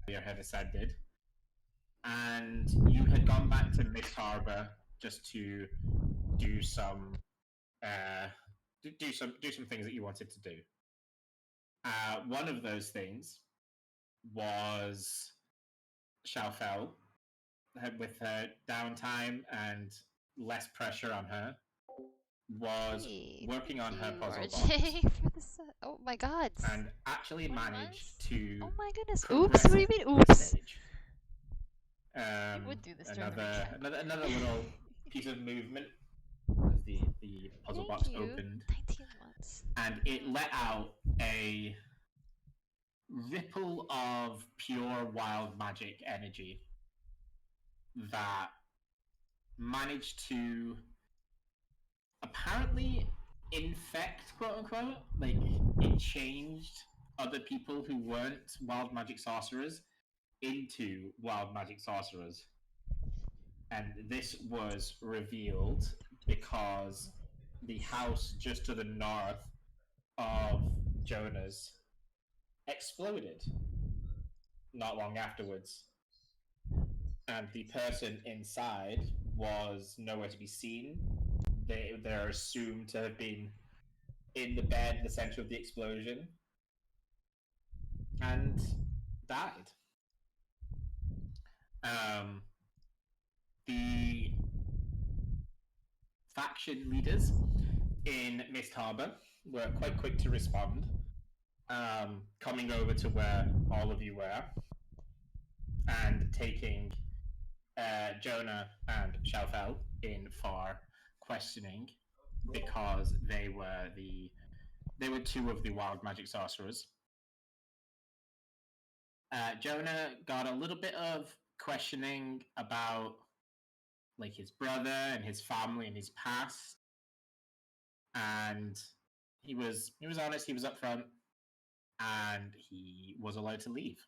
Your head ascended, and you had gone back to Mist Harbor just to do some do some things that you wanted to do. One of those things was Shalfel, with her downtime and less pressure on her, was working on her puzzle box. For this, oh my god. And actually managed to Oh my goodness. progress Oops, what do you mean a oops? stage. You would do this during the Another little piece of movement as the puzzle box opened, 19 months. and it let out a ripple of pure wild magic energy that managed to apparently infect, quote unquote, like it changed other people who weren't wild magic sorcerers into wild magic sorcerers. And this was revealed because the house just to the north of Jonah's exploded not long afterwards. And the person inside was nowhere to be seen. They're assumed to have been in the bed in the center of the explosion and died. The faction leaders in Mist Harbor were quite quick to respond, coming over to where all of you were and taking Jonah and Shalfel in for questioning because they were two of the wild magic sorcerers. Jonah got a little bit of questioning about like his brother and his family and his past, and he was honest, he was upfront, and he was allowed to leave.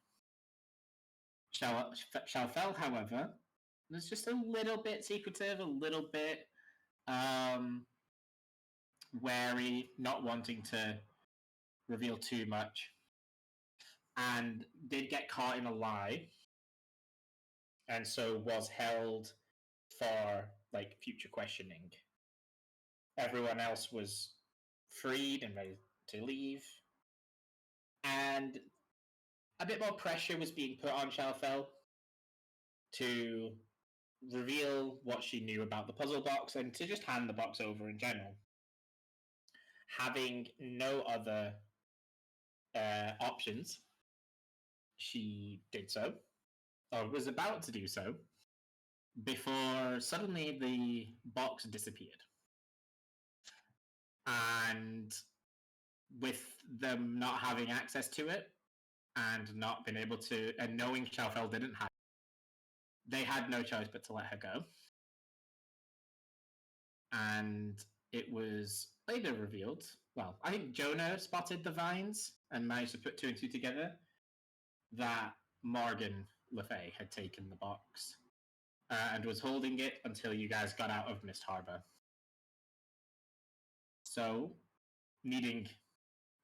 Shalfel, however, was just a little bit secretive, a little bit wary, not wanting to reveal too much, and did get caught in a lie, and so was held for like future questioning. Everyone else was freed and ready to leave, and a bit more pressure was being put on Shalfel to reveal what she knew about the puzzle box and to just hand the box over in general. Having no other options, she did so, or was about to do so, before suddenly the box disappeared. And with them not having access to it and not being able to, and knowing Shalfel didn't have it, they had no choice but to let her go. And it was later revealed, well, I think Jonah spotted the vines and managed to put two and two together, that Morgan Le Fay had taken the box and was holding it until you guys got out of Mist Harbor. So, needing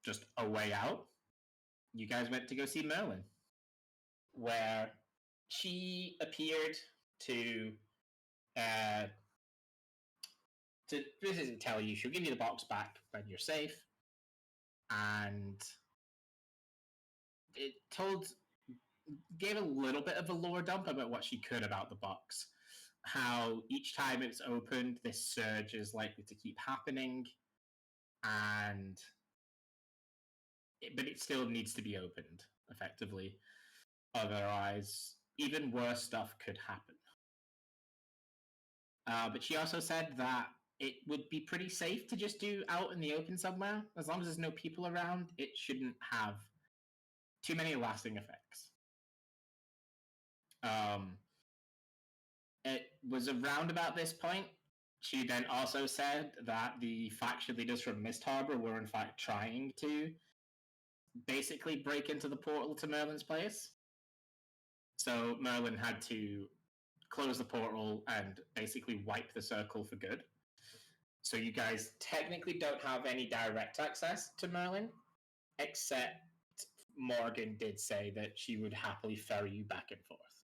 just a way out, you guys went to go see Merlin, where she appeared to basically tell you she'll give you the box back when you're safe, and it gave a little bit of a lore dump about what she could about the box. How each time it's opened, this surge is likely to keep happening, but it still needs to be opened, effectively. Otherwise, even worse stuff could happen. But she also said that it would be pretty safe to just do out in the open somewhere. As long as there's no people around, it shouldn't have too many lasting effects. It was around about this point. She then also said that the faction leaders from Mist Harbor were in fact trying to basically break into the portal to Merlin's place. So Merlin had to close the portal and basically wipe the circle for good. So you guys technically don't have any direct access to Merlin, except Morgan did say that she would happily ferry you back and forth,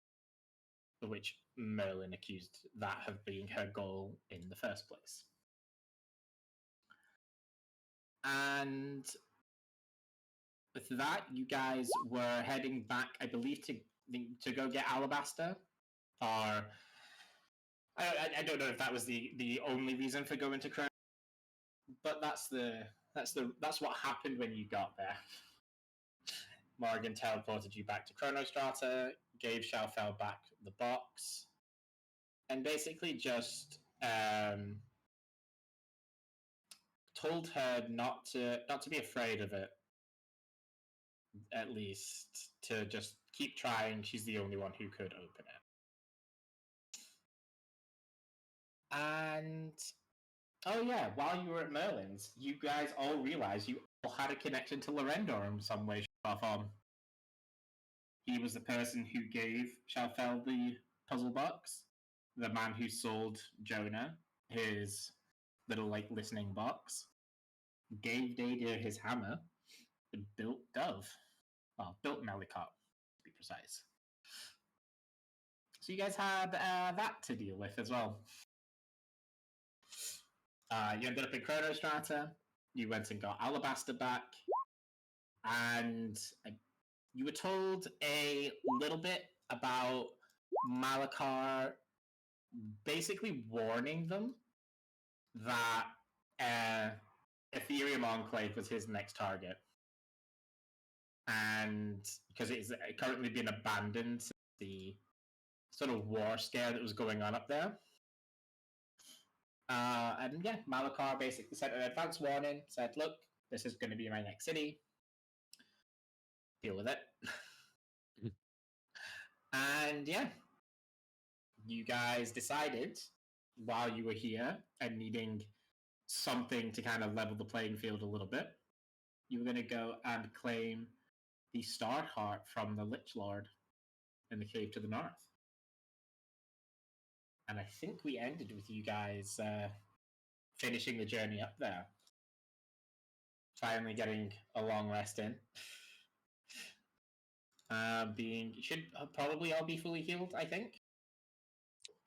for which Merlin accused that of being her goal in the first place. And with that, you guys were heading back, I believe, to go get Alabaster, or I don't know if that was the only reason for going to Crown, but that's what happened when you got there. Morgan teleported you back to Chronostrata, gave Shalfel back the box, and basically just told her not to be afraid of it. At least to just keep trying. She's the only one who could open it. And oh yeah, while you were at Merlin's, you guys all realized you all had a connection to Lorendor in some way, shape, or form. He was the person who gave Shalfel the puzzle box, the man who sold Jonah his little listening box, gave Dadia his hammer, and built Dove. Well, built Melicott, to be precise. So you guys had that to deal with as well. You ended up in Chronostrata. You went and got Alabaster back. And you were told a little bit about Malakar basically warning them that Ethereum Enclave was his next target. And because it's currently been abandoned since the sort of war scare that was going on up there. And yeah, Malakar basically sent an advance warning, said, look, this is going to be my next city. Deal with it. And yeah, you guys decided while you were here and needing something to kind of level the playing field a little bit, you were going to go and claim the Star Heart from the Lich Lord in the cave to the north. And I think we ended with you guys finishing the journey up there. Finally getting a long rest in. Should probably all be fully healed, I think.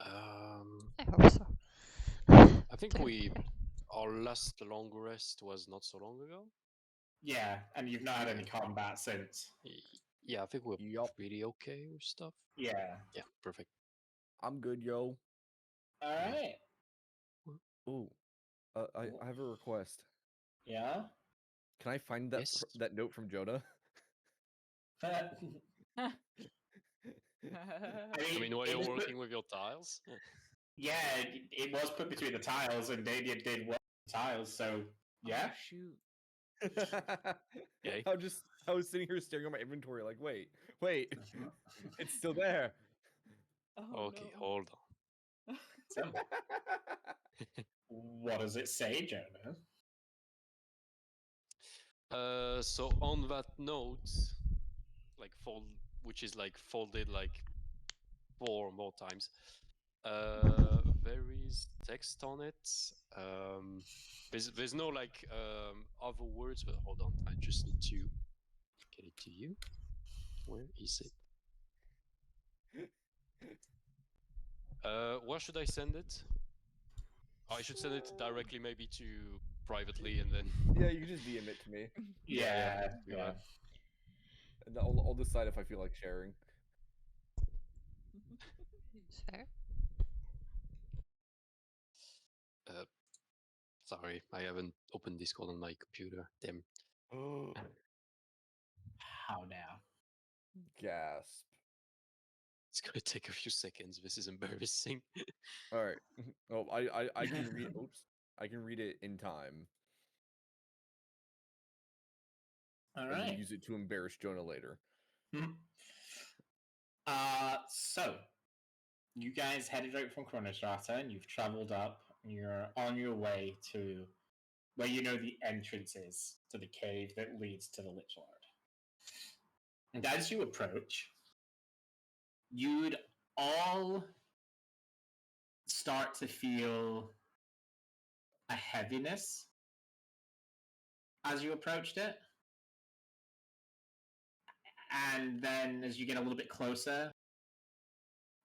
I hope so. I think our last long rest was not so long ago. Yeah, and you've not had any combat since. Yeah, I think we're pretty okay with stuff. Yeah. Yeah, perfect. I'm good, yo. All right. Ooh, I have a request. Yeah. Can I find that Yes. that note from Jonah? I mean, while you're working with your tiles. Yeah, it was put between the tiles, and Damien did work with the tiles, so yeah. Oh, shoot. Okay. I was sitting here staring at my inventory like, wait, it's still there. Oh, Okay, no. hold on. So, what does it say, Jonah? So on that note, like which is like folded like 4 more times. There is text on it. There's no like other words, but hold on, I just need to get it to you. Where is it? Where should I send it? Oh, I should send it directly, maybe to privately, and then. Yeah, you can just DM it to me. Yeah. And I'll decide if I feel like sharing. Fair. Sorry, I haven't opened Discord on my computer. Damn. How now? Gasp. It's gonna take a few seconds. This is embarrassing. All right. Oh, I can read. Oops. I can read it in time. All and right. then use it to embarrass Jonah later. So you guys headed out from Chronostrata, and you've traveled up, and you're on your way to where you know the entrance is to the cave that leads to the Lich Lord. And as you approach, you'd all start to feel a heaviness as you approached it. And then as you get a little bit closer,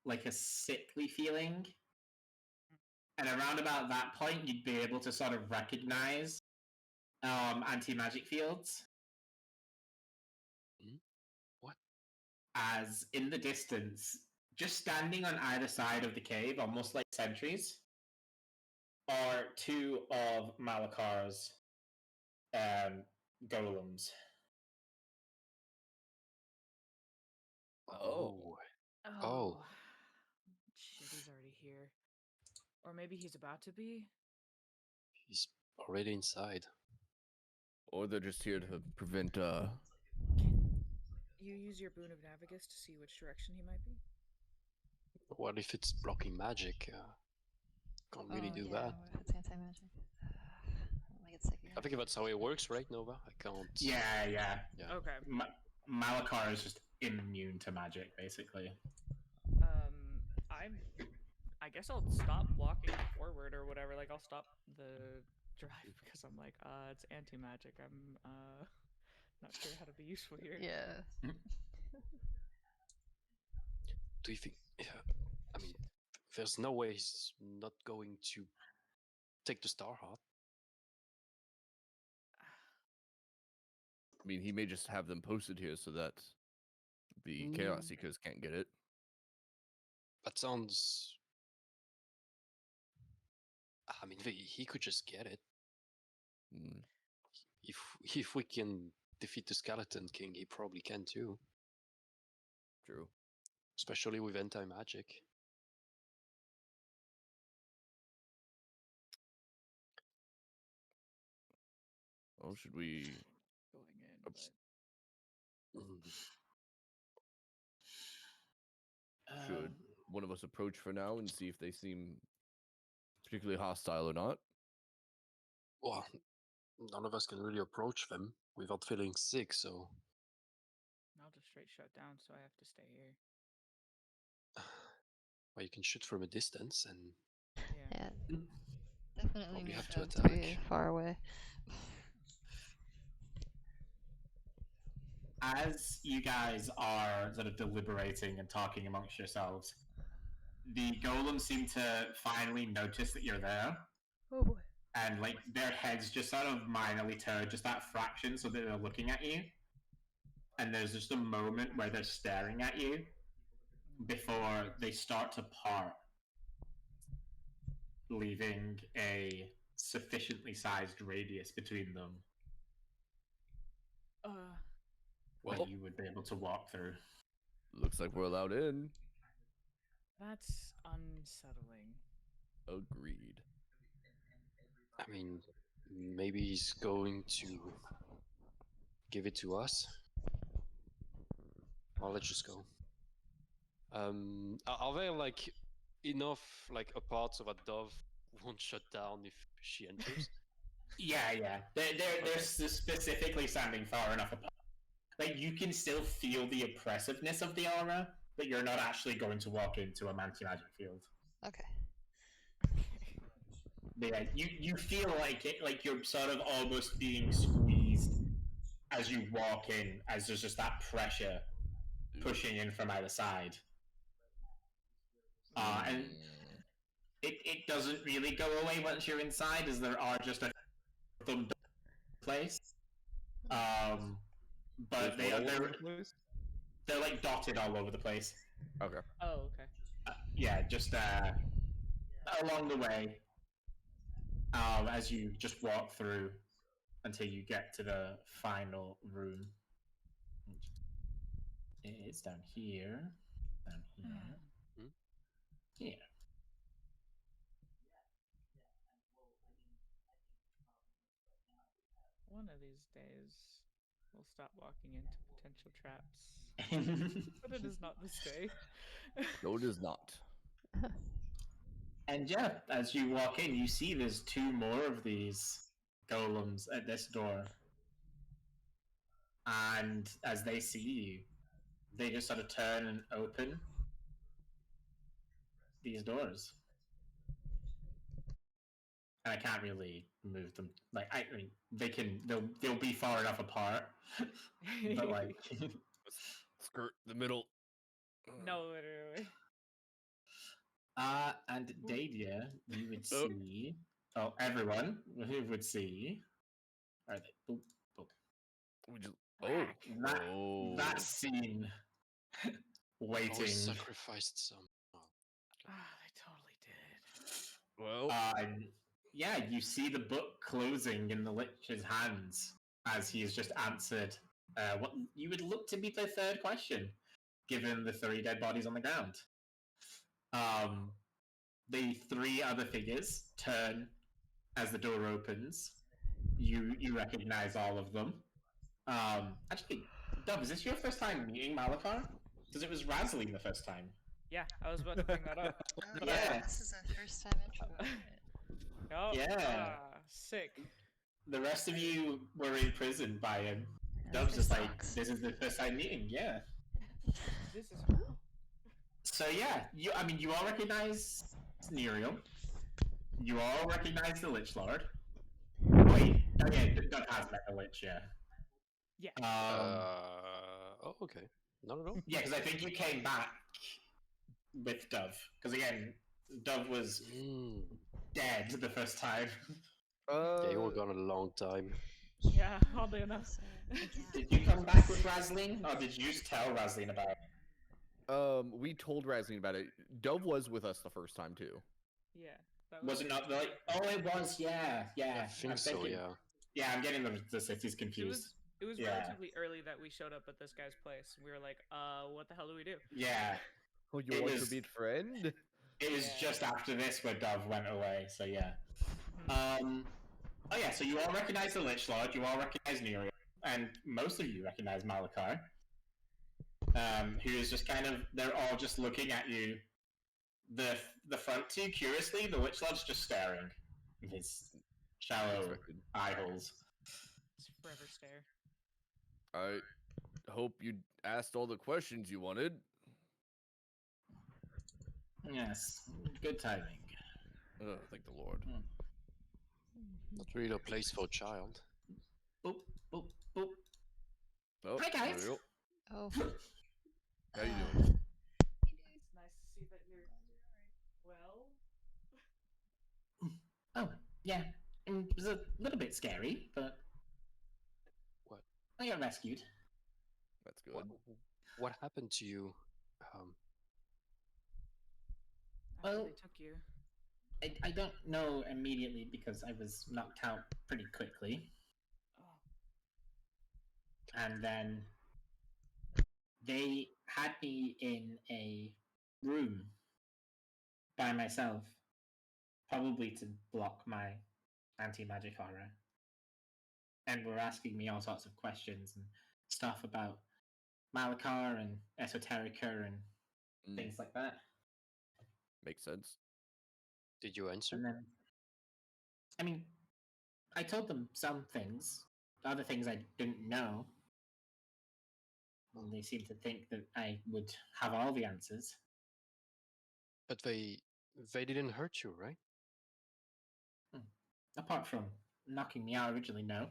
like a sickly feeling. And around about that point, you'd be able to sort of recognize anti-magic fields. What? As in the distance, just standing on either side of the cave, almost like sentries, are 2 of Malakar's golems. Oh. Oh. Shit, he's already here. Or maybe he's about to be? He's already inside. Or they're just here to prevent, You use your Boon of Navigus to see which direction he might be? What if it's blocking magic? Can't really do that. What if it's anti-magic? Like it's I think that's how it works, right, Nova? I can't. Yeah. Okay. Malakar is just immune to magic, basically. I guess I'll stop walking forward or whatever. Like, I'll stop the drive because I'm like, it's anti-magic. I'm not sure how to be useful here. Yeah. Do you think? Yeah. I mean, there's no way he's not going to take the Star Heart. I mean, he may just have them posted here so that the Chaos Seekers can't get it. That sounds. I mean, he could just get it. If we can defeat the Skeleton King, he probably can too. True. Especially with anti-magic. Oh, should we... Going in, but... Should one of us approach for now and see if they seem particularly hostile or not? Well, none of us can really approach them without feeling sick, so... I'll just straight shut down, so I have to stay here. Well, you can shoot from a distance and... Yeah. Definitely probably make have to sense to attack. be far away. As you guys are sort of deliberating and talking amongst yourselves, the golems seem to finally notice that you're there. Oh boy. And like their heads just sort of minorly turn just that fraction so that they're looking at you. and there's just a moment where they're staring at you before they start to part, leaving a sufficiently sized radius between them Well, that you would be able to walk through. Looks like we're allowed in. That's unsettling. Agreed. I mean, maybe he's going to give it to us. Or let's just go. Are there like enough like apart so that Dove won't shut down if she enters? Yeah. They're specifically standing far enough apart. Like, you can still feel the oppressiveness of the aura, but you're not actually going to walk into a anti-magic field. Okay. But yeah, you feel like it, like you're sort of almost being squeezed as you walk in, as there's just that pressure pushing in from either side. And it doesn't really go away once you're inside, as there are just a thumb place. But they're like dotted all over the place. Okay. Oh, okay. Yeah, just along the way, as you just walk through until you get to the final room. It's down here. Down here. Hmm? Here. One of these days, we'll stop walking into potential traps. But it is not this day. No, it is not. And yeah, as you walk in, you see there's two more of these golems at this door. And as they see you, they just sort of turn and open these doors. And I can't really move them. Like, I mean, they'll be far enough apart. But like, Skirt the middle. No, literally. and Dadia, you would see. Oh, everyone who would see. Are they? Boop, boop. We just, That scene. Waiting. Oh, sacrificed some. Oh. They totally did. Well, And yeah, you see the book closing in the Lich's hands as he has just answered what you would look to be the third question, given the 3 dead bodies on the ground. The 3 other figures turn as the door opens. You recognize all of them. Actually, Dub, is this your first time meeting Malachar? Because it was Razleen the first time. Yeah, I was about to bring that up. Oh, Yeah. This is a first time intro. Oh, Yeah. Sick. The rest of you were imprisoned by him. Yeah, Dub's just this like, sucks. this is the first time meeting, yeah. This is. So yeah, you all recognize Nerial. You all recognize the Lich Lord. Wait, okay, Dub has met the Lich, yeah. Yeah. Oh, okay. Not at all. Yeah, because I think you came back with Dove. Because again, Dove was dead the first time. Yeah, you were gone a long time. Yeah, oddly enough. So, Did you come back with Razleen, or did you just tell Razleen about it? We told Razleen about it. Dove was with us the first time too. Yeah. Was it not like? Oh, it was. Yeah. I think I'm so, thinking- yeah. Yeah, I'm getting the cities confused. It was Yeah. relatively early that we showed up at this guy's place. We were like, what the hell do we do? Yeah, Oh, you It want was- to meet friend? it was Yeah. just after this where Dove went away. So yeah. Oh yeah. So you all recognize the Lich Lord. You all recognize Nerial, and most of you recognize Malachar. Who is just kind of? They're all just looking at you. The front two, curiously, the Lich Lord's just staring in his shallow Expected. eye holes. It's forever stare. I hope you asked all the questions you wanted. Yes, good timing. Oh, thank the Lord. Not really a place for a child. Boop, boop, boop. Oh, Hi, guys. Nerial. oh. How you doing? It's nice to see that you're well. Oh, yeah. It was a little bit scary, but What? I got rescued. That's good. What happened to you? After Well- they took you. I don't know immediately because I was knocked out pretty quickly. Oh. And then they had me in a room by myself, probably to block my anti-magic aura, and were asking me all sorts of questions and stuff about Malakar and Esoterica and Mm, things like that. makes sense. Did you answer? And then, I mean, I told them some things, other things I didn't know. And they seemed to think that I would have all the answers. But they didn't hurt you, right? Apart from knocking me out originally, no.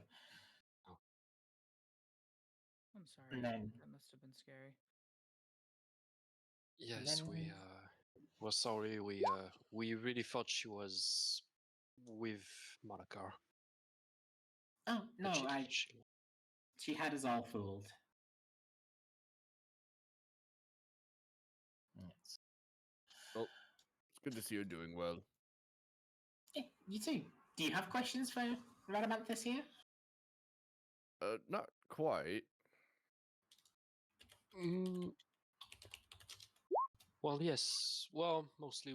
I'm sorry. And then, That must have been scary. Yes, then we're sorry. We really thought she was with Malakar. oh But no, she had us all fooled. Yes. Well, it's good to see you're doing well. Hey, you too. Do you have questions for Radamanthus here? Not quite. Mm, well, yes. Well, mostly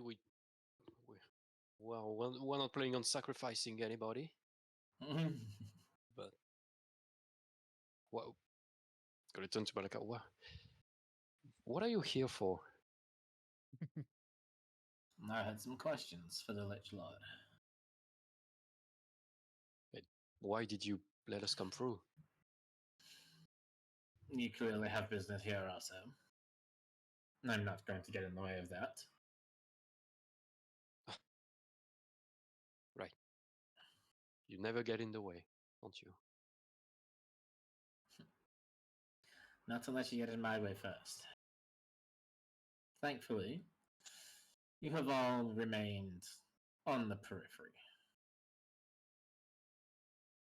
we're not planning on sacrificing anybody. But what? Gotta turn to Malakar. What are you here for? I had some questions for the Lich Lord. Why did you let us come through? You clearly have business here also. I'm not going to get in the way of that. Right. You never get in the way, don't you? Not unless you get in my way first. Thankfully, you have all remained on the periphery.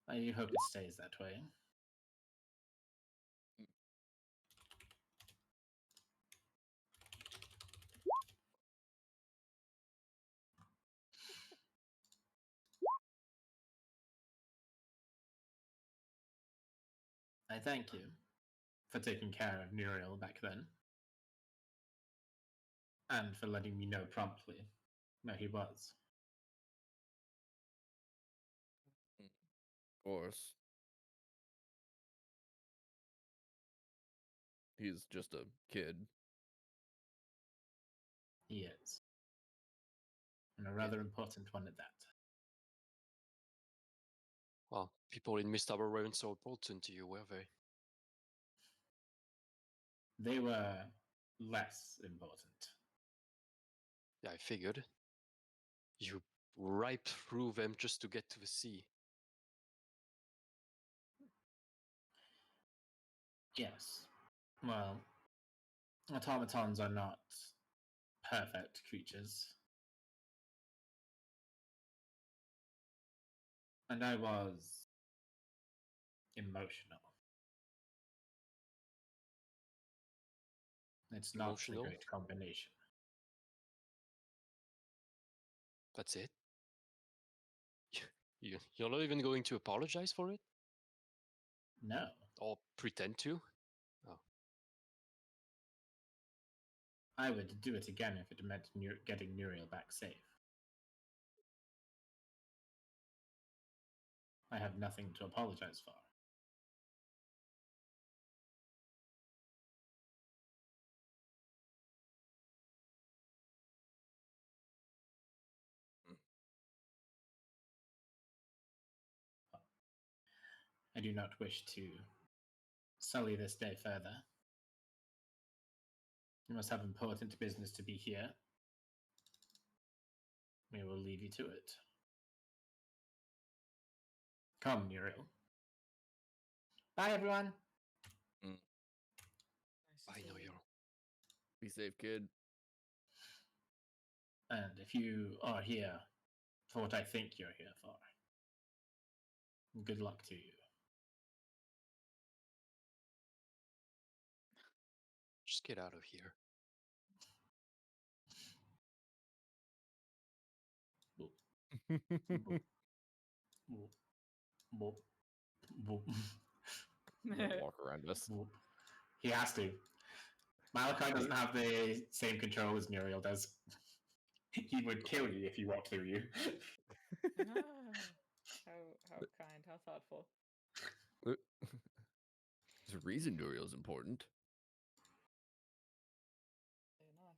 I do hope it stays that way. I thank you for taking care of Muriel back then, and for letting me know promptly where he was. Of course. He's just a kid. He is. And a rather important one at that. Well, people in Mistarbor weren't so important to you, were they? They were less important. Yeah, I figured. You ripe through them just to get to the sea. Yes. Well, automatons are not perfect creatures. And I was emotional. It's not Emotional? a great combination. That's it? You're not even going to apologize for it? No. Or pretend to? I would do it again if it meant getting Muriel back safe. I have nothing to apologize for. I do not wish to sully this day further. You must have important business to be here. We will leave you to it. Come, Muriel. Bye, everyone. Nice to I see know you. you're. Be safe, kid. And if you are here for what I think you're here for, good luck to you. Just get out of here. Boop, boop, boop, Don't walk around us. boop. He has to. Malachi doesn't have the same control as Muriel does. He would kill you if he walked through you. How kind, how thoughtful. There's a reason Duriel's important. Enough.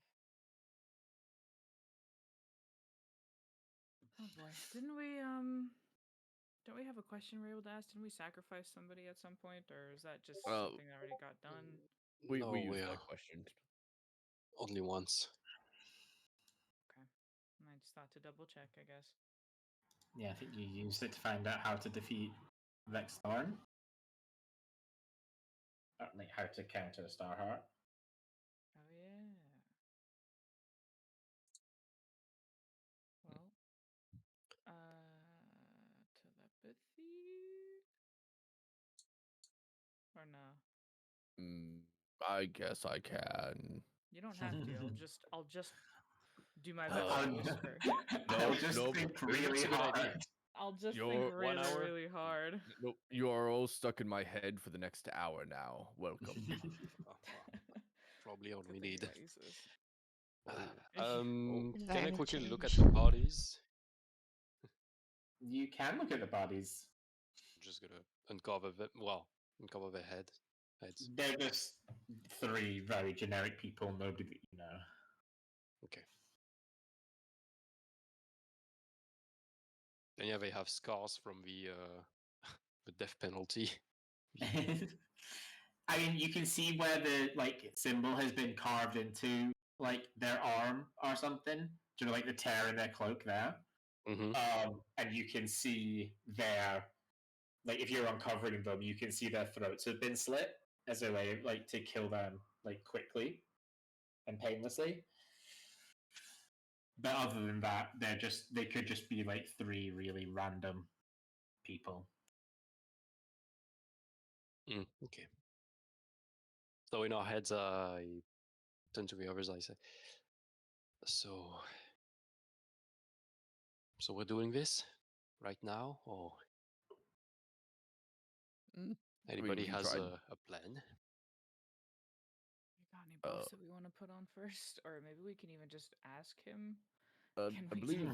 Oh boy, didn't we don't we have a question we were able to ask? Didn't we sacrifice somebody at some point, or is that just something that already got done? We No, used we that are. question. Only once. Okay, I just thought to double check, I guess. Yeah, I think you used it to find out how to defeat Vex Thorn. Like how to counter Starheart. Oh yeah. Well, telepathy or no? I guess I can. You don't have to. I'll just do my Uh, best to I'll, whisper. I'll just nope. think Maybe really that's a good hard. idea. I'll just You're think 1 really, hour? really hard. Nope. You are all stuck in my head for the next hour now. Welcome. Oh, well, probably all Good we thing need. you might use this. Can I Environment quickly look at change. the bodies? You can look at the bodies. I'm just gonna uncover uncover their heads. They're just three very generic people, nobody that you know. Okay. And yeah, they have scars from the the death penalty. I mean, you can see where the symbol has been carved into their arm or something. Do you know, like the tear in their cloak there? Mm-hmm. And you can see their if you're uncovering them, you can see their throats have been slit as a way to kill them quickly and painlessly. But other than that, they could just be three really random people. Okay. So in our heads, I turn to the others. I say, "So we're doing this right now, or anybody we can has try. a plan?" You got any buffs that we want to put on first, or maybe we can even just ask him. Can I we believe.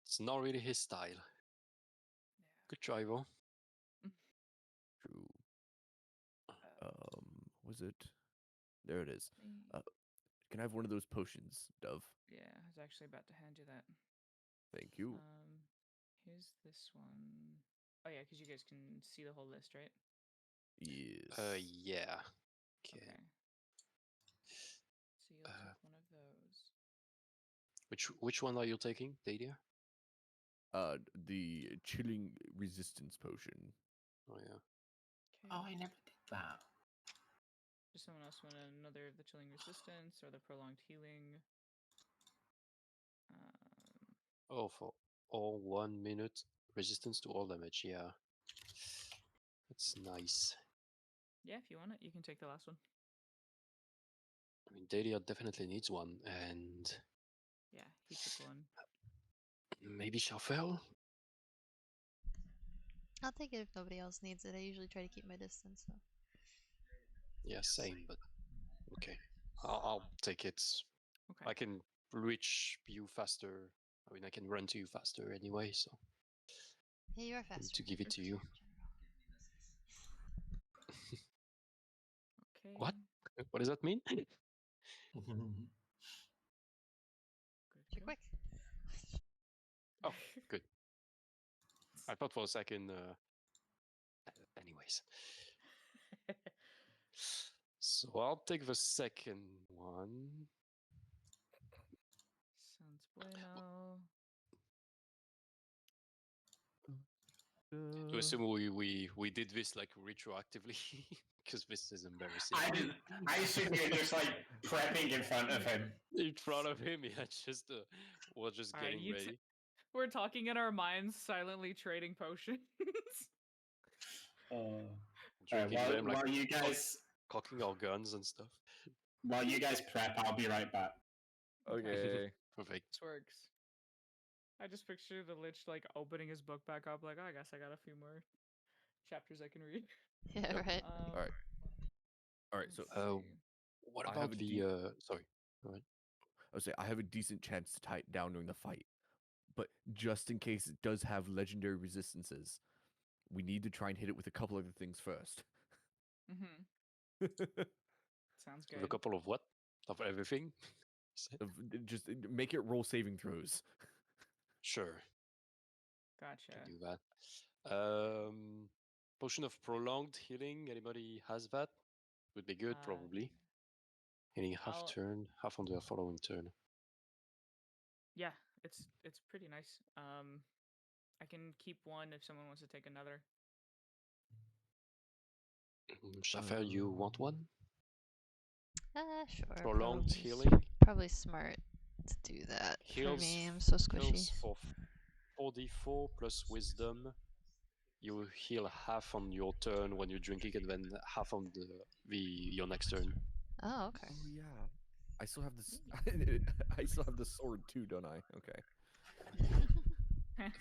It's not really his style. Good try, though. True. Was it? There it is. Can I have one of those potions, Dove? Yeah, I was actually about to hand you that. Thank you. Here's this one. Oh yeah, because you guys can see the whole list, right? Yes. Yeah. Okay. So you'll take one of those. Which one are you taking, Dadia? The chilling resistance potion. Oh yeah. Okay. Oh, I never did that. Does someone else want another of the chilling resistance or the prolonged healing? Oh, for all 1 minute resistance to all damage. Yeah. That's nice. Yeah, if you want it, you can take the last one. I mean, Dadia definitely needs one, and Yeah, he took one. maybe Shafel? I'll take it if nobody else needs it. I usually try to keep my distance, so. Yeah, same, but okay. I'll take it. Okay. I can reach you faster. I mean, I can run to you faster anyway, so Yeah, you are I need faster. to give it to you. Okay. What? What does that mean? Good, You're quick. Oh, good. I thought for a second. Anyways. So I'll take the second one. Sounds bueno. To assume we did this retroactively, because this is embarrassing. I assume you're just prepping in front of him. In front of him, yeah, just we're just Alright, getting you ready. We're talking in our minds, silently trading potions. Alright, drinking them, like while you guys cocking our guns and stuff. prep, I'll be right back. Okay. Perfect. This works. I just picture the Lich like opening his book back up, like, oh, I guess I got a few more chapters I can read. Yeah, Yep. right. All right. All right. So let's see. What I about have a the deep- sorry. Go ahead. I would say I have a decent chance to tie it down during the fight, but just in case it does have legendary resistances, we need to try and hit it with a couple other things first. Sounds With a good. couple of what? Of everything? Just make it roll saving throws. Sure, Gotcha. can do that. Potion of prolonged healing. Anybody has that? Would be good, probably. Healing half I'll- turn, half on the following turn. Yeah, it's pretty nice. I can keep one if someone wants to take another. Shaffer, you want one? Sure. Prolonged probably, healing. Probably smart to do that. For Heals, me, I'm so squishy. heals for 4d4 plus wisdom. You heal half on your turn when you're drinking, and then half on your next turn. Oh, okay. Oh yeah. I still have this. I still have the sword too, don't I? Okay.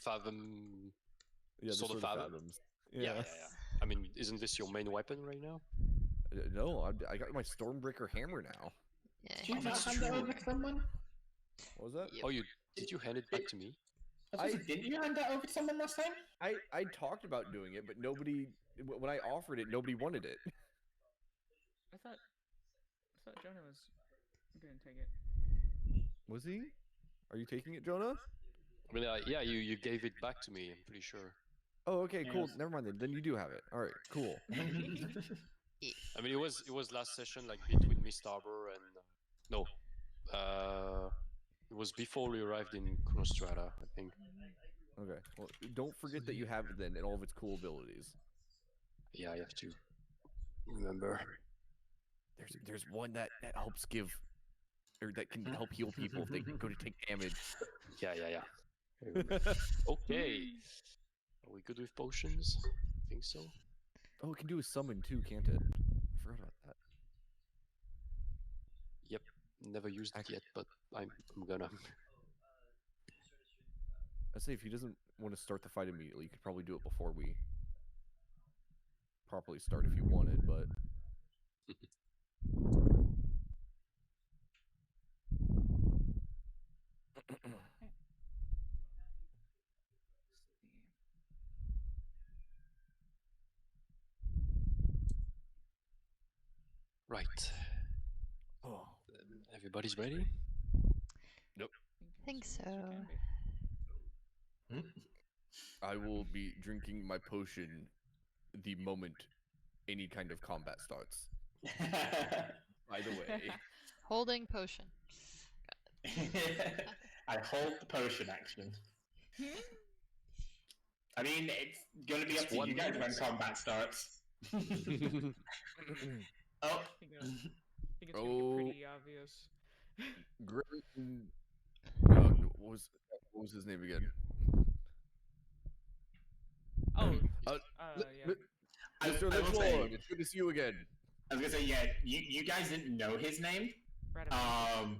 Fathom. Yeah, the Sword of Fathom? fathoms. Yeah. I mean, isn't this your main weapon right now? No, I got my Stormbreaker hammer now. Yeah. Did you he- not that's hand that true. over to someone? What was that? Yep. Oh, did you hand it back to me? Didn't you hand that over to someone last time? I talked about doing it, but nobody. When I offered it, nobody wanted it. I thought Jonah was gonna take it. Was he? Are you taking it, Jonah? I mean, yeah, you gave it back to me. I'm pretty sure. Oh, okay, cool. Yes. Never mind then. Then you do have it. All right, cool. I mean, it was last session, like between Mist Arbor and no, it was before we arrived in Chronostrata, I think. Okay. Well, don't forget that you have it then and all of its cool abilities. Yeah, I have to remember. There's one that helps give, or that can help heal people if they go to take damage. Yeah. I remember. Okay. Are we good with potions? I think so. Oh, it can do a summon too, can't it? I forgot about that. Yep. Never used it yet, but I'm gonna. I'd say if he doesn't want to start the fight immediately, you could probably do it before we properly start if you wanted, but Right. oh, Everybody's ready? Think so. Can be. I will be drinking my potion the moment any kind of combat starts. By the way, Holding potion. I hold the potion action. I mean, it's gonna be It's up to you 1 guys when minute. combat starts. Oh, I think it's gonna Oh. be pretty obvious. Great. What was his name again? Oh, Uh, yeah. Mr. I will Litchlord, say- it's good to see you again. I was gonna say, yeah, you guys didn't know his name. Right about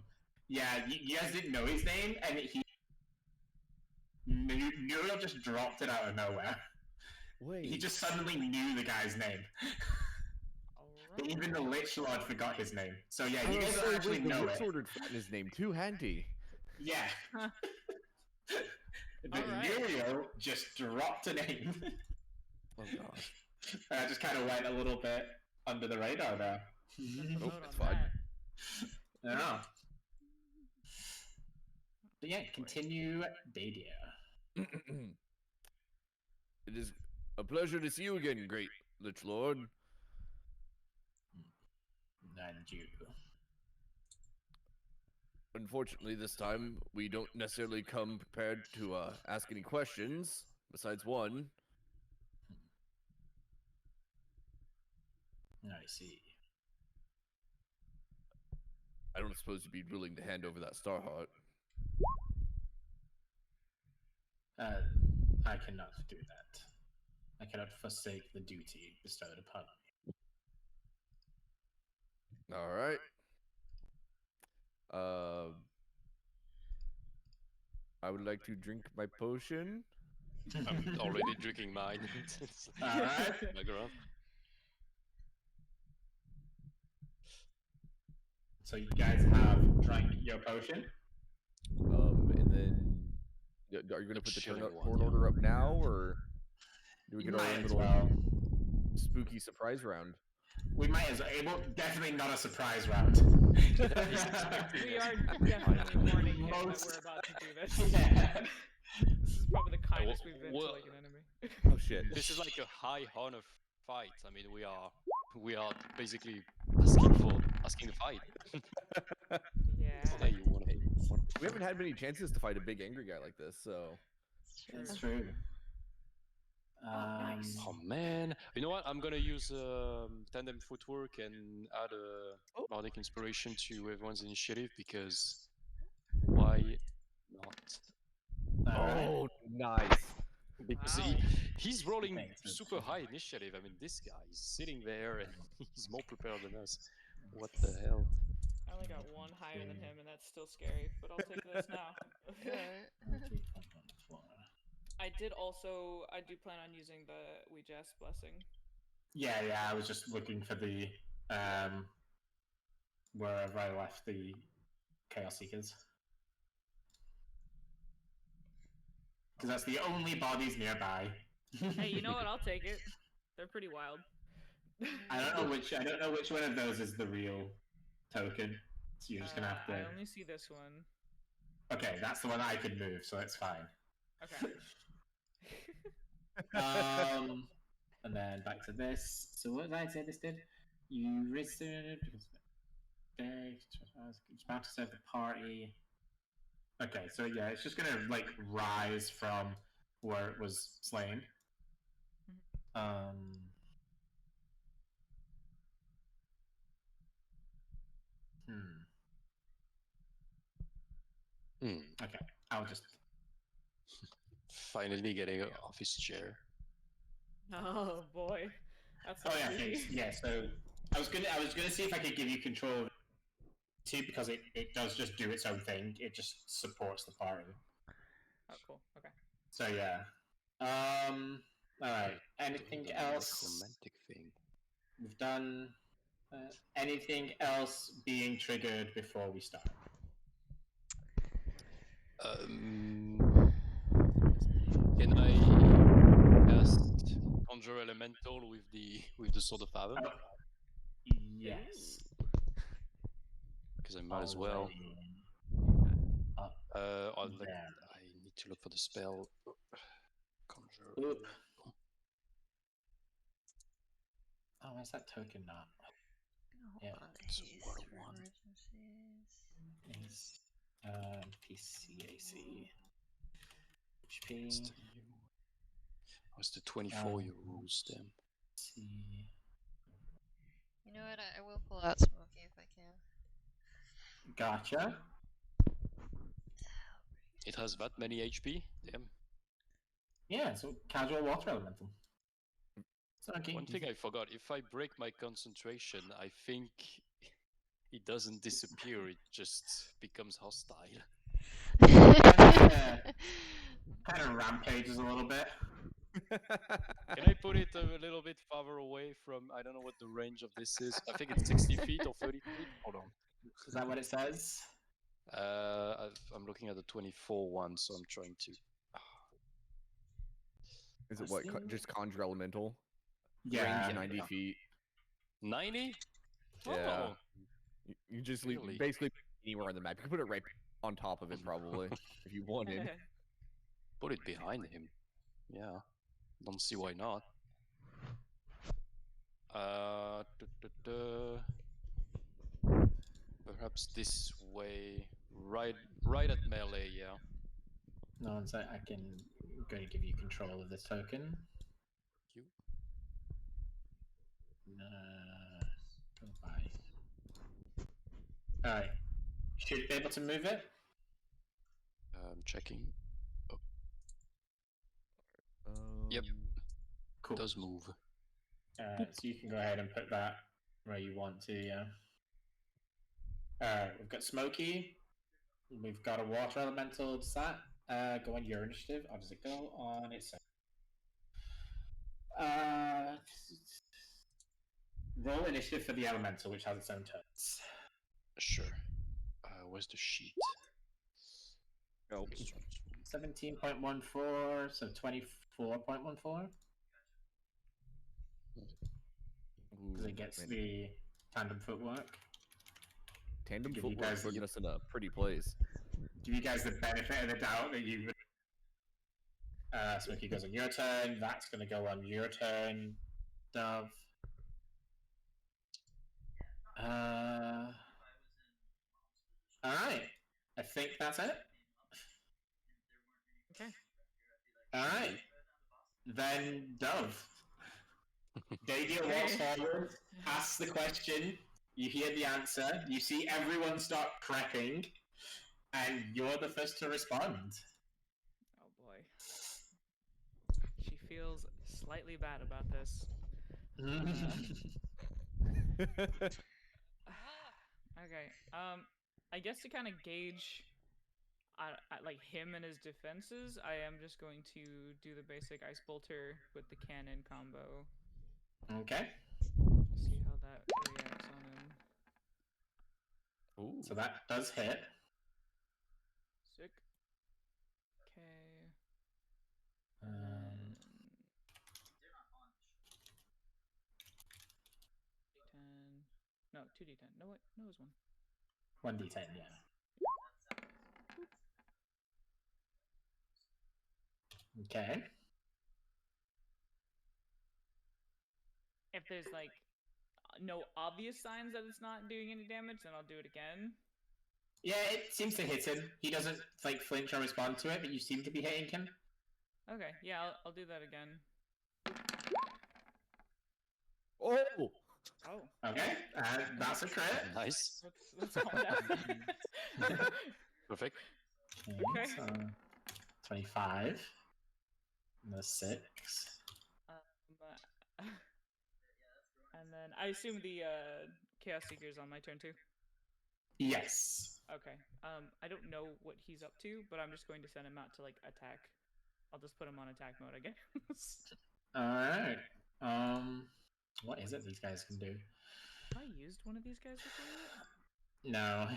Yeah, you guys didn't know his name, and Muriel just dropped it out of nowhere. Wait. He just suddenly knew the guy's name. Alright. Even the Lich Lord forgot his name. So yeah, I you was guys saying, don't actually wait, the know Witch it. Ordered forgotten his name too, handy. Yeah. But Alright. Muriel just dropped a name. Oh gosh. And I just kind of went a little bit under the radar there. Note Nope, on it's fine. that. Yeah. But yeah, continue Dadia. It is a pleasure to see you again, great Lich Lord. And you. Unfortunately, this time we don't necessarily come prepared to ask any questions. Besides one, I see. I don't suppose you'd be willing to hand over that Starheart. I cannot do that. I cannot forsake the duty bestowed upon me. All right. I would like to drink my potion. I'm already drinking mine. It's like Alright. background. So you guys have drank your potion. And then are you gonna The put the chilling turn one, yeah. order up now, or do we You get our might own as little well. spooky surprise round? We might as well. It won't, definitely not a surprise round. He's expecting We us. are definitely warning him that Most- we're about to do this. Yeah. This is probably the kindest we've been to wha- like an enemy. Oh shit! This is like a high honor fight. I mean, we are basically asking to fight. Yeah. Hey, you wanna? We haven't had many chances to fight a big angry guy like this, so It's true. That's true. nice. Oh man! You know what? I'm gonna use tandem footwork and add a bardic inspiration to everyone's initiative because why not? Alright. oh, nice. Because Wow. he's rolling Thanks, that's super fine. high initiative. I mean, this guy is sitting there and he's more prepared than us. What the hell? I only got one higher than him, and that's still scary. But I'll take this now. Alright. I do plan on using the Ouija's blessing. Yeah, I was just looking for the wherever I left the Chaos Seekers. Because that's the only bodies nearby. Hey, you know what? I'll take it. They're pretty wild. I don't know which one of those is the real token. So you're just gonna have to. I only see this one. Okay, that's the one I could move, so it's fine. Okay. And then back to this. So what did I say this did? You resisted because it's about to serve the party. Okay, so yeah, it's just gonna like rise from where it was slain. Okay, I'll just. Finally getting off his chair. Oh boy, that's Oh yeah, creepy. okay, yeah. So I was gonna see if I could give you control too, because it does just do its own thing. It just supports the party. Oh cool. Okay. So yeah. All right. Anything Doing the else? Romantic thing. We've done. Anything else being triggered before we start? Can I cast Conjure Elemental with the Sword of Fathom? Oh, yes. Because I might as well. I need to look for the spell. Conjure. Oop. Oh, where's that token not? Yeah. So Haste what for one? emergencies. Is PCAC. HP. What's the 24 you rules them? C. You know what? I will pull out Smokey if I can. Gotcha. It has that many HP? Damn. Yeah, so casual water elemental. So okay. One thing I forgot, if I break my concentration, I think it doesn't disappear, it just becomes hostile. Kind of rampages a little bit. Can I put it a little bit farther away from, I don't know what the range of this is. I think it's 60 feet or 30 feet. Hold on. Is that what it says? I'm looking at the 24 one, so I'm trying to. Is it what? Just conjure elemental? Yeah. Range 90 feet. 90? Yeah. Oh, You just leave Really? basically anywhere on the map. You can put it right on top of it probably if you wanted. put it behind him. Yeah. Don't see why not. Perhaps this way. Right at melee, yeah. No one's like, I'm going to give you control of this token. You. Go by. Alright. Should be able to move it? I'm checking. Yep. Cool. Does move. So you can go ahead and put that where you want to, yeah. We've got Smokey. We've got a water elemental. Sat. Go on your initiative. Or does it go on its own? Roll initiative for the elemental, which has its own turns. Sure. Where's the sheet? Oh, 17.14, so 24.14. Because it gets the tandem footwork. Tandem give you footwork guys- putting us in a pretty place. Give you guys the benefit of the doubt that you. Smokey goes on your turn. That's going to go on your turn, Dove. All right. I think that's it. Okay. All right. Then Dove. Dadia walks forward, asks the question. You hear the answer. You see everyone start prepping, and you're the first to respond. Oh boy. She feels slightly bad about this. Okay. I guess to kind of gauge, like him and his defenses, I am just going to do the basic ice bolter with the cannon combo. Okay. See how that reacts on him. Ooh. So that does hit. Sick. Okay. Um, D10. No, 2d10. No, wait. No, it was 1. 1d10, yeah. Okay. If there's like no obvious signs that it's not doing any damage, then I'll do it again. Yeah, it seems to hit him. He doesn't like flinch or respond to it, but you seem to be hitting him. Okay, yeah, I'll do that again. Oh! Oh, Okay, that's a crit. Nice. let's calm down. Perfect. Okay. So 25. And the 6. And then I assume the Chaos Seeker's on my turn too. Yes. Okay. I don't know what he's up to, but I'm just going to send him out to like attack. I'll just put him on attack mode, I guess. Alright. What is it these guys can do? Have I used one of these guys before yet? No.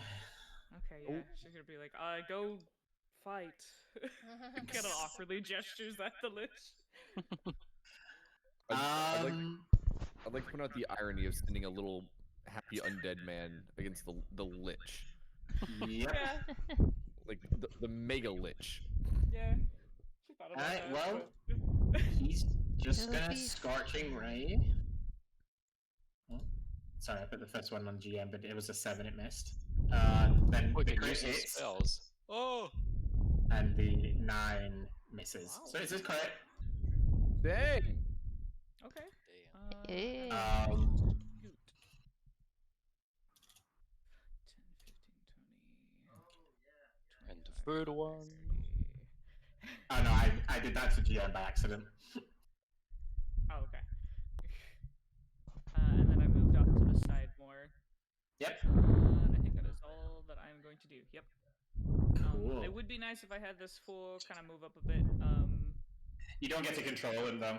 Okay, yeah. She's gonna be like, go fight. Kind of awkwardly gestures at the lich. I'd like to point out the irony of sending a little happy undead man against the lich. Yep. Yeah, Like, the mega lich. yeah. She thought about Alright, that, well, but- he's just It'll gonna be Scorching Ray. Oh, sorry, I put the first one on GM, but it was a 7, it missed. Then We the can crit use his hits, spells. Oh! and the 9 misses. Wow. So it's his crit. Dang! Okay. Yeah. Shoot. 10, 15, 20. And the third one. 30. Oh no, I did that to GM by accident. Oh, okay. And then I moved off to the side more. Yep. And I think that is all that I'm going to do. Yep. Cool. It would be nice if I had this full kind of move up a bit. You don't get to control him though.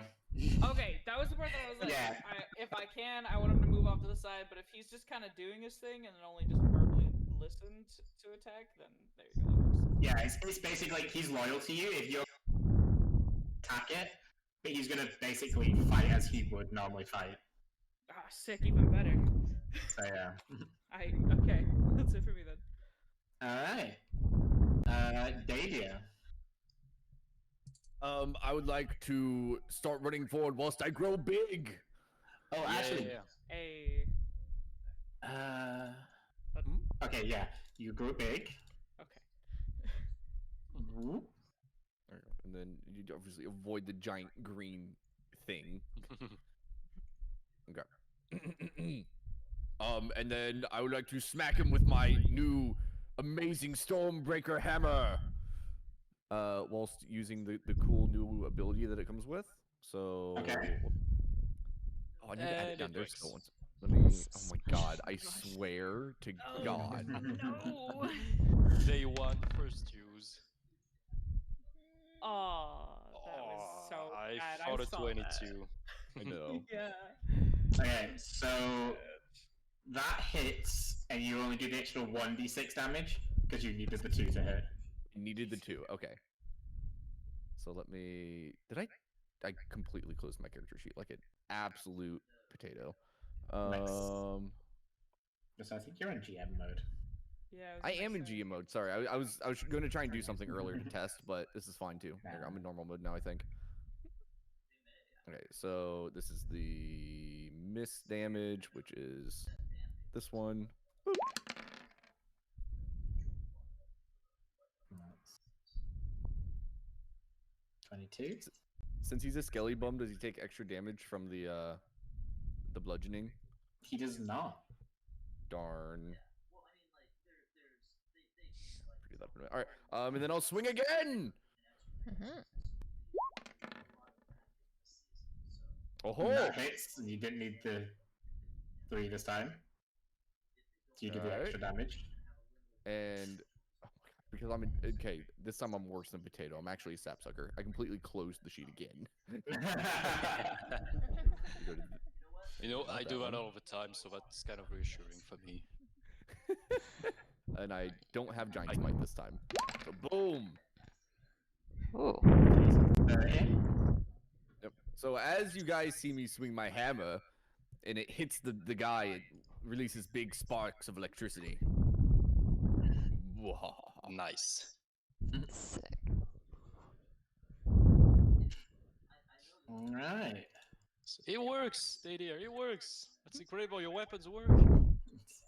Okay, that was the part that I was like, Yeah. if I can, I want him to move off to the side, but if he's just kind of doing his thing and then only just verbally listen to attack, then there you go, that works. Yeah, it's basically like he's loyal to you if you attack it, but he's gonna basically fight as he would normally fight. Ah, sick, even better. So yeah. Okay, that's it for me then. Alright. Dadia. I would like to start running forward whilst I grow big. Oh, Yeah, actually. Hey. Okay, yeah. You grew big. Okay. Whoop. There you go. And then you obviously avoid the giant green thing. Okay. And then I would like to smack him with my new amazing Stormbreaker hammer. Whilst using the cool new ability that it comes with. So Okay. Oh, I need to add it down there works. still once. Let me. Oh my god, I I gosh. swear to Oh, God. No. Day one, first use. Oh, that was so I bad. fought I a saw 22. I know. That. Yeah. Okay, so that hits, and you only do the extra 1d6 damage because you needed the 2 to hit. Needed the 2. Okay. So let me. Did I completely closed my character sheet like an absolute potato. Nice. Because I think you're in GM mode. Yeah. I am in GM mode. Sorry, I was going to try and do something earlier to test, but this is fine too. There, I'm in normal mode now, I think. Okay, so this is the miss damage, which is this one. 22. Since he's a skelly bum, does he take extra damage from the bludgeoning? He does not. Darn. Forget that for a minute. All right, and then I'll swing again. Mhm. Oh, And that hits, and you didn't need the 3 this time. So you do the extra damage. And oh my God, because I'm okay, this time I'm worse than potato. I'm actually a sapsucker. I completely closed the sheet again. You know, Not I that do that one. all the time, so that's kind of reassuring for me. And I don't have giant smite this time. So boom. Ooh. Yep. So as you guys see me swing my hammer, and it hits the guy, it releases big sparks of electricity. Whoa. Nice. Sick. Alright. So it works, Didier, it works. That's incredible, your weapons work.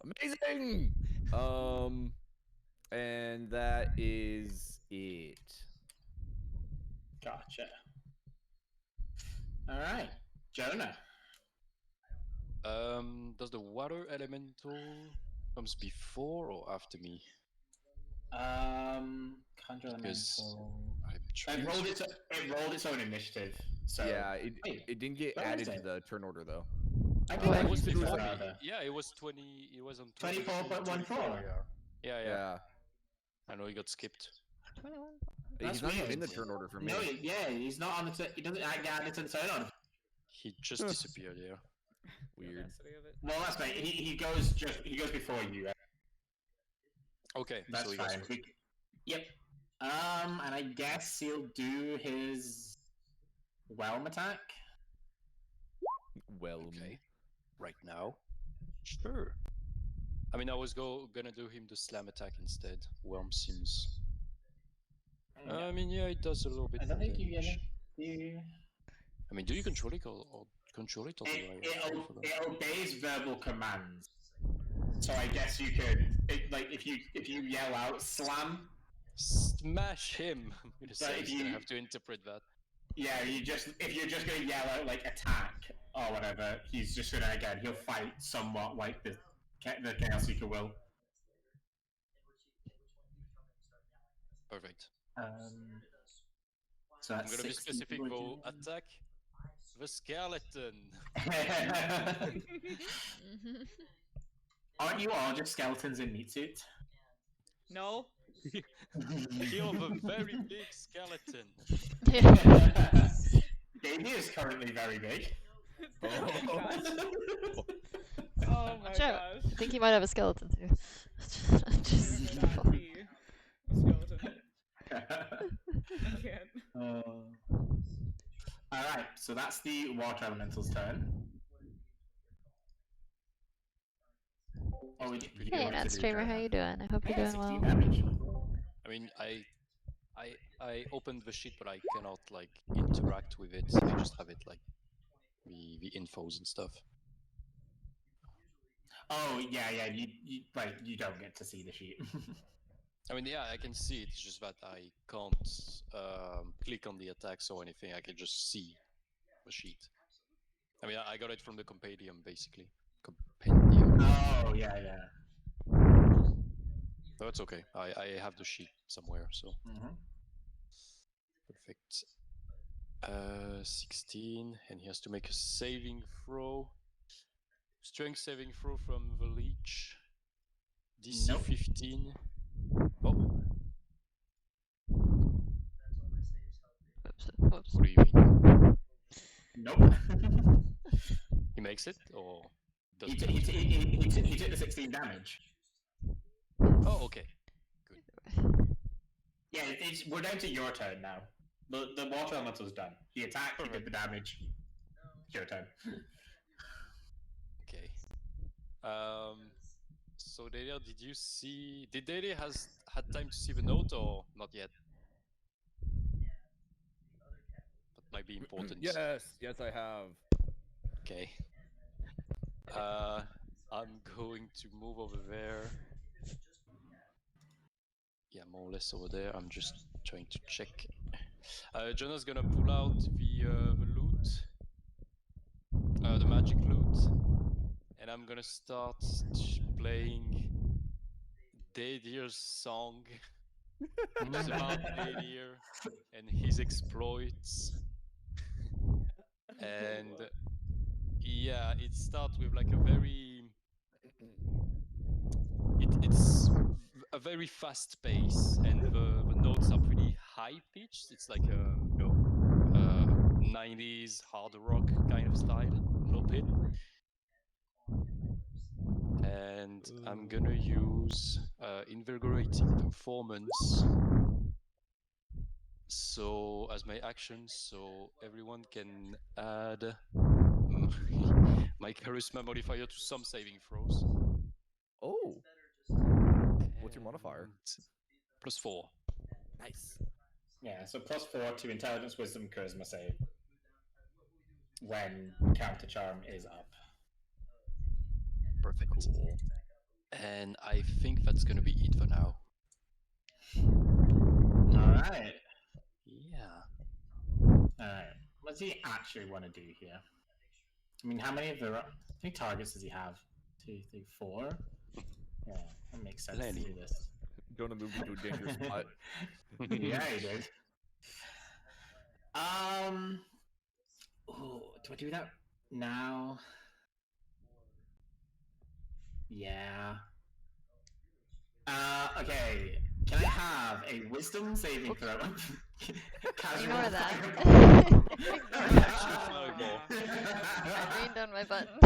Amazing! And that is it. Gotcha. Alright. Jonah. Does the water elemental comes before or after me? Conjure Because Elemental. I'm It trying rolled its own initiative. So Yeah, Wait, it didn't get where added is to it? the turn order though. I Oh, think it I It was considered before it me. rather. Yeah, it was 20. It was on 24.14. Yeah. I know he got skipped. 21. That's He's not even weird. in the turn order for me. No, yeah, he's not on the. He doesn't get added to the turn order. He just disappeared. Yeah. Weird. Audacity of it. Well, that's fine. He goes before you. Okay, That's so he goes fine. first. Yep. And I guess he'll do his whelm attack. Well, Okay. Right now. Sure. I mean, I was gonna do him the slam attack instead. Whelm seems. I mean, yeah, it does a little bit I more don't think you get damage. it. You... I mean, do you control it or control it or do I? It obeys verbal commands. So I guess you could, if you yell out slam. Smash him. I'm gonna But say if he's gonna you- have to interpret that. Yeah, if you're just gonna yell out like attack or whatever, he's just gonna he'll fight somewhat like the Chaos Seeker will. Perfect. So I'm that's gonna be 60 specific though. bludgeoning. Attack the skeleton. Aren't you all just skeletons in meat suits? No. Kill the very big skeleton. Davey is currently very big. Oh my Watch out. gosh. I think he might have a skeleton too. Just Better not be a skeleton. I can't. Alright, so that's the water elemental's turn. Oh, we did, Hey, Nat Streamer, how you doing? I hope you're Yeah, doing 16 well. damage. I mean, I opened the sheet, but I cannot like interact with it. I just have it like the infos and stuff. Oh, yeah, you don't get to see the sheet. I mean, yeah, I can see it. It's just that I can't click on the attacks or anything. I can just see the sheet. I mean, I got it from the compendium, basically. Compendium. Oh, yeah. No, it's okay. I have the sheet somewhere, so perfect. 16, and he has to make a saving throw. Strength saving throw from the leech. DC Nope. 15. Oh, Whoops. what do you mean? Nope. He makes it, or he, doesn't? t- he, t- he took the 16 damage. Oh, okay. Yeah, we're down to your turn now. The water elemental's done. He attacked, he did the damage. Your turn. Okay. So Delia, did Delia had time to see the note or not yet? That might be important. Yes, I have. Okay. I'm going to move over there. Yeah, more or less over there. I'm just trying to check. Jonah's gonna pull out the loot, the magic loot, and I'm gonna start playing Dadier's song. It's about Dadier and his exploits. And yeah, it starts with like a very it's a very fast pace, and the notes are pretty high pitched. It's like a 90s hard rock kind of style, a little bit. And I'm gonna use invigorating performance. So as my action, so everyone can add my charisma modifier to some saving throws. Oh. What's your modifier? And +4. Nice. Yeah, so +4 to intelligence, wisdom, charisma save. When counter charm is up. Perfect. Cool. And I think that's gonna be it for now. Alright. Yeah. Alright. What does he actually want to do here? I mean, how many of how many targets does he have? 2, 3, 4? Yeah, that makes sense Plenty. to do this. Jonah moved into a dangerous spot. Yeah, he did. Oh, do I do that now? Yeah. Okay. Can I have a wisdom saving throw? Ignore that. Fireball. I rained on my button.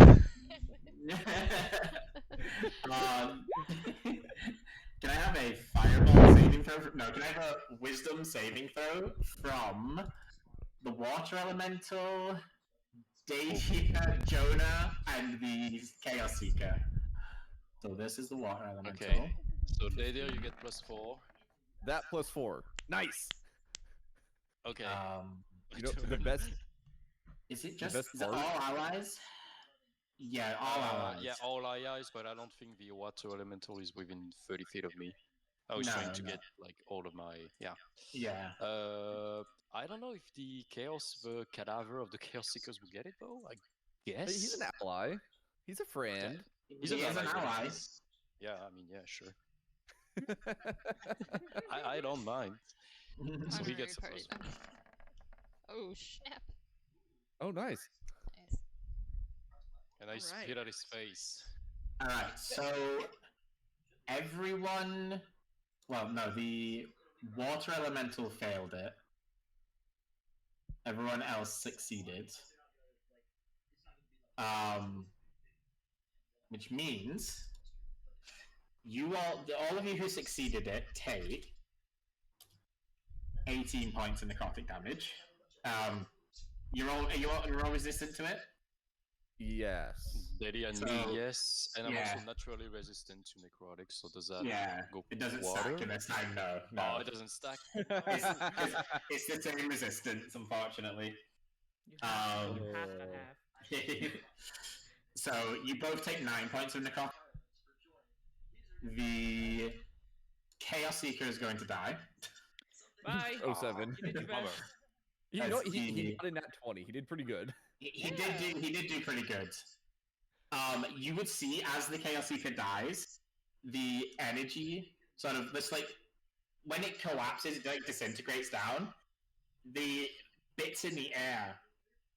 Can I have a fireball saving throw? No, can I have a wisdom saving throw from the water elemental, Dacia, Jonah, and the Chaos Seeker? So this is the water elemental. Okay. So Dadir, you get +4. That +4. Nice. Okay. You know, the best. Is it The just best is it part- all allies? Yeah, all allies. Yeah, all allies, but I don't think the water elemental is within 30 feet of me. I was No, trying to no. get like all of my Yeah. I don't know if the cadaver of the chaos seekers will get it though. I guess He's an ally. He's a friend. He's He is an but ally. yeah, I mean, yeah, sure. I don't mind. So he Honorary gets a party +1. member. Oh snap! Oh, nice. Nice. And I spit at his face. Alright, so everyone. Well, no, the water elemental failed it. Everyone else succeeded. Which means all of you who succeeded it take 18 points of necrotic damage. You're all resistant to it. Yes. Daddy and So, me, yes. And I'm yeah. also naturally resistant to necrotic, so does that Yeah, go it doesn't water? stack in this time. No. Oh, it doesn't stack. It's the same resistance, unfortunately. You have to have. So you both take 9 points of necrotic. The Chaos Seeker is going to die. Bye. 07. You did your Bummer. best. You know, That's he the- got a nat 20. He did pretty good. He did do pretty good. You would see as the Chaos Seeker dies, the energy sort of this like when it collapses, it like disintegrates down. The bits in the air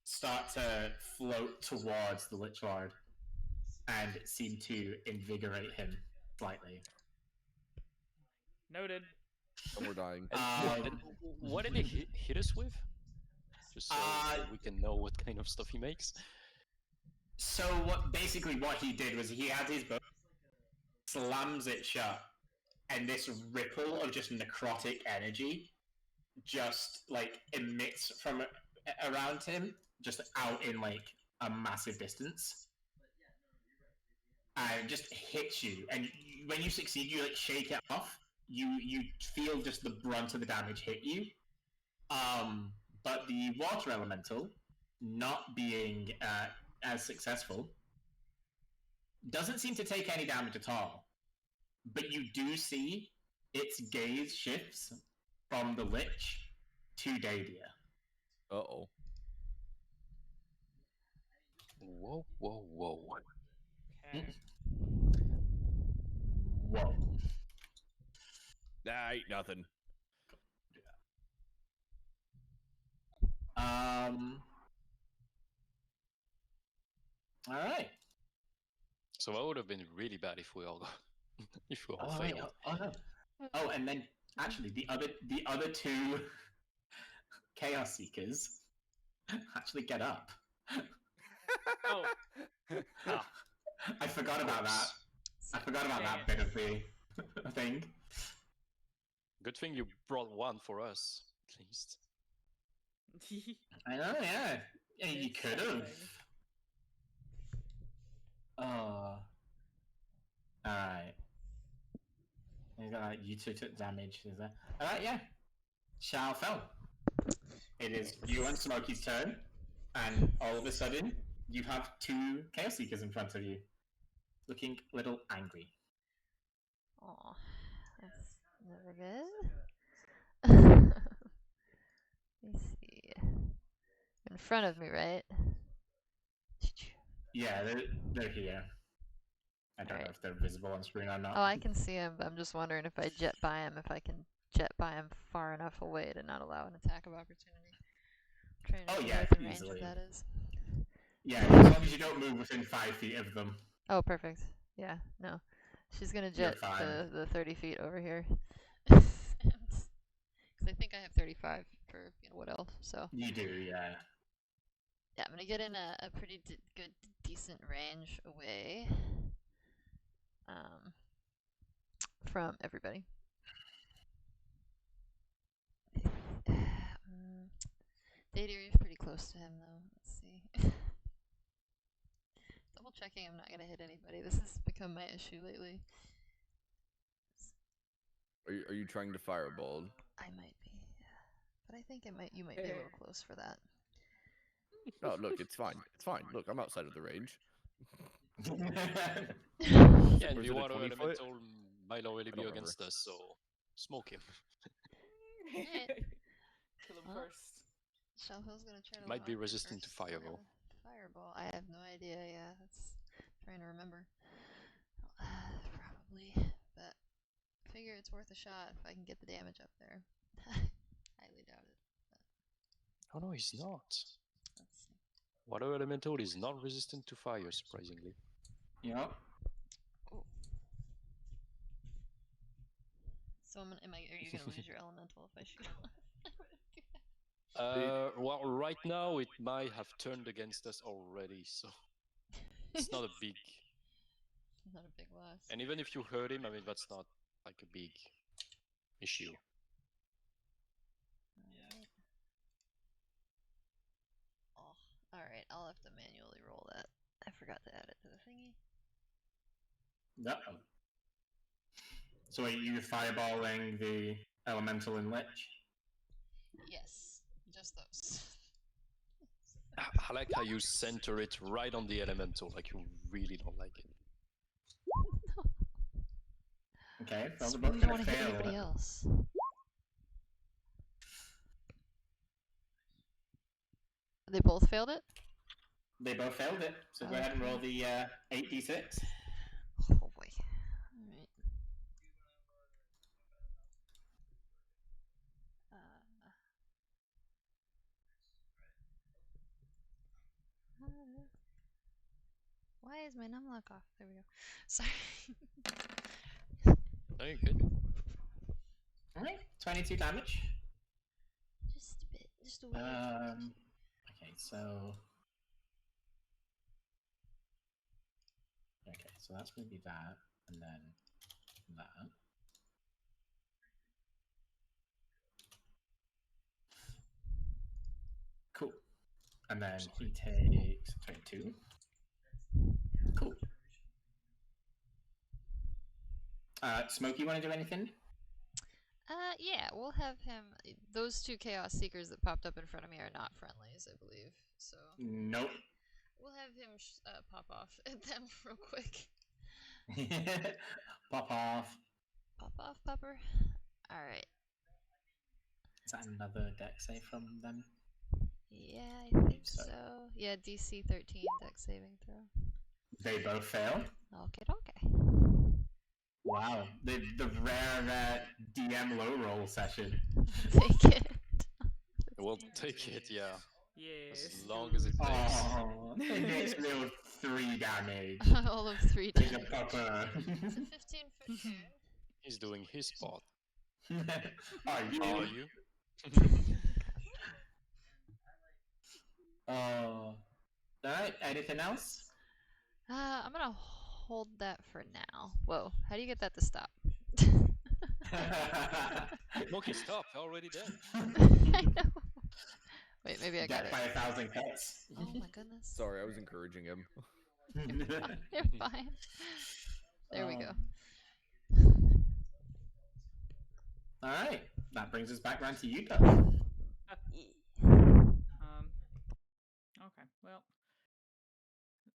start to float towards the Lich Lord and seem to invigorate him. slightly. Noted. And we're dying. And what did he hit us with? Just so we can know what kind of stuff he makes. So basically what he did was he had his bow, slams it shut, and this ripple of just necrotic energy just like emits from around him, just out in like a massive distance, and just hits you. And when you succeed, you like shake it off. You feel just the brunt of the damage hit you. But the water elemental, not being as successful, doesn't seem to take any damage at all. But you do see its gaze shifts from the Lich to Dadia. Uh-oh. Whoa, whoa, whoa. Okay. Whoa. Nah, ain't nothing. Alright. So that would have been really bad if we all if we all Oh, wait, failed. no. Oh, and then actually the other two Chaos Seekers actually get up. Oh, Ah, I forgot about that. I forgot about that bit of the thing. good thing you brought one for us, at least. I know, yeah. Yeah, you It's could have. something. Oh. Alright. You two took damage, is that? Alright, yeah. Shao fell. It is you and Smokey's turn, and all of a sudden, you have two Chaos Seekers in front of you, looking a little angry. Aw, that's never good. Let me see. In front of me, right? Yeah, they're here. I don't know Alright. if they're visible on screen or not. Oh, I can see him, but I'm just wondering if I jet by him, if I can jet by him far enough away to not allow an attack of opportunity. I'm trying to Oh, figure yeah, out what the range easily. of that is. Yeah, as long as you don't move within 5 feet of them. Oh, perfect. Yeah, no. She's gonna You're jet fine. the 30 feet over here. Because I think I have 35 for, what else, so. You do, yeah. Yeah, I'm gonna get in a pretty good, decent range away from everybody. Dadir is pretty close to him, though. Let's see. Double checking I'm not gonna hit anybody. This has become my issue lately. Are you trying to fireball? I might be, yeah. But I think you might be a little close for that. No, look, it's fine. It's fine. Look, I'm outside of the range. Yeah, and Or is the it a water 20 foot? elemental might already I be don't against us, so smoke him. Kill him Huh? first. Shalfell's gonna try to Might be lock it resistant to first. fireball. Fireball? I have no idea, yeah. That's trying to remember. Probably. But I figure it's worth a shot if I can get the damage up there. Highly doubt it. Oh no, he's not. Let's see. Water elemental is not resistant to fire, surprisingly. Yep. So are you gonna lose your elemental if I shoot? Well, right now it might have turned against us already, so it's not a big. Not a big loss. And even if you hurt him, I mean that's not like a big issue. Alright. Oh, alright. I'll have to manually roll that. I forgot to add it to the thingy. Yep. So are you fireballing the elemental and lich? Yes, just those. I like how you center it right on the elemental, like you really don't like it. Okay, well, Just they're both really don't gonna want to hit fail. anybody else. They both failed it? They both failed it, so go ahead and roll the 8d6. Oh boy. Alright. Why is my numlock off? There we go. Sorry. Okay, good. Alright, 22 damage. Just a bit. Just a wave. Okay, so. Okay, so that's going to be that, and then that. Cool. And then he takes 22. Cool. Smokey, want to do anything? Yeah, we'll have him. Those two Chaos Seekers that popped up in front of me are not friendlies, I believe. So Nope. we'll have him pop off at them real quick. Pop off. Pop off, pupper. Alright. Is that another deck save from them? Yeah, I think so. so. Yeah, DC 13 deck saving throw. They both fail. Okay. Wow. The rare DM low roll session. Take it. We'll take it, yeah. Yes. As long as it takes. Oh, it makes real 3 damage. All of 3 Take damage. a pupper. It's a 15-foot turn. He's doing his part. Are you? Are you? Oh. Alright, anything else? I'm gonna hold that for now. Whoa, how do you get that to stop? Monkey, stop! You're already dead. I know. Wait, maybe I got Death it. by 1,000 cuts. Oh my goodness. Sorry, I was encouraging him. You're fine. There we go. Alright, that brings us back round to you, Doug. Okay, well,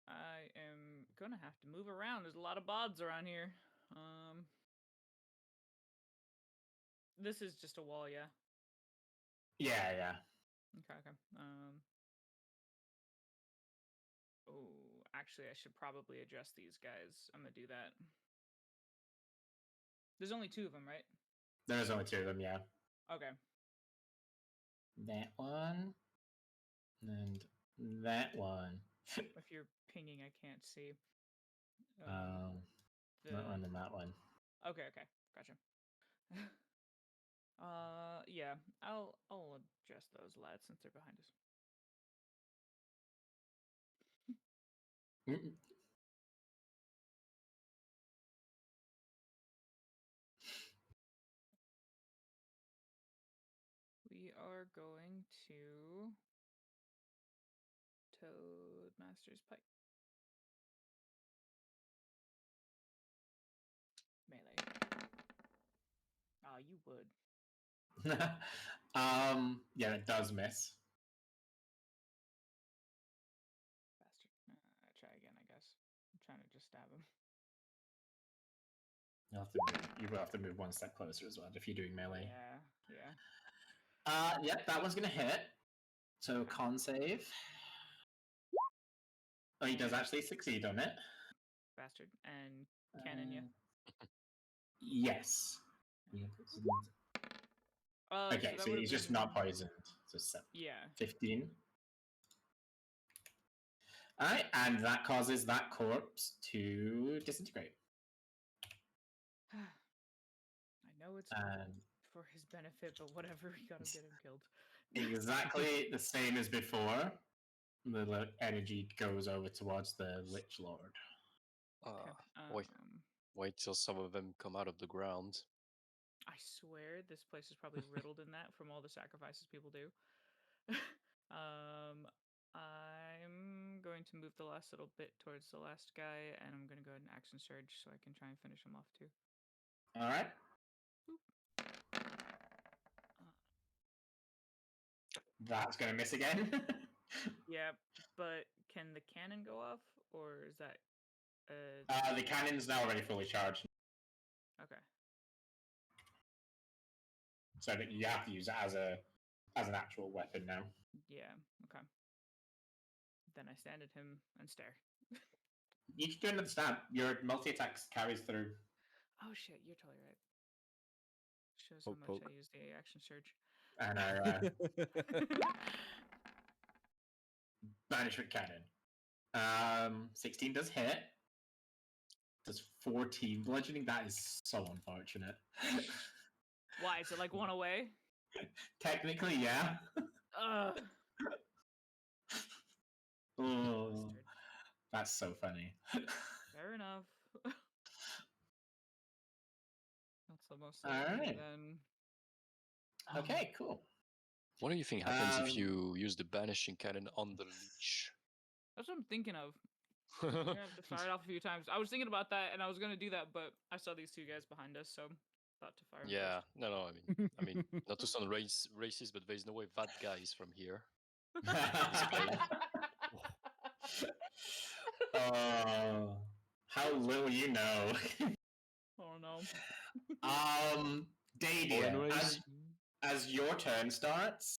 I am gonna have to move around. There's a lot of bods around here. This is just a wall, yeah. Yeah. Okay. Oh, actually, I should probably address these guys. I'm gonna do that. There's only 2 of them, right? There's only 2 of them, yeah. Okay. That one. And that one. If you're pinging, I can't see. That one and that one. Okay, gotcha. Yeah, I'll address those lads since they're behind us. We are going to Toadmaster's Pipe. Melee. Oh, you would. Yeah, it does miss. Bastard. Try again, I guess. I'm trying to just stab him. You will have to move 1 step closer as well if you're doing melee. Yeah. Yep, that one's gonna hit. So con save. Oh, he does actually succeed on it. Bastard. And cannon, yeah? Yes. Okay, that so would've he's just been- not poisoned. So 15. Alright, and that causes that corpse to disintegrate. I know it's And for his benefit, but whatever, we gotta get him killed. exactly the same as before. The energy goes over towards the Lich Lord. Wait. Wait till some of them come out of the ground. I swear this place is probably riddled in that from all the sacrifices people do. I'm going to move the last little bit towards the last guy, and I'm going to go ahead and action surge so I can try and finish him off too. Alright. That's going to miss again. Yeah, but can the cannon go off, or is that... the cannon's now already fully charged. Okay. So that you have to use it as an actual weapon now. Yeah, okay. Then I stand at him and stare. You can do another stab. Your multi-attack carries through. Oh shit, you're totally right. Shows Poke, how much poke. I use the action surge. And banishment cannon. 16 does hit. Just 14 bludgeoning. That is so unfortunate. Why? Is it like one away? Technically, yeah. Ugh. Oh, that's so funny. Fair enough. That's the most All I can do right. then. Okay, cool. What do you think happens if Um, you use the banishing cannon on the leech? That's what I'm thinking of. You're gonna have to fire it off a few times. I was thinking about that, and I was gonna do that, but I saw these two guys behind us, so thought to fire. 'em Yeah, no. I mean, not to sound racist, but there's no way that guy is from here. How little you know. Oh no. Dadia, Born as your turn starts,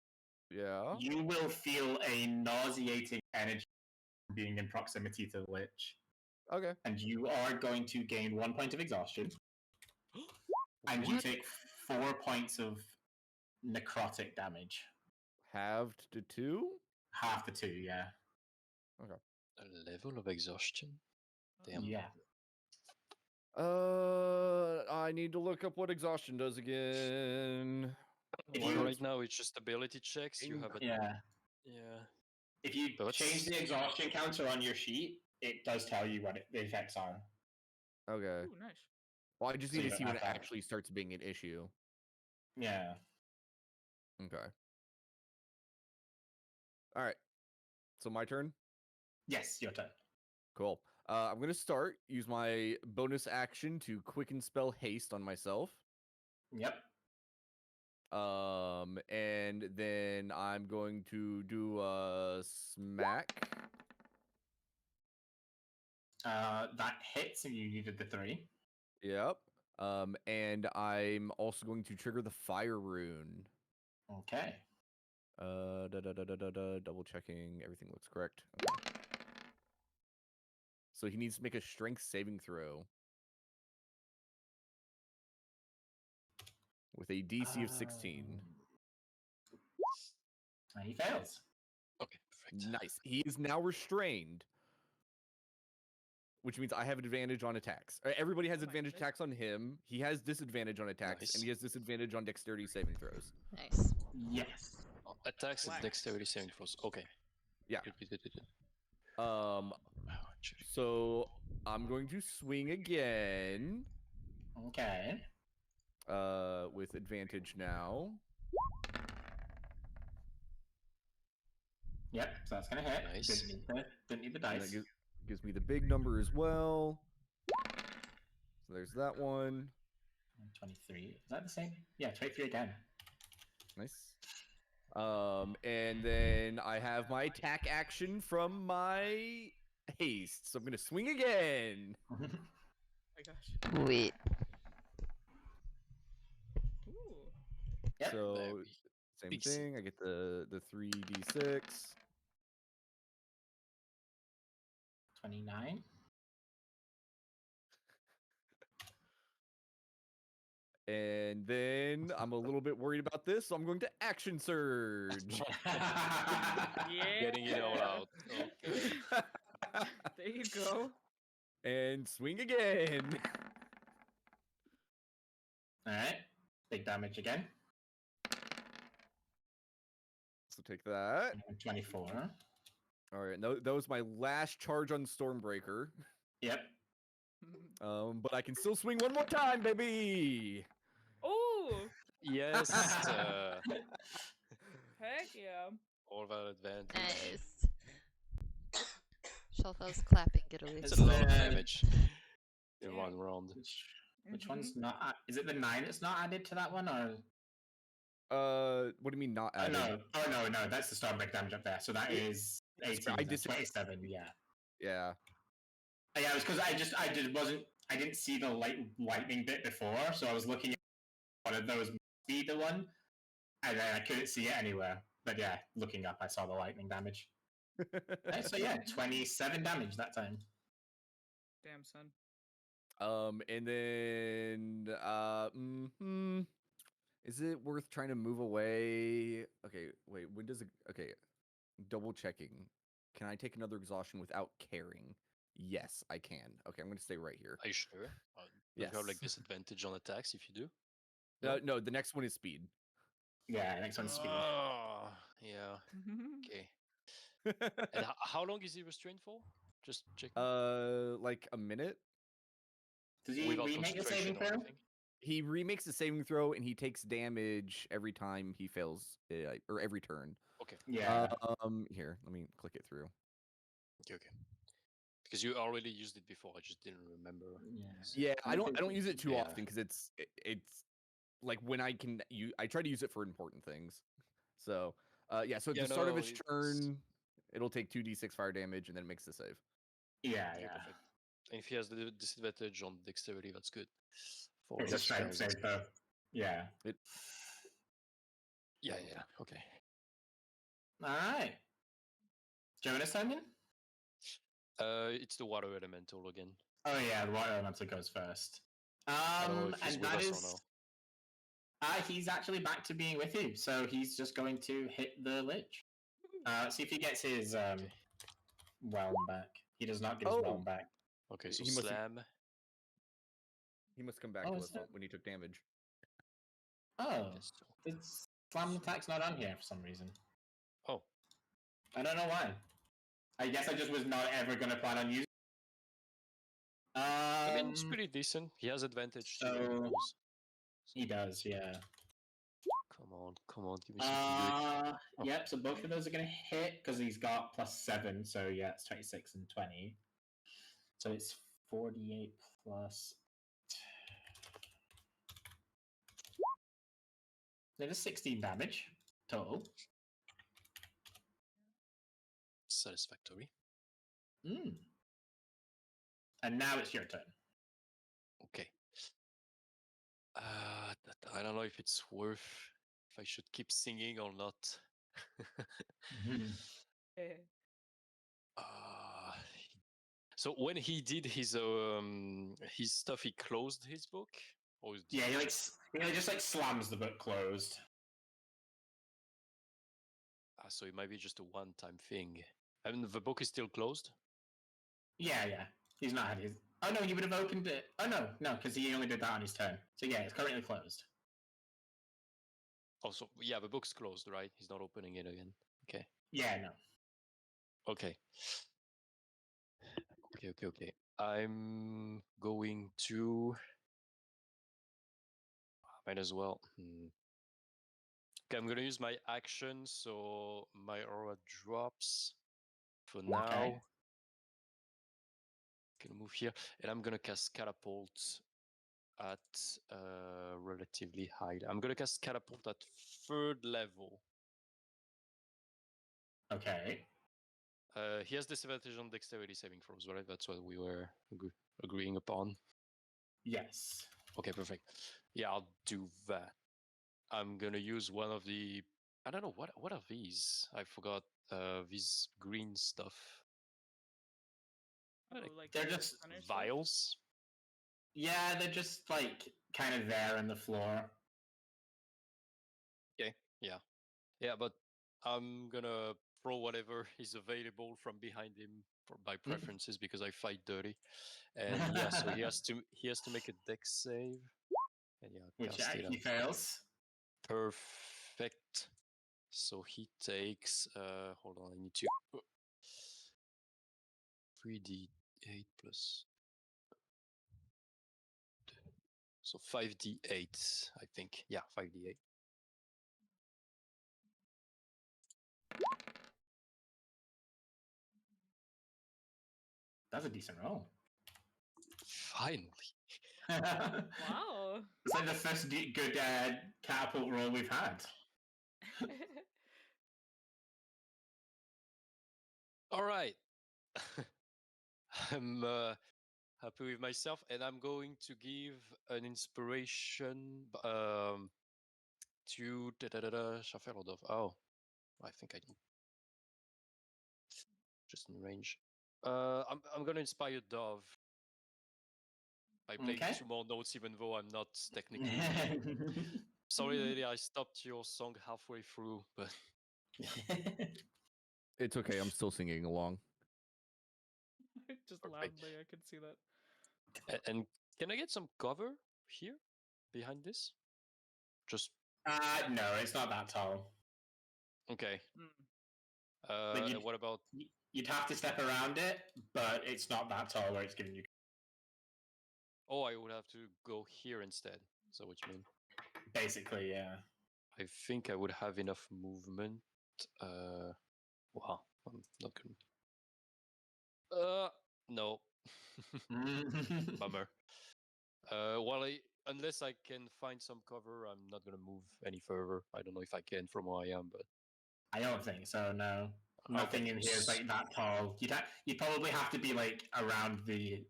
Yeah. you will feel a nauseating energy from being in proximity to the lich, Okay. and you are going to gain 1 point of exhaustion, and you What? take 4 points of necrotic damage. Halved to 2? Half the 2, yeah. A level of exhaustion? Damn. Yeah. I need to look up what exhaustion does again. If Well, you- right now it's just ability checks. You have a Yeah. yeah. If you But change the exhaustion counter on your sheet, it does tell you what the effects are. Okay. Ooh, nice. Well, I just So need you to don't see when have it that. actually starts being an issue. Yeah. Okay. All right. So my turn? Yes, your turn. Cool. I'm going to use my bonus action to quicken spell haste on myself. Yep. And then I'm going to do a smack. That hits, and you needed the 3. Yep. And I'm also going to trigger the fire rune. Okay. Double checking everything looks correct. Okay. So he needs to make a strength saving throw with a DC of 16. And he fails. Okay, perfect. Nice. He is now restrained, which means I have advantage on attacks. Everybody has Oh my advantage goodness. attacks on him. He has disadvantage on attacks, Nice. and he has disadvantage on dexterity saving throws. Nice. Yes. Attacks and Black. dexterity saving throws. Okay. Yeah. Good. Um. So I'm going to swing again. Okay. With advantage now. Yep. So that's gonna hit. Nice. Didn't need the And dice. that gives me the big number as well. So there's that one. 23. Is that the same? Yeah, 23 again. Nice. And then I have my attack action from my haste. So I'm gonna swing again. Oh my gosh. Sweet. Ooh. Yep. So Very same decent. thing. I get the 3d6. 29. And then I'm a little bit worried about this, so I'm going to action surge. Yeah. Getting it all out. Okay. There you go. And swing again. Alright. Big damage again. So take that. And 24. All right, that was my last charge on Stormbreaker. Yep. But I can still swing one more time, baby. Ooh. Yes. Heck yeah. All that advantage. Nice. Shelfel's clapping giddily. It's It's a lot of the- damage in Yeah. one round. Which one's not? Is it the 9 that's not added to that one, or? What do you mean not Oh added? no! Oh no! That's the Stormbreak damage up there. So that is 18. I then dis- 27. Yeah. Yeah. Yeah, it was because I didn't see the lightning bit before, so I was looking at one of those must be the one, and then I couldn't see it anywhere. But yeah, looking up, I saw the lightning damage. Okay, so yeah, 27 damage that time. Damn, son. And then is it worth trying to move away? Okay, wait, when does it okay, double checking. Can I take another exhaustion without caring? Yes, I can. Okay, I'm going to stay right here. Are you sure? Yes. You have like disadvantage on attacks if you do. No, the next one is speed. Yeah, next one's speed. Oh, yeah. Okay. And how long is he restrained for? Just check. Like a minute. Does he Without remake the saving concentration or throw? anything? He remakes the saving throw, and he takes damage every time he fails, or every turn. Okay. Yeah. Here, let me click it through. Okay. Because you already used it before, I just didn't remember. Yeah, I don't think- use it too Yeah. often because it's like when I can I try to use it for important things. So yeah, so at Yeah, the start of no, its it's- turn, it'll take 2d6 fire damage and then it makes the save. Yeah, Okay, yeah. perfect. And if he has the disadvantage on dexterity, that's good. For It's a those strength guys, save though. Yeah. Yeah, okay. Alright. Jonas Simon? It's the water elemental again. Oh yeah, the water elemental goes first. I don't know if he's And with that us is or no. he's actually back to being with you, so he's just going to hit the lich. See if he gets his Okay. whelm back. He does not get his whelm back. Okay, so He must- slam. He must come back Oh, to is us that- when he took damage. Oh, Yes, so. the slam attack's not on here for some reason. Oh, I don't know why. I guess I just was not ever going to plan on using. I mean, it's pretty decent. He has advantage too. so- on those. He does, yeah. Come on, give me something good. Oh. Yep, so both of those are going to hit because he's got +7, so yeah, it's 26 and 20. So it's 48 plus. That is 16 damage total. Satisfactory. And now it's your turn. Okay. I don't know if it's worth, if I should keep singing or not. Uh, so when he did his stuff, he closed his book, or did Yeah, he just like slams the book closed. so it might be just a one-time thing. And the book is still closed. Yeah, yeah. He's not had his. Oh no, you would have opened it. Oh no, because he only did that on his turn. So yeah, it's currently closed. Oh, so yeah, the book's closed, right? He's not opening it again. Okay. Yeah, no. Okay. Okay. I'm going to. Might as well. Okay, I'm gonna use my action, so my aura drops for now. Okay. Gonna move here, and I'm gonna cast catapult at relatively high. I'm gonna cast catapult at 3rd level. Okay. He has disadvantage on dexterity saving throws, right? That's what we were agreeing upon. Yes. Okay, perfect. Yeah, I'll do that. I'm gonna use one of the. I don't know what are these. I forgot. These green stuff. Oh, Like like They're the just center stuff? vials. Yeah, they're just like kind of there on the floor. Okay. Yeah, but I'm gonna throw whatever is available from behind him by preferences because I fight dirty. And yeah, so he has to make a dex save. And yeah, Which cast it he up. fails. Perfect. So he takes hold on, I need to 3d8 plus so 5d8, I think. Yeah, 5d8. That's a decent roll. Finally. Wow. It's like the first good catapult roll we've had. All right. I'm happy with myself, and I'm going to give an inspiration to Schaffeldorf. Oh, I think I do. Just in range. I'm gonna inspire Dove by playing Okay. 2 more notes, even though I'm not technically. Sorry, lady, I stopped your song halfway through, but It's okay. I'm still singing along. Just Perfect. loudly, I could see that. And can I get some cover here behind this? Just No, it's not that tall. okay. Mm. Like And what about? you'd have to step around it, but it's not that tall where it's giving you. Oh, I would have to go here instead. Is that what you mean? Basically, yeah. I think I would have enough movement. Wow, I'm not gonna. No. Bummer. Well, unless I can find some cover, I'm not gonna move any further. I don't know if I can from where I am, but I don't think so. No, nothing Okay, in here is like that tall. You'd probably have to be like around the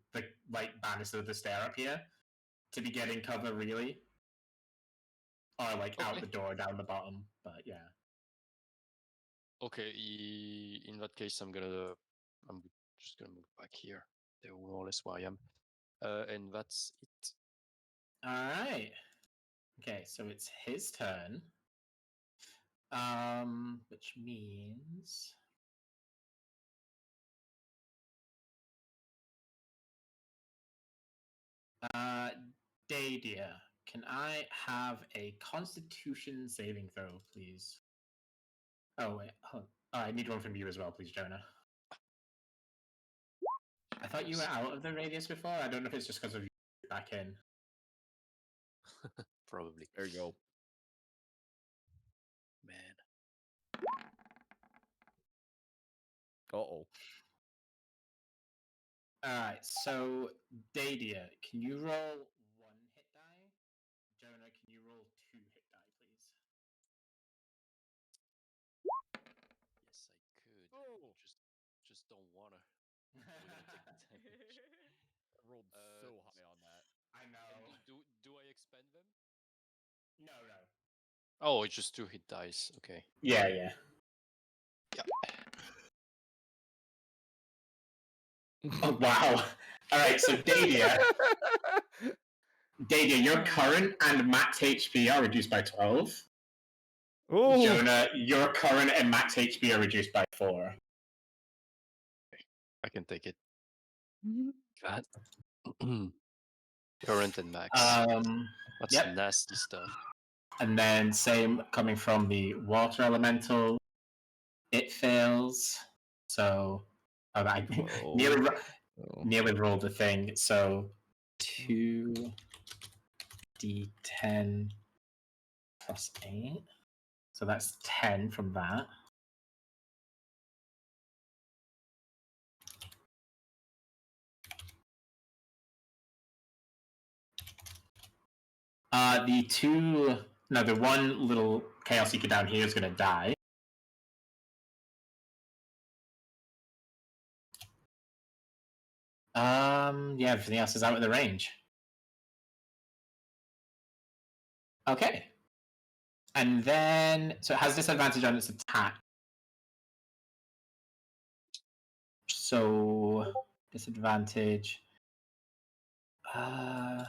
like banister of the stair up here to be getting cover, really, or like out Okay. the door down the bottom. But yeah. okay. In that case, I'm just gonna move back here. They're more or less where I am. And that's it. All right. Okay, so it's his turn. Which means Dadia, can I have a Constitution saving throw, please? Oh wait, I need one from you as well, please, Jonah. I thought you were out of the radius before. I don't know if it's just because of you back in. Probably. There you go. Man. Uh-oh. Alright, so Dadia, can you roll 1 hit die? Jonah, can you roll 2 hit die, please? Yes, I could. Just don't wanna. We're gonna take the damage. I rolled so high on that. I know. And do I expend them? No. Oh, it's just 2 hit dice. Okay. Yeah, yeah. Oh, wow. Alright, so Dadia, your current and max HP are reduced by 12. Oh, Jonah, your current and max HP are reduced by 4. I can take it. God. Current and max. That's Yep. nasty stuff. And then same coming from the water elemental. It fails. So I Oh. nearly rolled the thing. So 2d10 plus 8. So that's 10 from that. The one little Chaos Seeker down here is going to die. Yeah, everything else is out of the range. Okay. And then, so it has disadvantage on its attack. So, disadvantage. Alright,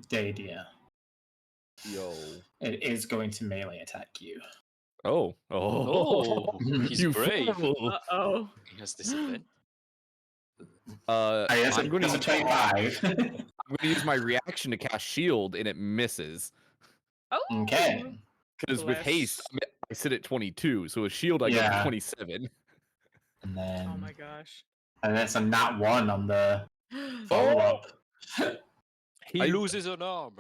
Dadia. Yo. It is going to melee attack you. Oh. Oh, he's You brave. fool. Uh-oh. He has disadvantage. I'm going that's a 25. I'm going to use my reaction to cast shield, and it misses. Oh. Okay. Because with haste, I sit at 22, so with shield, I go Yeah. to 27. And then, Oh my gosh. and that's a nat 1 on the follow-up. He loses an arm.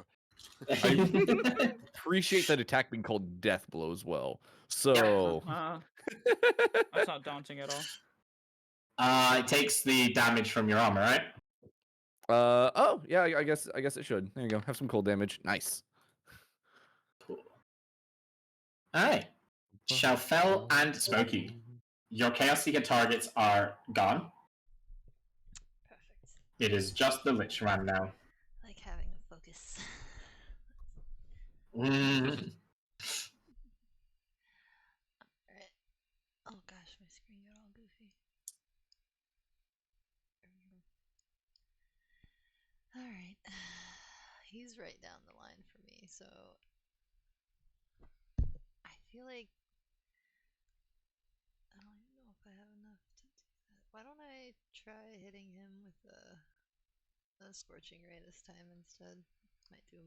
I appreciate that attack being called death blow as well. So That's not daunting at all. It takes the damage from your armor, right? oh yeah, I guess it should. There you go. Have some cold damage. Nice. Cool. Alright. Shalfel and Smokey. Your Chaos Seeker targets are gone. Perfect. It is just the Lich Ram now. I like having a focus. Mm. Alright. Oh gosh, my screen got all goofy. Alright. He's right down the line for me, so I feel like I don't even know if I have enough Why don't I try hitting him with a scorching ray this time instead? Might do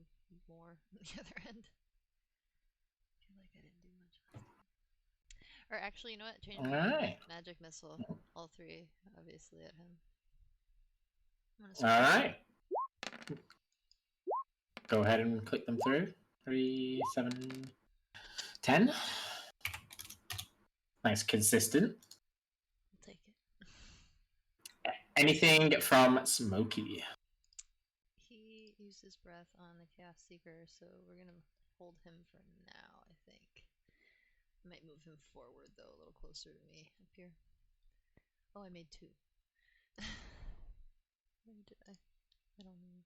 more on the other end. I feel like I didn't do much last time. Or actually, you know what? Change my mind. Alright. Magic missile. All three, obviously, at him. I'm gonna All switch. right. Go ahead and click them through. 3, 7, 10. Nice, consistent. I'll take it. Anything from Smokey? He used his breath on the Chaos Seeker, so we're gonna hold him for now, I think. I might move him forward, though, a little closer to me up here. Oh, I made 2. Where did I? I don't know.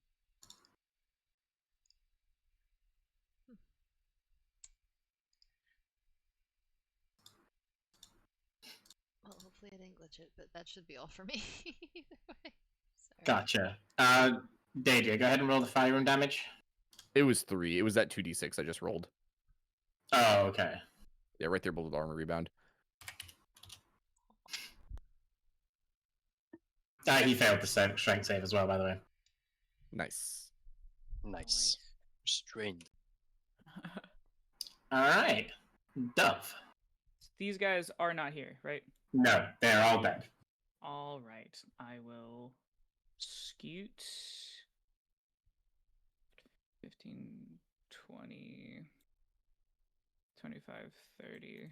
Well, hopefully I didn't glitch it, but that should be all for me. Either way. Sorry. Gotcha. Dadia, go ahead and roll the fire room damage. It was 3. It was that 2d6 I just rolled. Oh, okay. Yeah, right there below the armor rebound. He failed the strength save as well, by the way. Nice. Nice. Strained. All right. Dove. These guys are not here, right? No, they're all dead. All right. I will scoot 15, 20, 25, 30.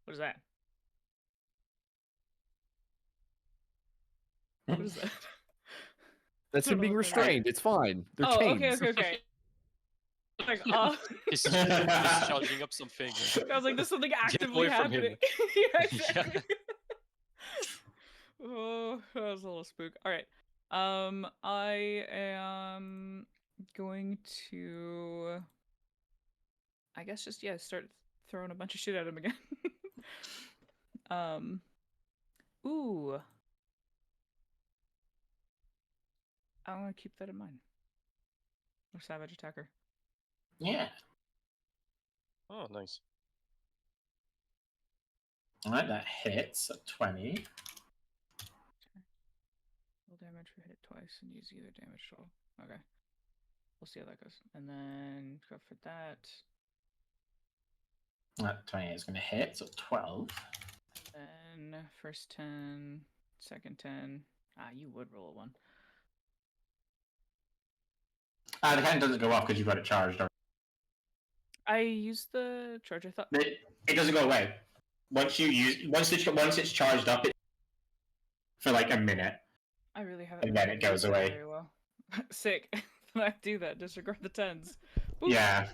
What is that? What is that? That's I him don't being know what that is. restrained. It's fine. They're Oh, chains. okay. Like, He's charging up something. I was like, there's something actively away from him. happening. Yeah, exactly. Oh, that was a little spook. All right. I am going to, I guess, just start throwing a bunch of shit at him again. Ooh. I want to keep that in mind. Or savage attacker. Yeah. Oh, nice. All right, that hits at 20. Roll damage for hit it twice and use either damage roll. Okay. We'll see how that goes. And then go for that. That 28 is going to hit, so 12. And then first 10, second 10. You would roll a 1. The cannon doesn't go off because you've got it charged. I used the charge, I thought. It doesn't go away. Once it's charged up, for like a minute. I really haven't. And then it goes away. Very well. Sick. When I do that, disregard the 10s. Boop. Yeah.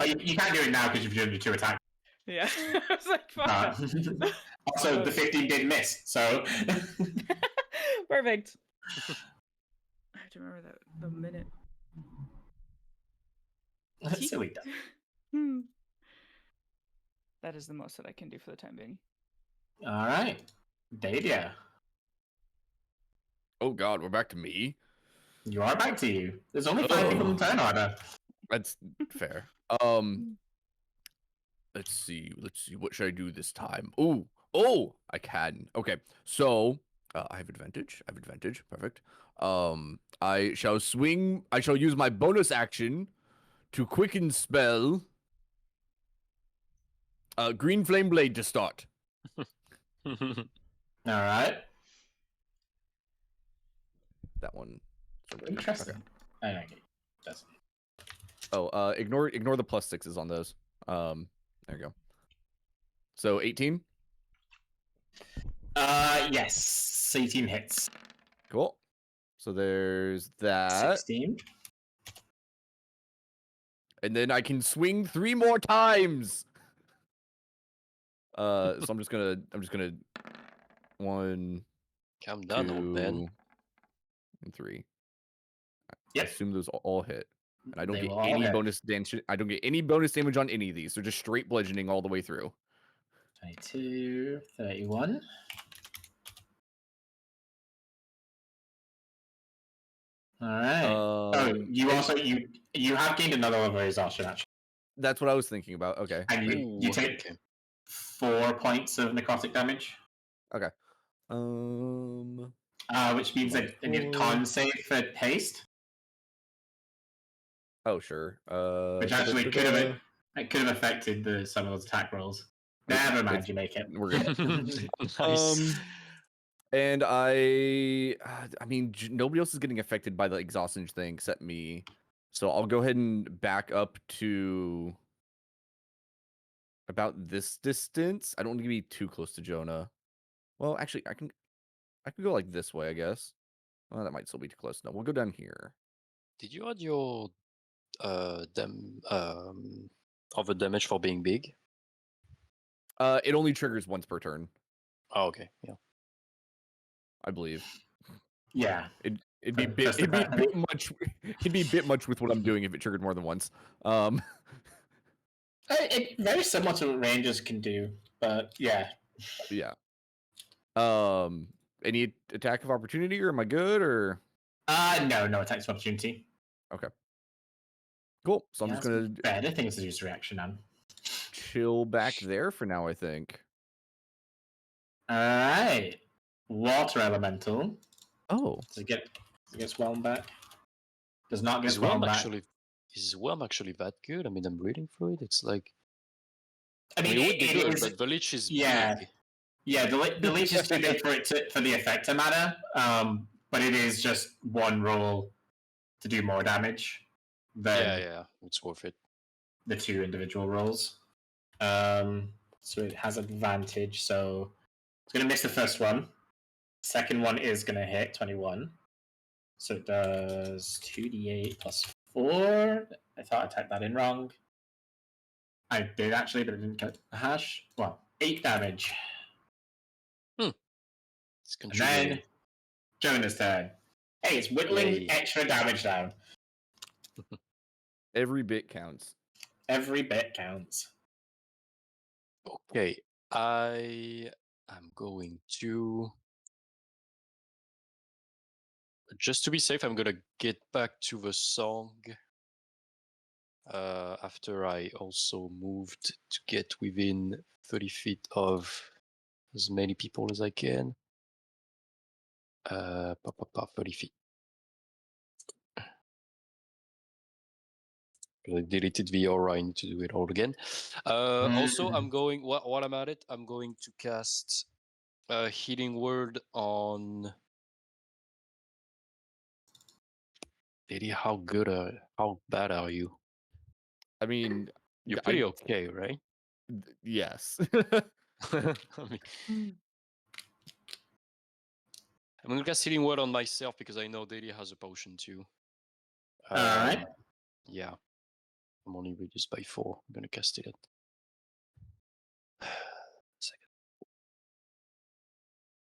Oh, you can't do it now because you've done your 2 attacks. Yeah. I was like, fuck. Also, the 15 did miss, so. Perfect. I have to remember that the minute. That's silly dumb. That is the most that I can do for the time being. All right. Dadia. Oh god, we're back to me. You are back to you. There's only 5 people in turn order. That's fair. Let's see. What should I do this time? Oh, I can. Okay, so I have advantage. Perfect. I shall use my bonus action to quicken spell. Green flame blade to start. All right. That one. Interesting. I don't get it. Doesn't. Oh, ignore the +6s on those. There you go. So 18. Yes. 18 hits. Cool. So there's that. 16. And then I can swing 3 more times. So I'm just gonna 1, Calm down, 2, old man. and 3. Yep. I assume those all hit. And I don't They get will all any hit. bonus damage. I don't get any bonus damage on any of these. They're just straight bludgeoning all the way through. 22, 31. All right. You also you have gained another level of exhaustion actually, That's what I was thinking about. Okay. and you take 4 points of necrotic damage. Which means I need a con save for haste, Oh sure. which actually could have affected some of those attack rolls. Never mind, you make it. We're good. Nice. And nobody else is getting affected by the exhaustion thing except me. So I'll go ahead and back up to about this distance. I don't want to be too close to Jonah. Well, actually, I can go like this way, I guess. Well, that might still be too close. No, we'll go down here. Did you add your other damage for being big? It only triggers once per turn, Oh, okay. Yeah. I believe. Yeah. It'd be a bit much. It'd be a bit much with what I'm doing if it triggered more than once. It very similar to what rangers can do, but yeah. Yeah. Any attack of opportunity, or am I good, or? No attacks of opportunity. Okay. Cool. So I'm Yeah, just gonna better things to use reaction on. chill back there for now, I think. Alright. Water elemental. Oh. Does it get Swarm back? Does not get Is Swarm Worm back. actually that good? I mean, I'm reading through it. It's like I mean, it would be good, is, but the Lich is yeah. big. Yeah, the leech is too big for the effect to matter. But it is just one roll to do more damage than Yeah, it's worth it. the two individual rolls. So it has advantage. So it's going to miss the first one. Second one is going to hit 21. So it does 2d8 plus 4. I thought I typed that in wrong. I did actually, but I didn't cut the hash. Well, 8 damage. It's And then Jonah's turn. Hey, it's whittling Yay. extra damage down. Every bit counts. Every bit counts. Okay, I am going to just to be safe. I'm gonna get back to the song. After I also moved to get within 30 feet of as many people as I can. 30 feet. I deleted the aura. I need to do it all again. Also, I'm going. While I'm at it, I'm going to cast a healing word on. Diddy, how bad are you? I mean, You're pretty okay, right? Yes. I mean, I'm gonna cast healing word on myself because I know Diddy has a potion too. Alright. Yeah. I'm only reduced by 4. I'm gonna cast it at second.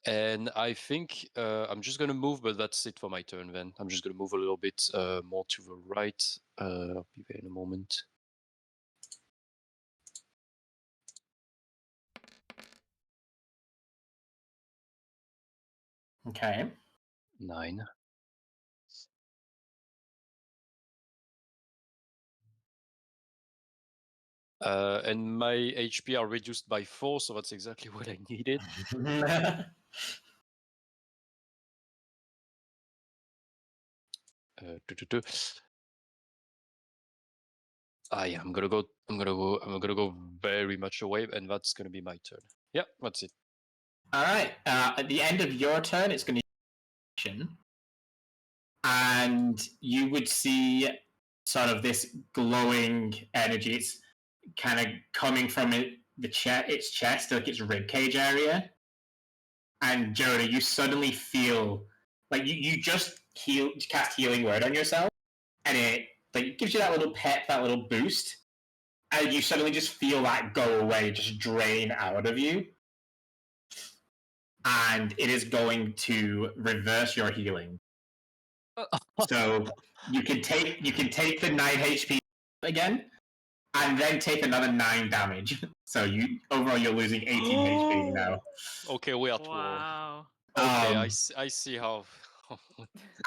And I think I'm just gonna move, but that's it for my turn then. I'm just gonna move a little bit more to the right. I'll be there in a moment. Okay. 9. And my HP are reduced by 4, so that's exactly what I needed. Yeah, I'm gonna go very much away, and that's gonna be my turn. Yeah, that's it. Alright. At the end of your turn, it's going to be action. And you would see sort of this glowing energy. It's kind of coming from its chest, like its rib cage area. And Jonah, you suddenly feel like you just cast healing word on yourself, and it like gives you that little pep, that little boost, and you suddenly just feel that go away, just drain out of you, and it is going to reverse your healing. So you can take the 9 HP again, and then take another 9 damage. So overall you're losing 18 HP now. Okay, we are 12. Wow. Okay, I see how.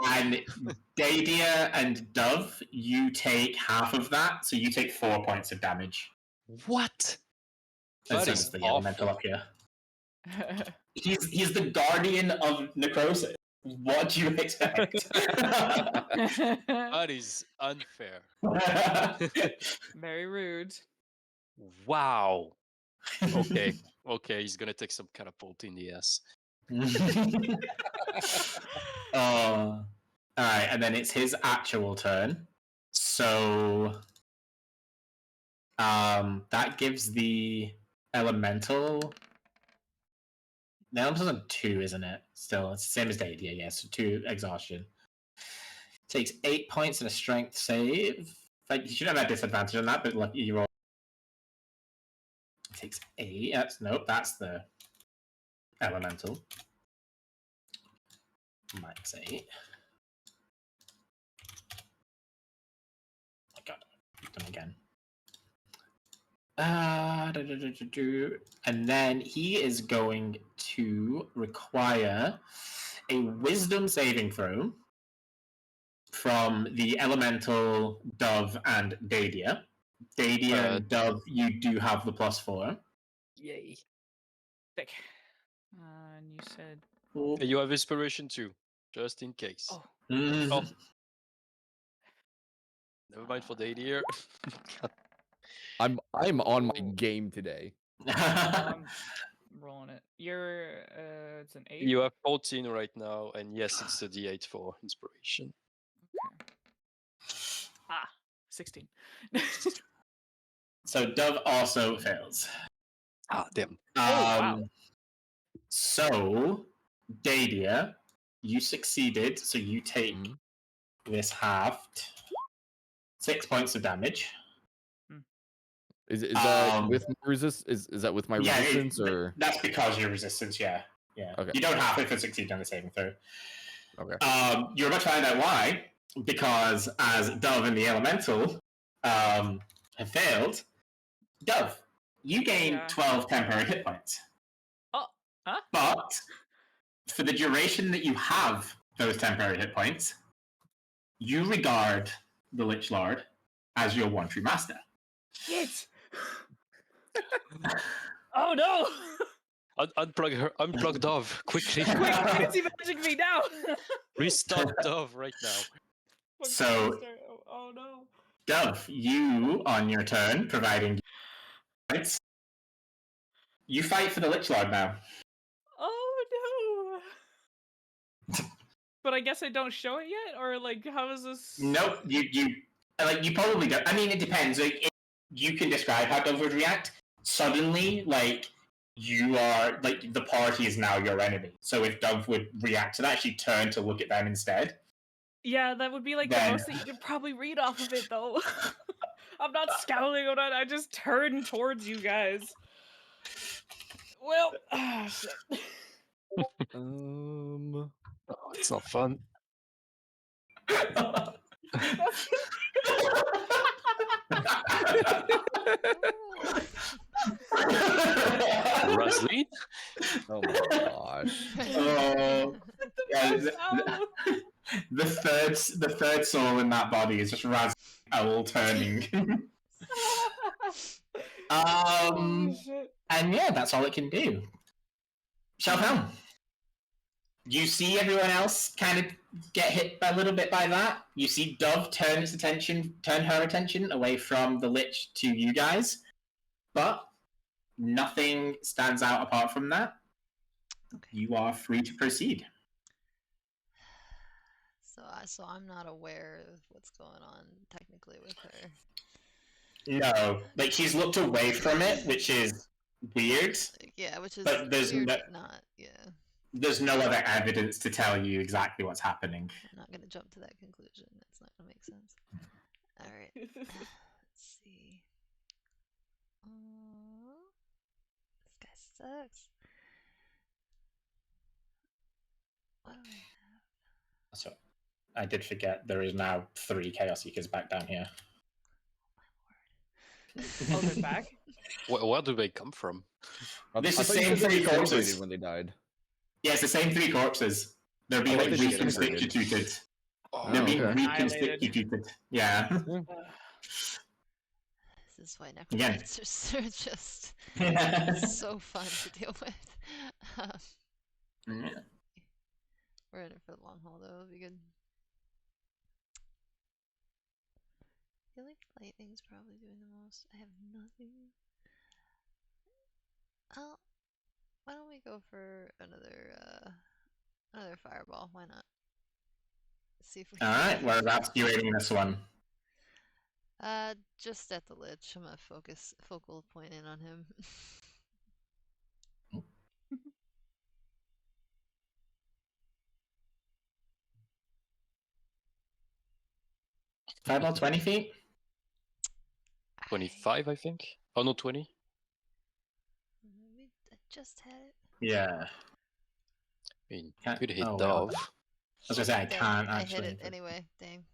And Dadia and Dove, you take half of that, so you take 4 points of damage. What? And That so is does the awful. elemental up here. He's the guardian of necrosis. What do you expect? That is unfair. Very rude. Wow. Okay. Okay, he's gonna take some catapult in the ass. All right, and then it's his actual turn. So, that gives the elemental. The elemental's on 2, isn't it? Still, it's the same as the idea, yeah. So 2 exhaustion. Takes 8 points and a strength save. Like you should have a disadvantage on that, but like you roll. Takes 8. Nope, that's the elemental. Minus 8. I got them again. And then he is going to require a wisdom saving throw from the elemental, Dove, and Dadia. Dadia and Dove, you do have the +4. Yay. Thick. And you said. You have inspiration too, just in case. Oh. Oh. Never mind for the idea. I'm on my game today. Rolling it. You're it's an 8. You have 14 right now, and yes, it's a D8 for inspiration. Okay. 16. So Dove also fails. Ah, damn. Wow. So, Dadia, you succeeded, so you take this halved 6 points of damage. Is that with my is that with my resistance or? That's because your resistance, yeah. Okay. You don't have it for succeeding on the saving throw. Okay. You're about to find out why, because as Dove and the Elemental have failed, Dove, you gain 12 temporary hit points. Oh, huh? But for the duration that you have those temporary hit points, you regard the Lich Lord as your one true master. Shit! Oh no! Unplug her. Unplug Dove quickly. Quick, fancy magic me now! Restart Dove right now. So, oh no! Dove, you on your turn, providing points, you fight for the Lich Lord now. Oh no! But I guess I don't show it yet, or like, how is this? Nope, you probably don't. I mean, it depends. Like, you can describe how Dove would react. Suddenly, like, you are like the party is now your enemy. So if Dove would react to that, she'd turn to look at them instead. Yeah, that would be like the most that you could probably read off of it, though. I'm not scowling on it. I just turn towards you guys. Well, shit. Oh, it's not fun. Razleen? Oh my gosh. Oh, yeah, the third soul in that body is just Raz Owl turning. And yeah, that's all it can do. Shalfhelm, you see everyone else kind of get hit a little bit by that. You see Dove turn her attention away from the Lich to you guys, but nothing stands out apart from that. Okay. You are free to proceed. So I'm not aware of what's going on technically with her. No, like she's looked away from it, which is weird. Yeah, which is but there's weird, not. Yeah. There's no other evidence to tell you exactly what's happening. I'm not gonna jump to that conclusion. That's not gonna make sense. All right. Let's see. This guy sucks. What do I have? So, I did forget there is now 3 Chaos Seekers back down here. Oh, they're back? Where do they come from? This is the same 3 corpses. When they died. Yeah, it's the same 3 corpses. They're being like reconstituted. They're being reconstituted. Yeah. This is why necromancers are just so fun to deal with. Yeah. We're in it for the long haul, though. It'll be good. I feel like lightning's probably doing the most. I have nothing. Oh, why don't we go for another fireball? Why not? See if we. All right, whereabouts are you aiming this one? Just at the lich. I'm gonna focal point in on him. Fireball 20 feet? 25, I think. Oh no, 20. I just had it. Yeah. I mean, Can't- could hit oh, well. Dove. I was gonna say I Dang, can't I actually. hit it anyway. Dang.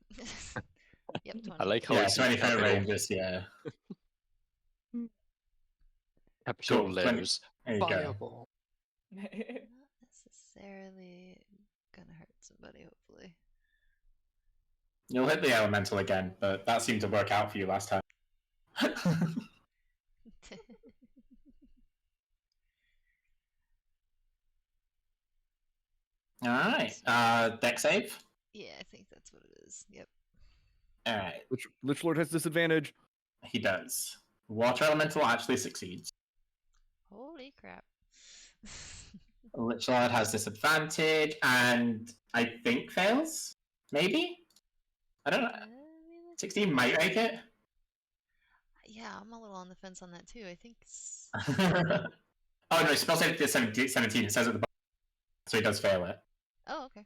Yep, 20. I like how Yeah, it's 20 foot capital, ranges, yeah. capital Cool, 20 letters. There you go. Fireball. Not necessarily gonna hurt somebody, hopefully. You'll hit the elemental again, but that seemed to work out for you last time. Alright, deck save? Yeah, I think that's what it is. Yep. Alright, Lich Lord has disadvantage. he does. Water elemental actually succeeds. Holy crap. Lich Lord has disadvantage, and I think fails? Maybe? I don't know. I mean, 16 might make it? yeah, I'm a little on the fence on that too. I think. Oh no, spell save is 17, it says at the bottom, so he does fail it. Oh, okay.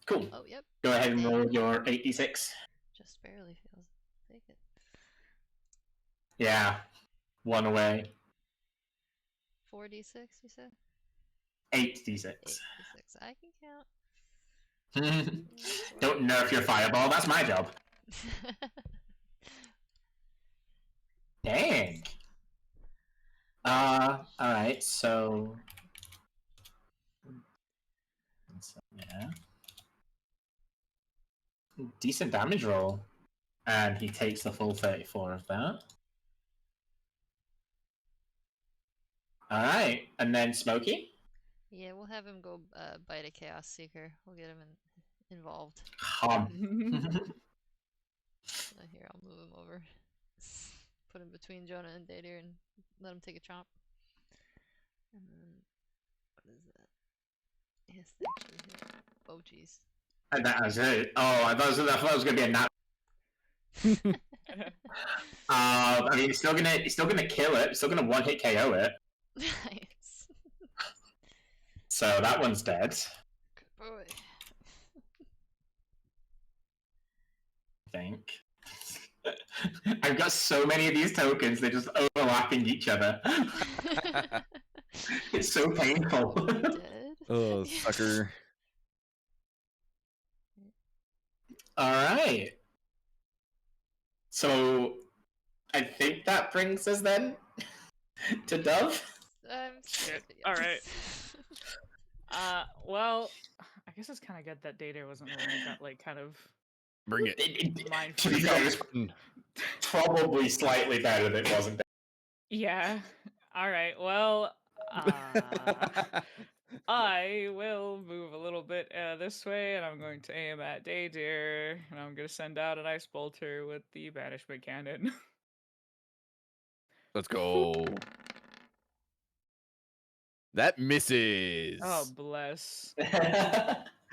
Cool. Oh, yep. Go ahead and Dang. roll your 8d6. Just barely fails. Take it. Yeah, one away. 4d6, you said? 8d6. 8d6. I can count. Don't nerf your fireball, that's my job. Dang. Alright, so yeah. Decent damage roll. And he takes the full 34 of that. Alright, and then Smokey? Yeah, we'll have him go bite a Chaos Seeker. We'll get him involved. Here, I'll move him over. Put him between Jonah and Dadir and let him take a chomp. And then, what is that? Yes, actually hit. Oh, jeez. And that was it. Oh, I thought it was gonna be a nat. I mean, he's still gonna kill it. Still gonna one hit KO it. Nice. So that one's dead. Good boy. I think. I've got so many of these tokens. They're just overlapping each other. It's so painful. Dead. Oh, sucker. All right. So, I think that brings us then to Dove. Shit. Alright. Well, I guess it's kind of good that Data wasn't the one who got, like, kind of Bring it. mind To be fair, it was probably slightly better than it wasn't. Yeah. Alright, well, I will move a little bit this way, and I'm going to aim at Daydeer, and I'm going to send out an Ice Bolter with the Banishment Cannon. Let's go. That misses. Oh, bless.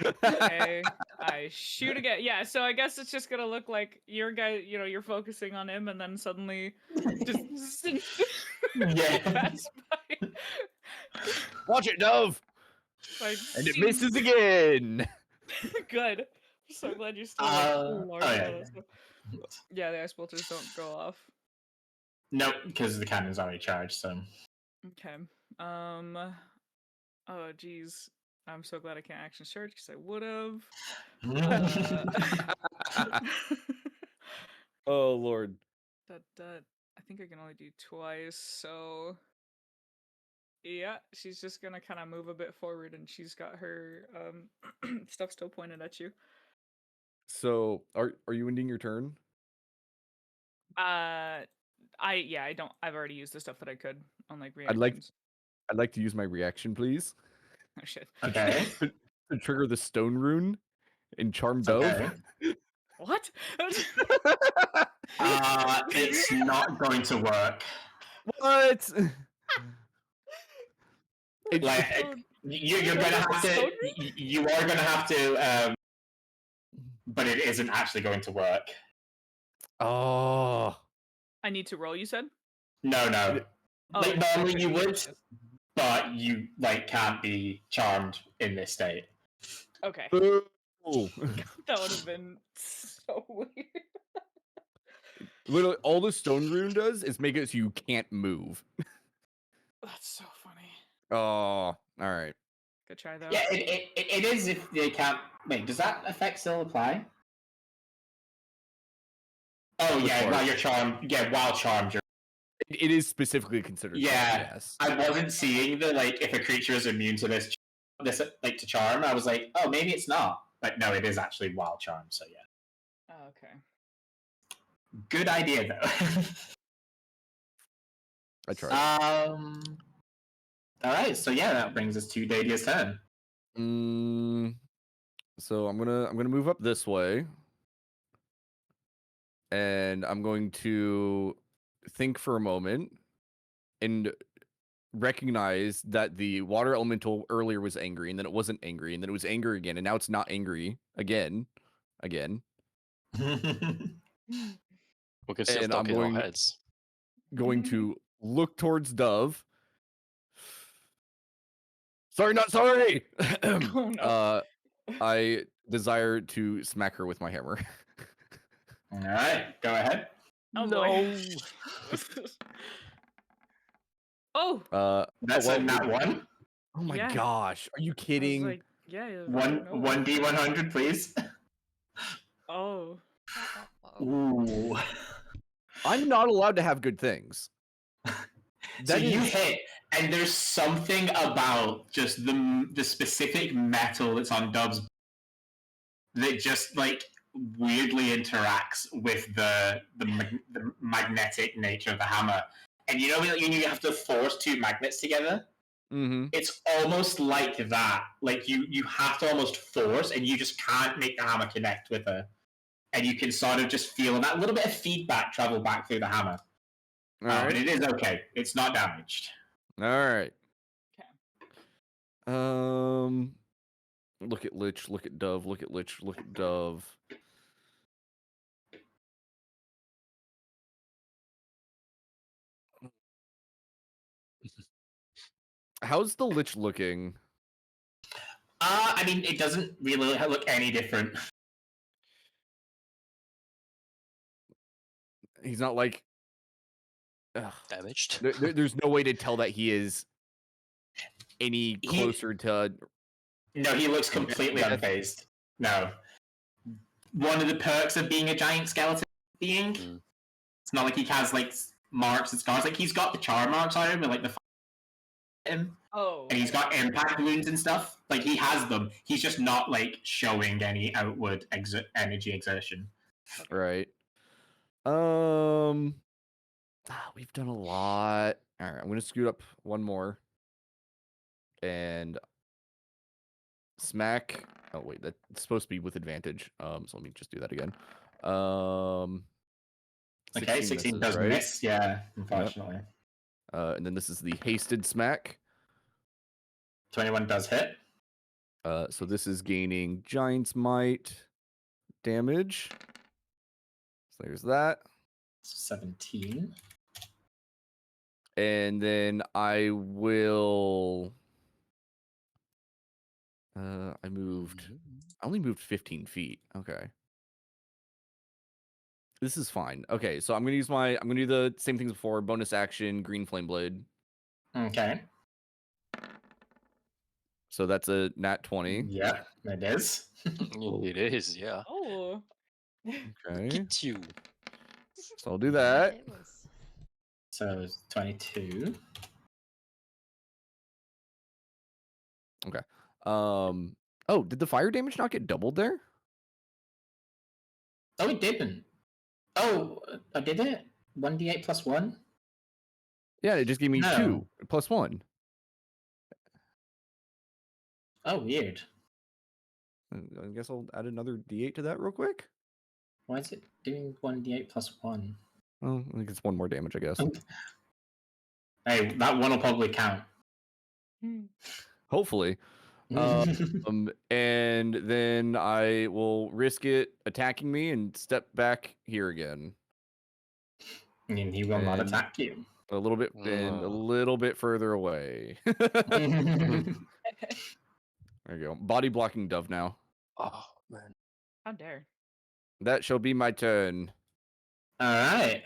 Okay, I shoot again. Yeah, so I guess it's just gonna look like your guy, you're focusing on him, and then suddenly just Yeah. pass by. Watch it, Dove. Like, And it misses again. Good. I'm so glad you're still Oh, yeah. Yeah, the ice bolters don't go off. Nope, because the cannon's already charged. So. Okay. Oh, geez. I'm so glad I can't action search because I would have. Oh, Lord. I think I can only do twice, so yeah, she's just gonna kind of move a bit forward, and she's got her stuff still pointed at you. So, are you ending your turn? I don't. I've already used the stuff that I could on like reactions. I'd like to use my reaction, please. Oh shit. Okay. To trigger the stone rune in Charm Dove. Okay. What? It's not going to work. What? Like Oh, you're what gonna is the have to. stone rune? You are gonna have to. But it isn't actually going to work. Oh. I need to roll, you said? No. Oh, Like normally okay. you would, but you like can't be charmed in this state. Okay. Boo. That would have been so weird. Literally, all the stone rune does is make it so you can't move. That's so funny. Oh, all right. Good try though. Yeah, it is if they can't. Wait, does that effect still apply? Oh Which yeah, part? while you're charmed. Yeah, while charmed, you're. It is specifically considered. Yeah, charm, yes. I wasn't seeing the like if a creature is immune to this like to charm. I was like, oh, maybe it's not, but no, it is actually wild charm. So yeah, Oh, okay. good idea though. I tried. All right, so yeah, that brings us to Dadia's turn. So I'm gonna move up this way, and I'm going to think for a moment and recognize that the water elemental earlier was angry, and then it wasn't angry, and then it was angry again, and now it's not angry again. We can still And talk I'm in our going heads. to look towards Dove. Sorry, not sorry. Oh no. I desire to smack her with my hammer. All right, go ahead. Oh boy. Oh. That's well, a nat one. Oh my Yeah. gosh, are you I was kidding? like, yeah. One D100, please. Oh. Ooh. I'm not allowed to have good things. So you hit, and there's something about just the specific metal that's on Dub's that just like weirdly interacts with the magnetic nature of the hammer. And you know when you have to force two magnets together? Mm-hmm. It's almost like that. Like you have to almost force, and you just can't make the hammer connect with her. And you can sort of just feel that little bit of feedback travel back through the hammer. All right. But it is okay. It's not damaged. All right. Okay. Look at Lich, look at Dove, look at Lich, look at Dove. How's the Lich looking? I mean, it doesn't really look any different. He's not like Damaged. There's no way to tell that he is any closer to. No, he looks completely Yeah. unfazed. No. One of the perks of being a giant skeleton being, it's not like he has like marks and scars. Like he's got the char marks on him, and like the him, Oh. and he's got impact wounds and stuff. Like he has them. He's just not like showing any outward energy exertion. Right. We've done a lot. All right, I'm gonna scoot up one more and smack. Oh wait, that's supposed to be with advantage. So let me just do that again. 16 misses, does right? miss. Yeah, unfortunately. Yep. And then this is the hasted smack. 21 does hit. So this is gaining Giant's Might damage. So there's that. 17. And then I will. I only moved 15 feet. Okay. This is fine. Okay, so I'm gonna do the same things before. Bonus action, green flame blade. Okay. So that's a nat 20. Yeah, it is. It is, yeah. Oh. Okay. Get you. So I'll do that. It was. So 22. Okay. Oh, did the fire damage not get doubled there? Oh, it didn't. Oh, did it? 1d8 plus 1? Yeah, it just gave me No. 2 plus 1. Oh, weird. I guess I'll add another D8 to that real quick. Why is it doing 1d8 plus 1? Oh, I think it's one more damage, I guess. Hey, that one will probably count. Hopefully. And then I will risk it attacking me and step back here again. And he will not And- attack you. A little bit and a little bit further away. There you go. Body blocking dove now. Oh man. How dare. That shall be my turn. All right.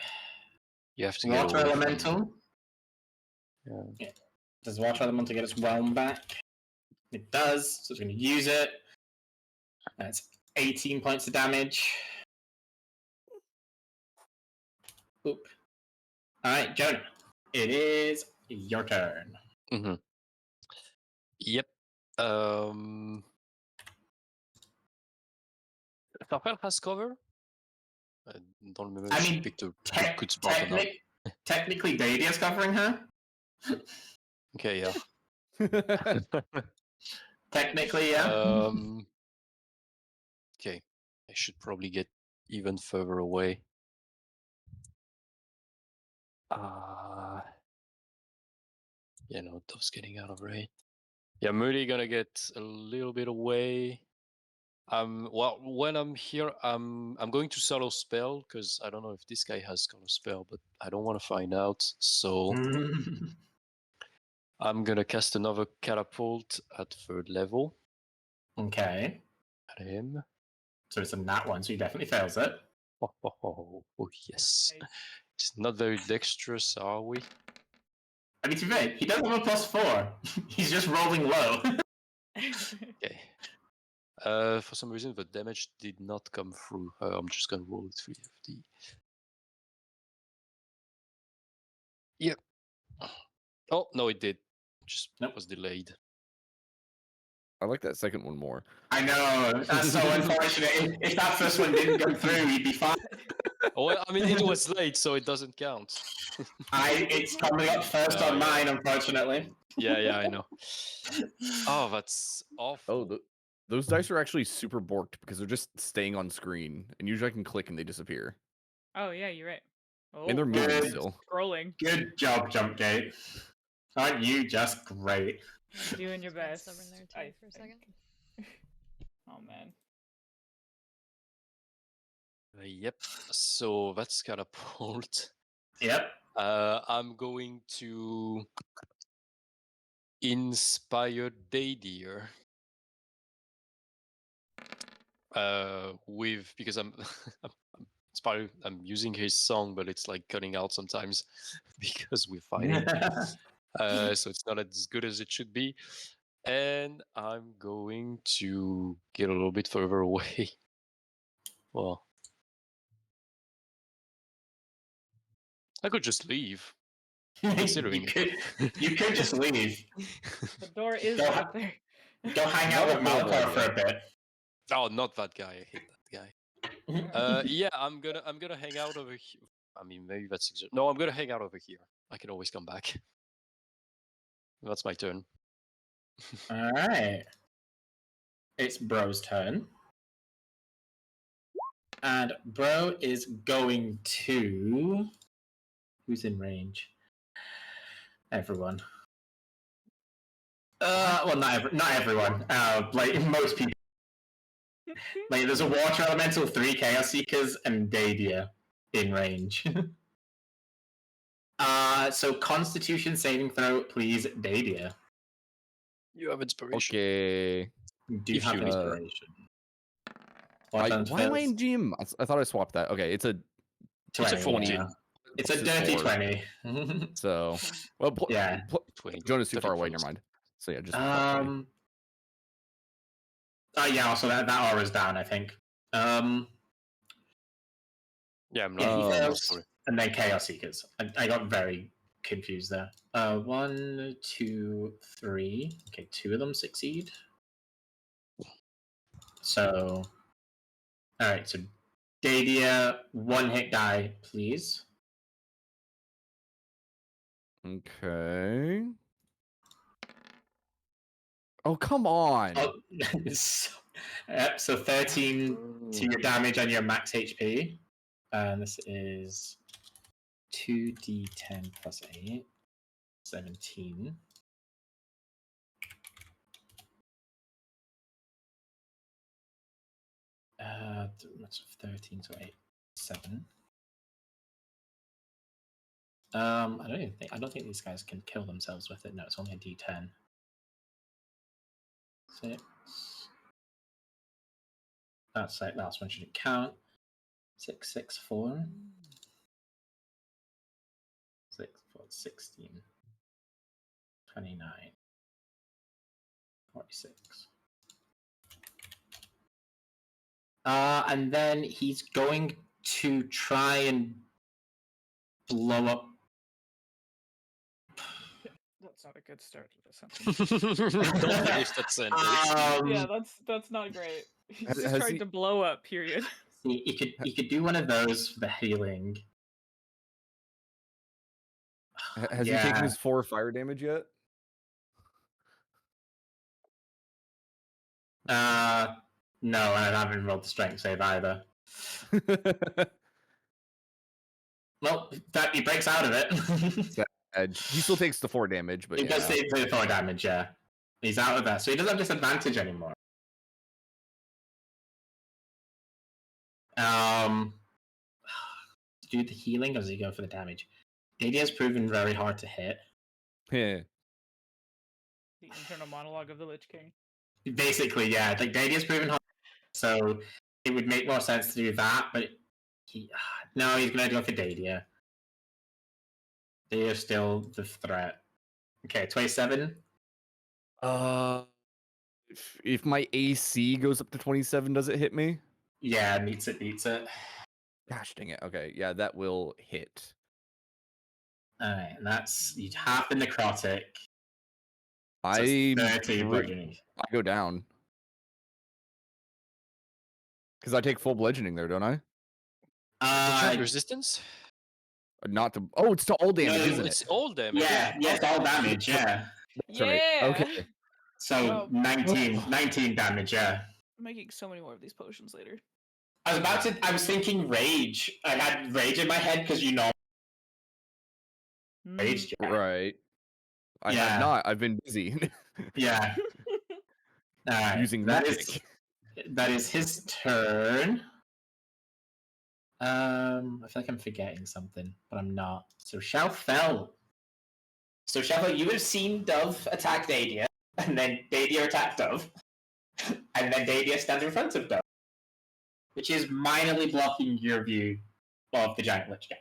You have to get Water away from- elemental. Yeah. Does water elemental get its realm back? It does. So it's going to use it. That's 18 points of damage. Oop. All right, Jonah. It is your turn. Mm-hmm. Yep. Farfel has cover. I don't remember if I she mean, picked a good spot or not. Technically, Dadia's covering her. Okay, yeah. Technically, yeah. Okay, I should probably get even further away. Yeah, no, Dove's getting out of range. Yeah, I'm really gonna get a little bit away. Well, when I'm here, I'm going to solo spell because I don't know if this guy has solo spell, but I don't want to find out. So I'm gonna cast another catapult at 3rd level Okay. at him. So it's a nat one, so he definitely fails it. Oh yes. It's not very dexterous, are we? I mean, to be fair, he doesn't have a +4. He's just rolling low. Okay. For some reason, the damage did not come through. I'm just gonna roll it 350. Yep. Oh no, it did. Just Nope. was delayed. I like that second one more. I know. That's so unfortunate. If that first one didn't go through, he'd be fine. Oh, well, I mean, it was late, so it doesn't count. It's coming up first on mine, unfortunately. Yeah, I know. Oh, that's awful. Oh, those dice are actually super borked because they're just staying on screen, and usually I can click and they disappear. Oh, yeah, you're right. Oh, And they're moving good. still. Scrolling. Good job, Jumpgate. Aren't you just great? Doing your best. Over there too I for a think. second. Oh, man. Yep. So that's catapult. Yep. I'm going to inspire Daydeer. Because I'm I'm using his song, but it's like cutting out sometimes because we're fighting. So it's not as good as it should be. And I'm going to get a little bit further away. Well, I could just leave. Considering you could just leave. The door is Go right there. Go hang out with Not a horrible Malakar for a bit. Oh, not that guy. I hate that guy. Yeah, I'm gonna hang out over here. I mean, maybe that's no. I'm gonna hang out over here. I can always come back. That's my turn. All right. It's Bro's turn. And Bro is going to... Who's in range? Everyone. Well, not everyone. Like most people. Like, there's a Water Elemental, 3 Chaos Seekers, and Dadia in range. So Constitution saving throw, please, Dadia. You have inspiration. Okay. You do If have you- inspiration. Why am I in GM? I thought I swapped that. Okay, it's a 20, It's a 14. yeah. It's a Plus dirty 4. 20. So, well, Yeah. 20. Jonah's too far 30 away. Never close. mind. So yeah, just plus 20. Yeah, also that aura's down, I think. Yeah, I'm not. Yeah, he Oh, fails. sorry. And then Chaos Seekers. I got very confused there. 1, 2, 3. Okay, 2 of them succeed. So, alright, so Dadia, 1 hit die, please. Okay. Oh, come on. Oh, so 13 to your damage and your max HP. And this is 2d10 plus 8. 17. That's 13 to 8. 7. I don't think these guys can kill themselves with it. No, it's only a d10. 6. That's like last one shouldn't count. 6, 6, 4. 6, 4, 16. 29. 46. And then he's going to try and blow up. That's not a good start to the sentence. Don't finish that sentence. Yeah, that's not great. He's just Has trying he- to blow up. Period. He could do one of those for the healing. Has he taken his 4 fire damage yet? No, and I haven't rolled the strength save either. Well, that he breaks out of it. He still takes the 4 damage, but He yeah. does take the 4 damage, yeah. He's out of that, so he doesn't have disadvantage anymore. Do the healing or does he go for the damage? DD has proven very hard to hit. Yeah. The internal monologue of the Lich King. Basically, yeah. Like DD has proven hard, so it would make more sense to do that. But no, he's gonna go for Dadia. Dadia's still the threat. Okay, 27. If my AC goes up to 27, does it hit me? Yeah, meets it. Gosh dang it. Okay, yeah, that will hit. Alright, and that's half the necrotic. So I it's 30 bludgeoning. go down. Because I take full bludgeoning there, don't I? Did you have resistance? Not to. Oh, it's to all damage, No, isn't It's it? all damage. Yeah, it's all damage, yeah. That's right. Okay. So Oh. 19 damage, yeah. I'm making so many more of these potions later. I was thinking rage. I had rage in my head because rage. Yeah. Right. I Yeah. have not. I've been busy Yeah. Alright. using that magic. that is his turn. I feel like I'm forgetting something, but I'm not. So Shalfell. So Shalfell, you have seen Dove attack Dadia, and then Dadia attack Dove, and then Dadia stands in front of Dove, which is minorly blocking your view of the giant lich guy.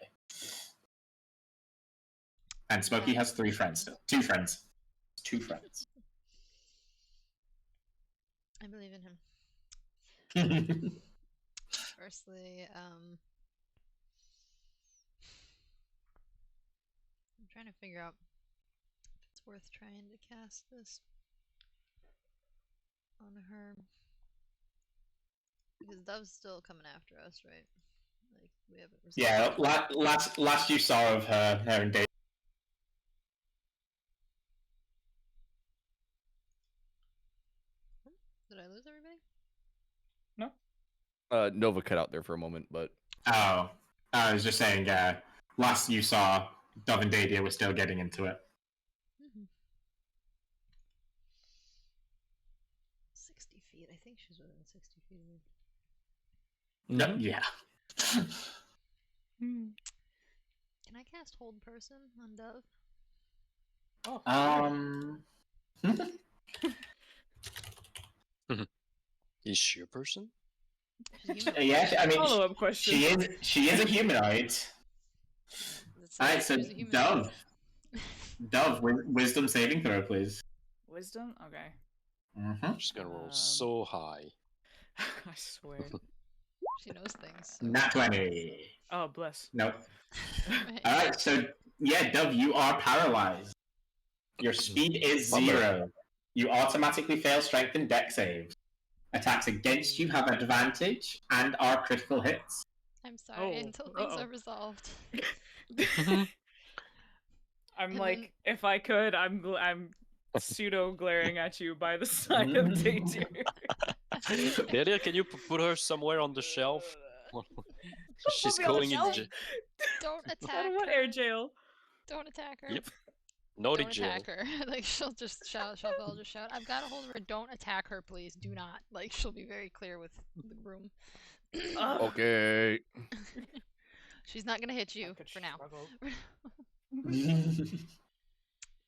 And Smokey has 3 friends still. 2 friends. 2 friends. I believe in him. Firstly, I'm trying to figure out if it's worth trying to cast this on her. Because Dove's still coming after us, right? Like, we haven't resolved. Yeah, last you saw of her and Dadia. Did I lose everybody? Nova cut out there for a moment, but Oh, I was just saying, last you saw, Dove and Dadia were still getting into it. 60 feet. I think she's within 60 feet of me. Yeah. Can I cast Hold Person on Dove? Is she a person? She's a humanoid. Yeah, I mean, Follow-up question. she is a humanoid. It's Alright, like so she's a humanoid. Dove, wisdom saving throw, please. Wisdom? Okay. Mm-hmm. She's gonna roll so high. I swear. She knows things. So. Nat 20. Oh, bless. Nope. Right. Alright, so yeah, Dove, you are paralyzed. Your speed is 0. You automatically fail strength and dex saves. Attacks against you have advantage and are critical hits. I'm sorry until things are resolved. I'm And like, then- if I could, I'm pseudo glaring at you by the side of Dater. Delia, can you put her somewhere on the shelf? She's Put me on the going in. shelf. Don't Out attack of what her. air jail? Don't attack her. Yep. Naughty Don't jail. attack her. Like she'll just shout. She'll just shout. I've got a hold of her. Don't attack her, please. Do not. Like she'll be very clear with the broom. Ugh. Okay. She's not gonna hit you could for now.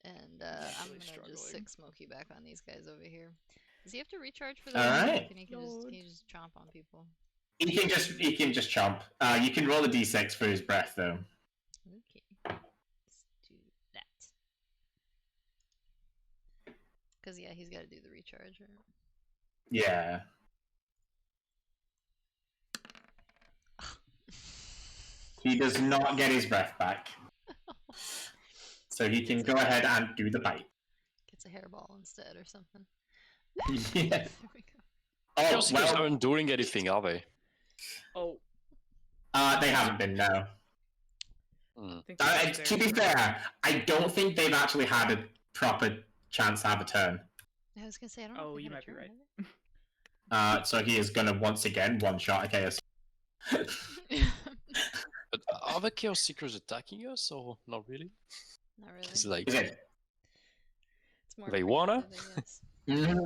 And I'm Really gonna just struggling. sick Smokey back on these guys over here. Does he have to recharge for All that? right. Can he just chomp on people? He can just chomp. You can roll a d6 for his breath though. Okay. Let's do that. Cause yeah, he's got to do the recharge. Right? Yeah. He does not get his breath back. So he can go ahead and do the bite. Gets a hairball instead or something. Yeah. There we go. Oh, Those guys aren't doing anything, are they? Oh, they haven't been, no. Hmm. I think they're just To there. be fair, I don't think they've actually had a proper chance to have a turn. I was gonna say I don't know. Oh, if they you had a might be turn, right. So he is going to once again one-shot a chaos. have they? But are the Chaos Seekers attacking us or not really? Not really. It's like Is it? It's more They wanna? preemptive, I guess.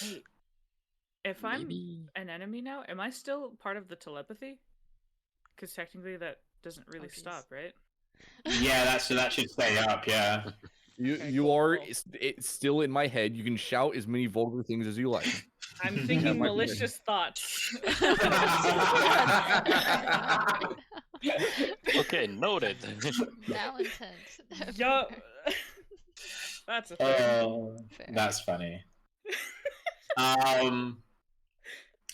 Wait, if I'm maybe. an enemy now, am I still part of the telepathy? Because technically that doesn't really geez. stop, right? Yeah, that should stay up, yeah. You Okay, you cool, are cool. it's still in my head. You can shout as many vulgar things as you like. I'm Yeah, thinking my- malicious thoughts. Okay, noted. Malintent. Yup. That's a thing. Oh, Fair. that's funny. All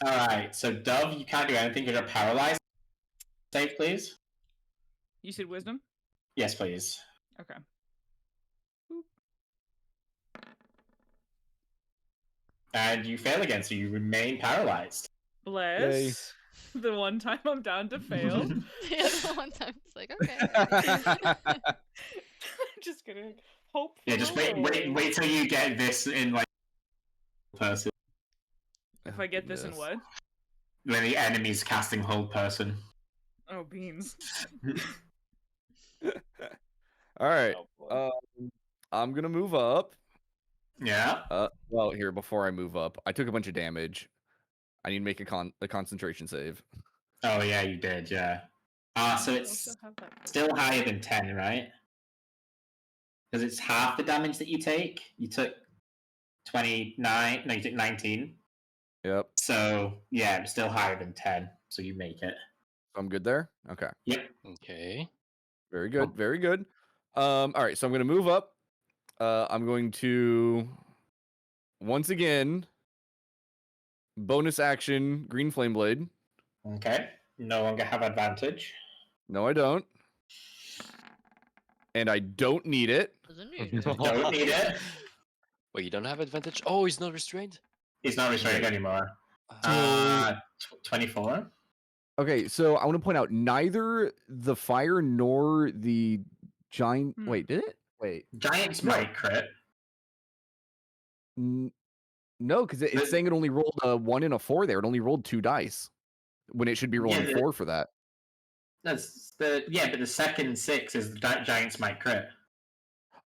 right. So Dove, you can't do anything. You're paralyzed. Save, please. You said wisdom? Yes, please. Okay. And you fail again, so you remain paralyzed. Bless. The one time I'm down to fail. Yeah, the one time it's like, okay. I'm just gonna hope. Yeah, just wait till you get this in like person. If I get this in Yes. what? When the enemy's casting hold person. Oh, beans. All right. Oh, boy. I'm gonna move up. Yeah. Well, here before I move up, I took a bunch of damage. I need to make a concentration save. Oh yeah, you did. Yeah. So I it's also have that. still higher than 10, right? Because it's half the damage that you take. You took 29. No, you took 19. Yep. So yeah, it's still higher than 10. So you make it. I'm good there. Okay. Yep. Okay. Very good. Very good. All right. So I'm gonna move up. I'm going to once again bonus action green flame blade. Okay. No longer have advantage. No, I don't. And I don't need it. Doesn't need it. Don't need it. Wait, you don't have advantage? Oh, he's not restrained? He's not restrained anymore. 24. Okay, so I want to point out neither the fire nor the giant. Hmm. Wait, did it? Wait, Giants No. might crit. no, because it's But- saying it only rolled a 1 and a 4 there. It only rolled 2 dice when it should be rolling Yeah, 4 for that. That's but the second 6 is the Giants might crit.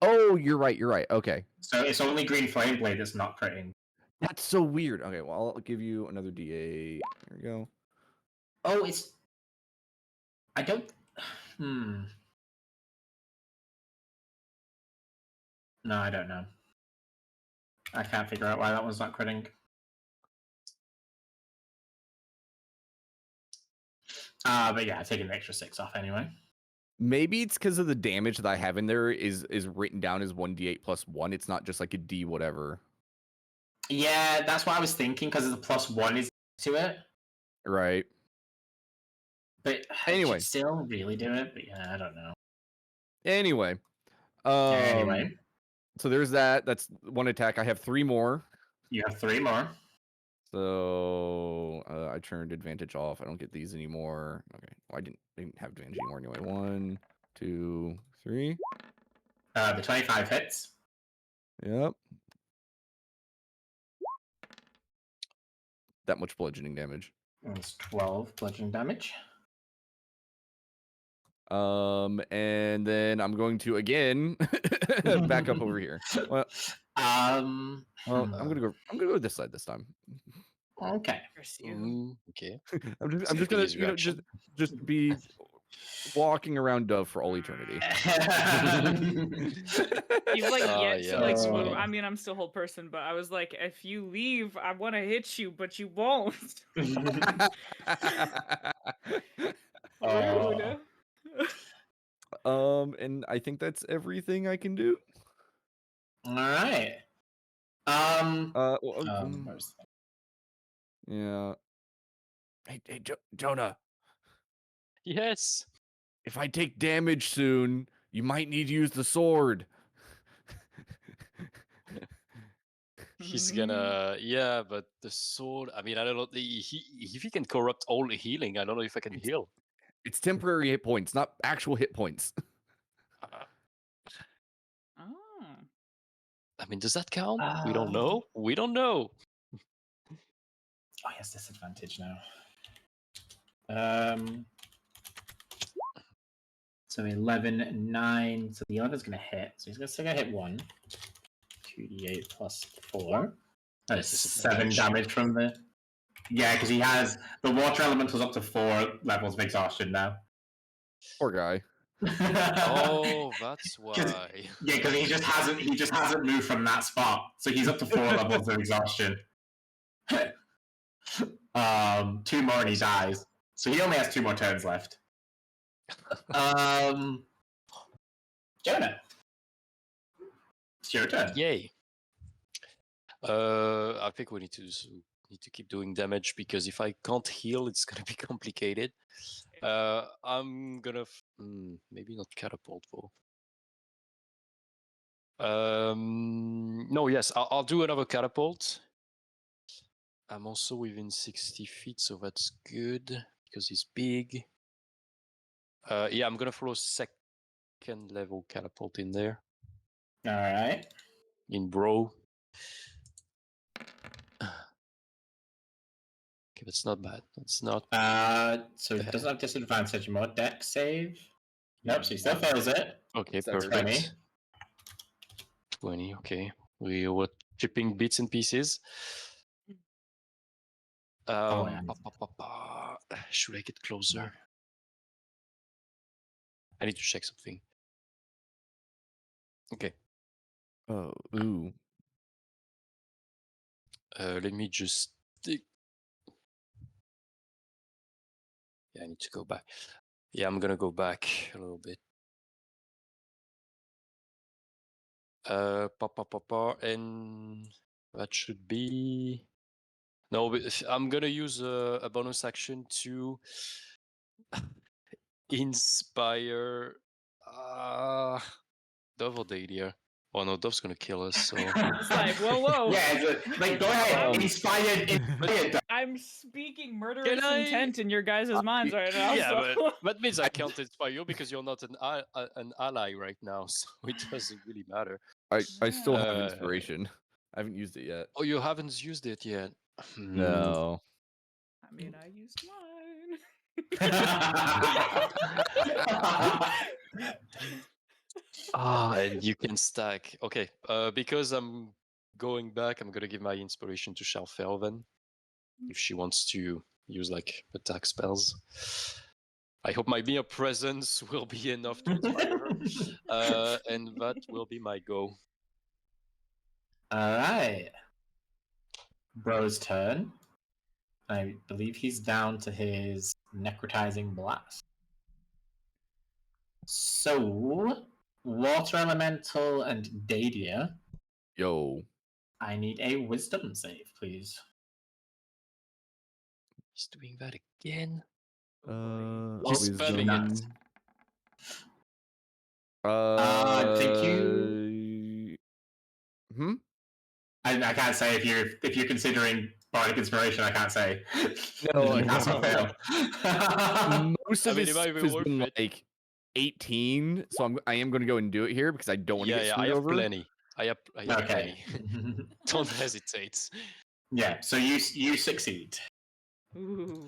Oh, you're right. You're right. Okay, So it's only Green Flame Blade that's not critting. that's so weird. Okay, well I'll give you another D8. There we go. Oh, it's. I don't. No, I don't know. I can't figure out why that one's not critting. But yeah, taking an extra 6 off anyway. Maybe it's because of the damage that I have in there is written down as 1d8 plus 1. It's not just like a D whatever. Yeah, that's what I was thinking because the +1 is to it. Right. But Anyway. I should still really do it. But yeah, I don't know. Anyway. Anyway, So there's that. That's one attack. I have 3 more. you have 3 more. So I turned advantage off. I don't get these anymore. Okay. Well, I didn't have advantage anymore anyway. 1, 2, 3. The 25 hits. Yep. That much bludgeoning damage. That's 12 bludgeoning damage. And then I'm going to again back up over here. Well, I'm gonna go this side this time. Okay. Curse you. Okay. I'm just Skipping gonna his reaction. just be walking around Dove for all eternity. You've like yet yeah, to like that's move. funny. I mean, I'm still whole person, but I was like, if you leave, I want to hit you, but you won't. Rude. And I think that's everything I can do. All right. Where's Yeah. Hey, Jonah. Yes. If I take damage soon, you might need to use the sword. He's gonna, yeah, but the sword. I mean, I don't know. If he can corrupt all the healing, I don't know if I can heal. It's temporary hit points, not actual hit points. Oh. I mean, does that count? We don't know. We don't know. Oh, he has disadvantage now. So 11, 9. So the other's going to hit. So he's still going to hit 1. 2d8 plus 4. That's 7 damage from the... Yeah, because he has... The water elemental's up to 4 levels of exhaustion now. Poor guy. Oh, that's why. Yeah, because he just hasn't moved from that spot. So he's up to 4 levels of exhaustion. 2 more and he dies. So he only has 2 more turns left. Jonah. It's your turn. Yay. I think we need to keep doing damage because if I can't heal, it's gonna be complicated. I'm gonna maybe not catapult though. No, yes, I'll do another catapult. I'm also within 60 feet, so that's good because he's big. Yeah, I'm gonna throw a second level catapult in there. All right. In bro. Okay, that's not bad. That's not. So it doesn't have disadvantage anymore. Dex save. Nope, so he still fails it. Okay, So perfect. 20. 20, okay. We were chipping bits and pieces. Should I get closer? I need to check something. Okay. Oh, ooh. Let me just... Yeah, I need to go back. Yeah, I'm gonna go back a little bit. And that should be... No, but I'm gonna use a bonus action to inspire Dove or Dadia. Oh no, Dove's gonna kill us, so... It's like, whoa. Yeah, like, go ahead. Inspired. I'm speaking murderous Can I- intent in your guys' minds right now. Yeah, so. but that means I can't inspire you because you're not an ally right now, so it doesn't really matter. I still have Uh, inspiration. I haven't used it yet. Oh, you haven't used it yet? No. I mean, I used mine. And you can stack. Okay, because I'm going back, I'm gonna give my inspiration to Shalfel then, if she wants to use like attack spells. I hope my mere presence will be enough to inspire her, and that will be my go. All right. Bro's turn. I believe he's down to his necrotizing blast. So, water elemental and Dadia, Yo. I need a wisdom save, please. He's doing that again. He's spamming it. Thank you. I can't say if you're considering bardic inspiration. I can't say. No, Pass or fail. Most of I mean, his it might stuff be has worth been it. like 18, so I am going to go and do it here because I don't want to get Yeah, screwed I have over. plenty. I Okay. Don't hesitate. Yeah. So you succeed. Ooh,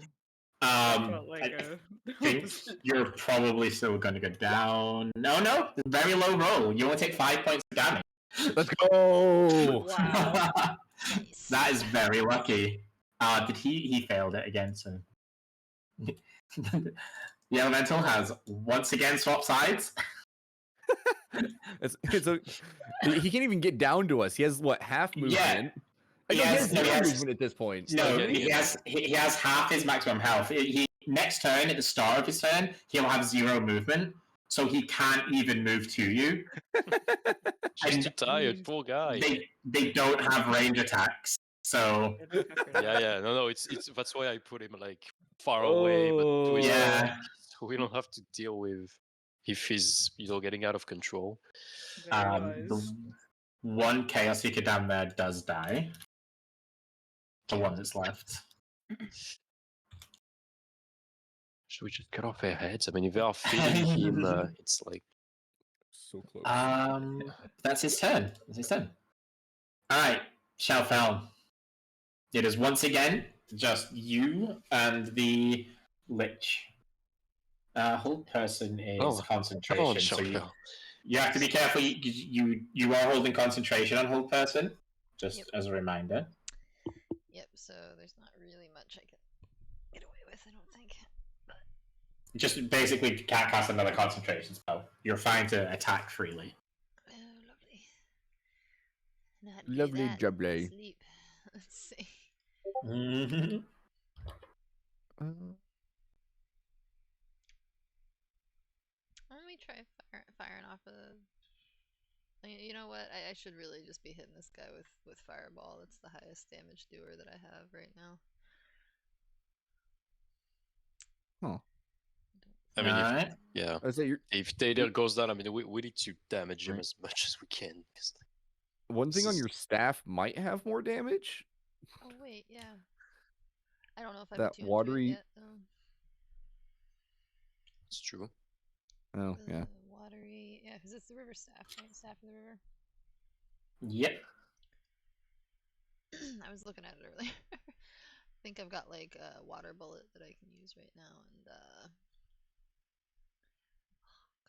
that felt like I a think you're probably still going to go down. No, very low roll. You only take 5 points of damage. Let's go. wow. Nice. That is very lucky. Did he failed it again? So the elemental has once again swapped sides. He can't even get down to us. He has what, half movement? He No, he has- has no, he zero has- movement at this point. No, getting he it. has half his maximum health. He next turn at the start of his turn he'll have 0 movement, so he can't even move to you. She's And too tired, poor guy. They don't have range attacks, so Yeah. No. It's that's why I put him like far away, but to his Yeah. back, so we don't have to deal with if he's getting out of control. Very the wise. one Chaos Seeker down there does die. The one that's left. Should we just cut off their heads? I mean, if they are feeding him, it's like So close. That's his turn. That's his turn. All right, Shalfel. It is once again just you and the lich. Hold person is come concentration, on, so Shopwell. you have to be careful. You are holding concentration on hold person, just Yep. as a reminder. Yep, so there's not really much I can get away with, I don't think. But Just basically can't cast another concentration spell. You're fine to attack freely. oh, lovely. Not do Lovely that, jubbly. sleep. Let's see. Mhm. Let me try firing off a. You know what? I should really just be hitting this guy with fireball. That's the highest damage doer that I have right now. Huh. I mean, Alright. yeah. I say If Taylor goes down, I mean, we need to damage him Right. as much as we can. 'Cause one thing This on is- your staff might have more damage. Oh wait, yeah. I don't know if I'm That tuned watery- to it yet. Though. it's true. Oh yeah. Watery, yeah, because it's the river staff, right? Staff of the river. Yep. I was looking at it earlier. I think I've got like a water bullet that I can use right now, and oh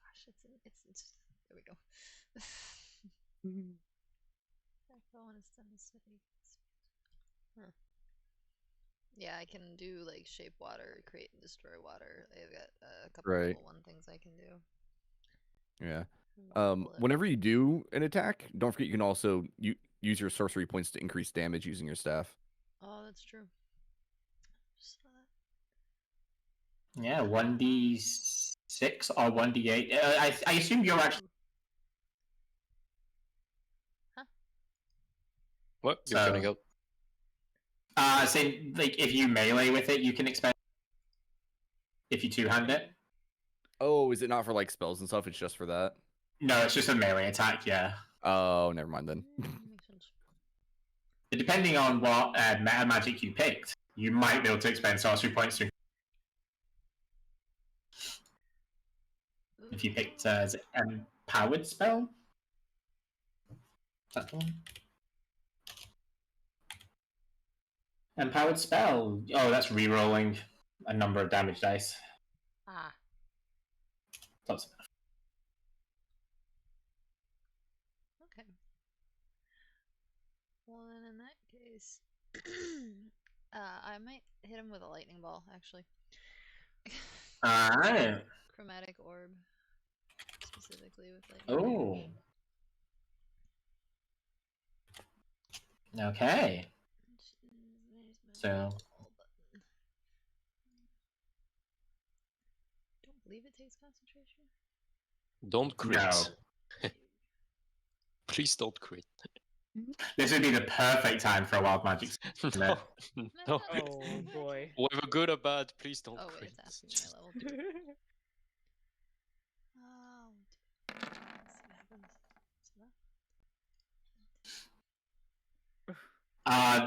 gosh, it's there we go. I want to send this to Huh. Yeah, I can do like shape water, create and destroy water. I've got a couple Right. level 1 things I can do. Yeah. Water bullet. Whenever you do an attack, don't forget you can also use your sorcery points to increase damage using your staff. Oh, that's true. Just saw that. Yeah, 1d6 or 1d8. I assume you're actually. What? You're So- cutting out. Say, like, if you melee with it, you can expend. If you two-hand it. Oh, is it not for like spells and stuff? It's just for that. No, it's just a melee attack, yeah. Oh, never mind then. Makes sense. Depending on what meta magic you picked, you might be able to expend sorcery points to. If you picked is it empowered spell. That one. Empowered spell. Oh, that's re-rolling a number of damage dice. Ah, Close enough. okay. Well, then in that case, I might hit him with a lightning ball, actually. Alright. Chromatic orb, specifically with lightning. Oh. Okay. There's my So- ball button. Don't believe it takes concentration. Don't crit. No. Please don't crit. This would be the perfect time for a wild magic. no. No. Oh boy. Whether good or bad, please don't Oh wait, crit. it's asking me my level 2. Oh, let's see what happens. So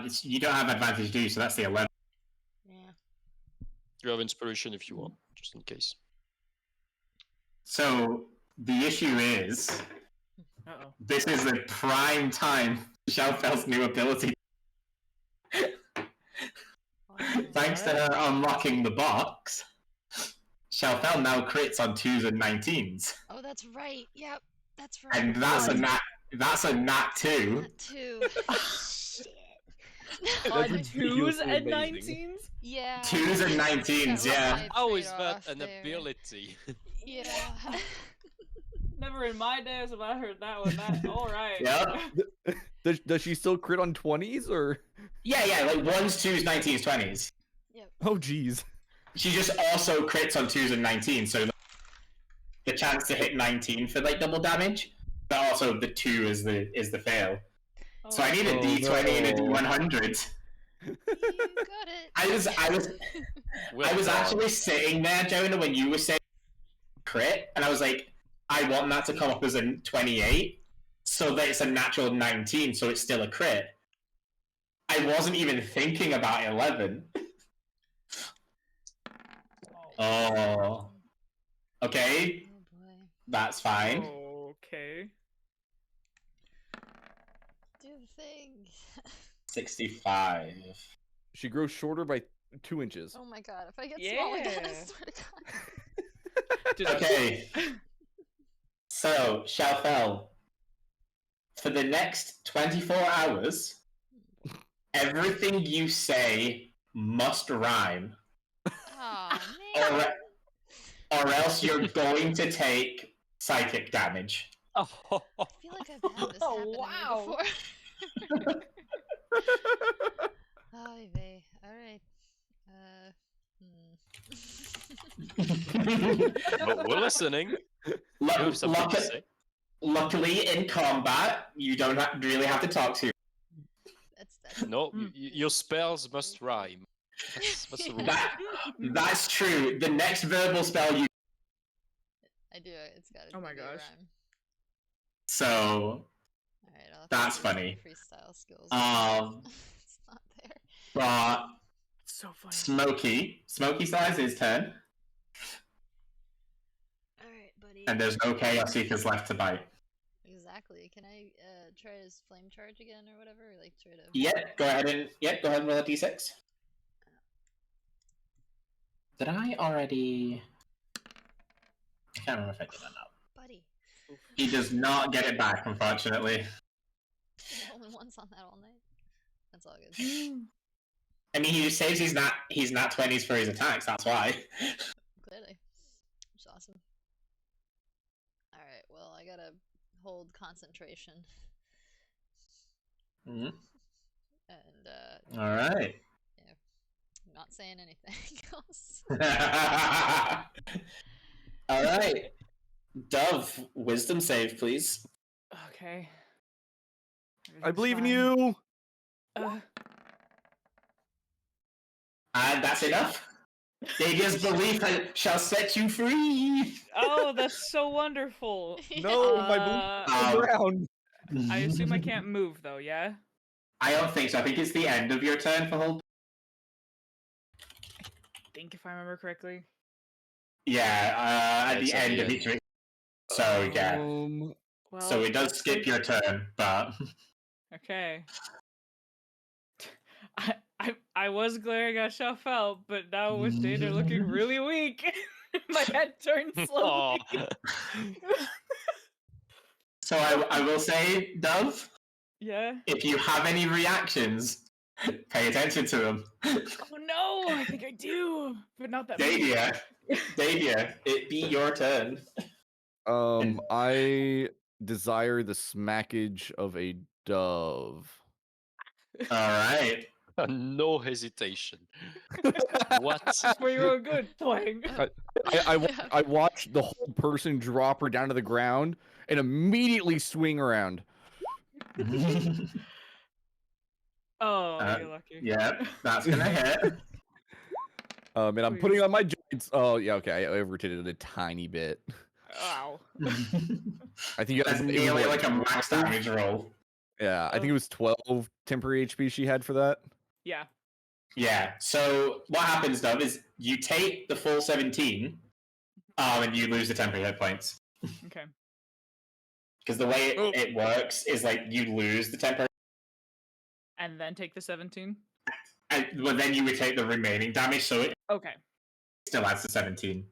that- You don't have advantage, do you? So that's the 11. Yeah. You have inspiration if you want, just in case. So the issue is, Uh-oh. This is the prime time for Shelfel's new ability. Thanks to her unlocking the box, Shelfel now crits on 2s and 19s. Oh, that's right. Yep, that's right. And that's a nat 2. That too. Shit. On ridiculously 2s and amazing. 19s? Yeah. 2s and 19s, That was yeah. my How is that trade-off an there. ability? Yeah. Never in my days have I heard that one. All right. Yep. Does she still crit on 20s or? Yeah, like 1s, 2s, 19s, 20s. Yep. Oh jeez. She just also crits on 2s and 19s, so the chance to hit 19 for like double damage, but also the 2 is the fail. So I need a Oh, D20 and a no. D100. You got it. I was actually sitting there, Jonah, when you were saying crit, and I was like, I want that to come up as a 28, so that it's a natural 19, so it's still a crit. I wasn't even thinking about 11. Oh. Okay, Oh boy. that's fine. Okay. Do the thing. 65. She grows shorter by 2 inches. Oh my god, if I get small again, I Yeah. swear to god. Okay, so, Shelfel, for the next 24 hours, everything you say must rhyme, Aw, or, man. or else you're going to take psychic damage. I feel like I've had this happen Wow. to me before. Ay vey. Alright. We're listening. You have something to say. Luckily, in combat, you don't really have to talk to. That's No, your spells must rhyme. That's the rule. That's true. The next verbal spell you. I do. It's gotta Oh my be a gosh. rhyme. So, Alright, I'll have to That's use my funny. freestyle skills. It's not there. but So funny. Smokey still has his turn, Alright, buddy. and there's no Chaos Seekers left to bite. Exactly. Can I try his flame charge again or whatever? Or, like try to Go ahead and roll a d6. Did I already? I can't remember if I did or not. buddy. He does not get it back, unfortunately. Only once on that all night. That's all good. I mean, he just saves he's not 20s for his attacks. That's why. Clearly. Which is awesome. Alright, well I gotta hold concentration. Mhm. And All right. I'm not saying anything else. All right. Dove, wisdom save, please. Okay. I believe in Everything's you. fine. And that's enough. Dadia's belief shall set you free. Oh, that's so wonderful. No, my boots on the ground. I assume I can't move though, yeah? I don't think so. I think it's the end of your turn for hold. I think if I remember correctly. Yeah, at It's the at end the of end. each week. So yeah. Well, So it does that's skip your turn, but Okay. I was glaring at Shelfel, but now with Data looking really weak, my head turned slowly. Aw. so I will say, Dove, Yeah. if you have any reactions, pay attention to them. Oh no, I think I do, but not that many. Dadia, it be your turn. I desire the smackage of a dove. All right. No hesitation. What? That's where you were good. Boing. I watched the whole person drop her down to the ground and immediately swing around. Oh, you're lucky. Yeah, that's gonna hit. And I'm Please. putting on my joints. Oh yeah, okay. I overrotated it a tiny bit. Wow. I think That's it was nearly what, like a max 12? damage roll. Yeah, I think it was 12 temporary HP she had for that. Yeah. Yeah. So what happens, Dove, is you take the full 17, and you lose the temporary hit points. Okay. Because the way Oh. it works is like you lose the temporary, And then take the 17. but then you would take the remaining damage, so it Okay. still adds to 17.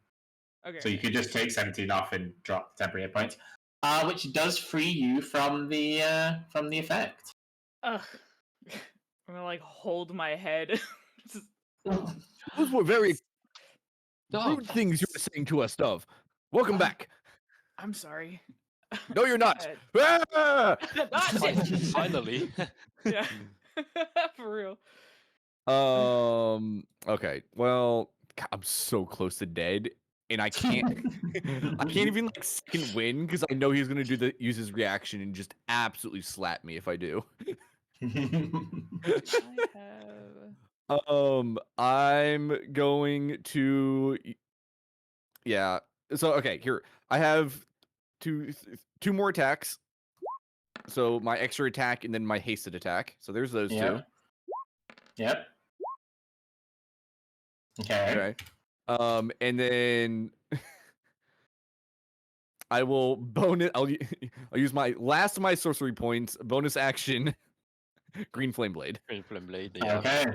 Okay. So you could just take 17 off and drop the temporary hit points, which does free you from the effect. Ugh. I'm gonna like hold my head. Those were very Oh, rude things you were saying to us, Dove. Welcome back. I'm sorry. No, you're not. Uh, Ah! Finally. Yeah. For real. Okay. Well, God, I'm so close to dead, and I can't. I can't even like second win because I know he's gonna use his reaction and just absolutely slap me if I do. I have. I'm going to. Yeah. So okay, here I have two more attacks. So my extra attack and then my hasted attack. So there's those two. Yep. Okay. Okay. And then I will bonus. I'll use my last of my sorcery points. Bonus action. Green Flame Blade. Green Flame Blade, yeah. Okay.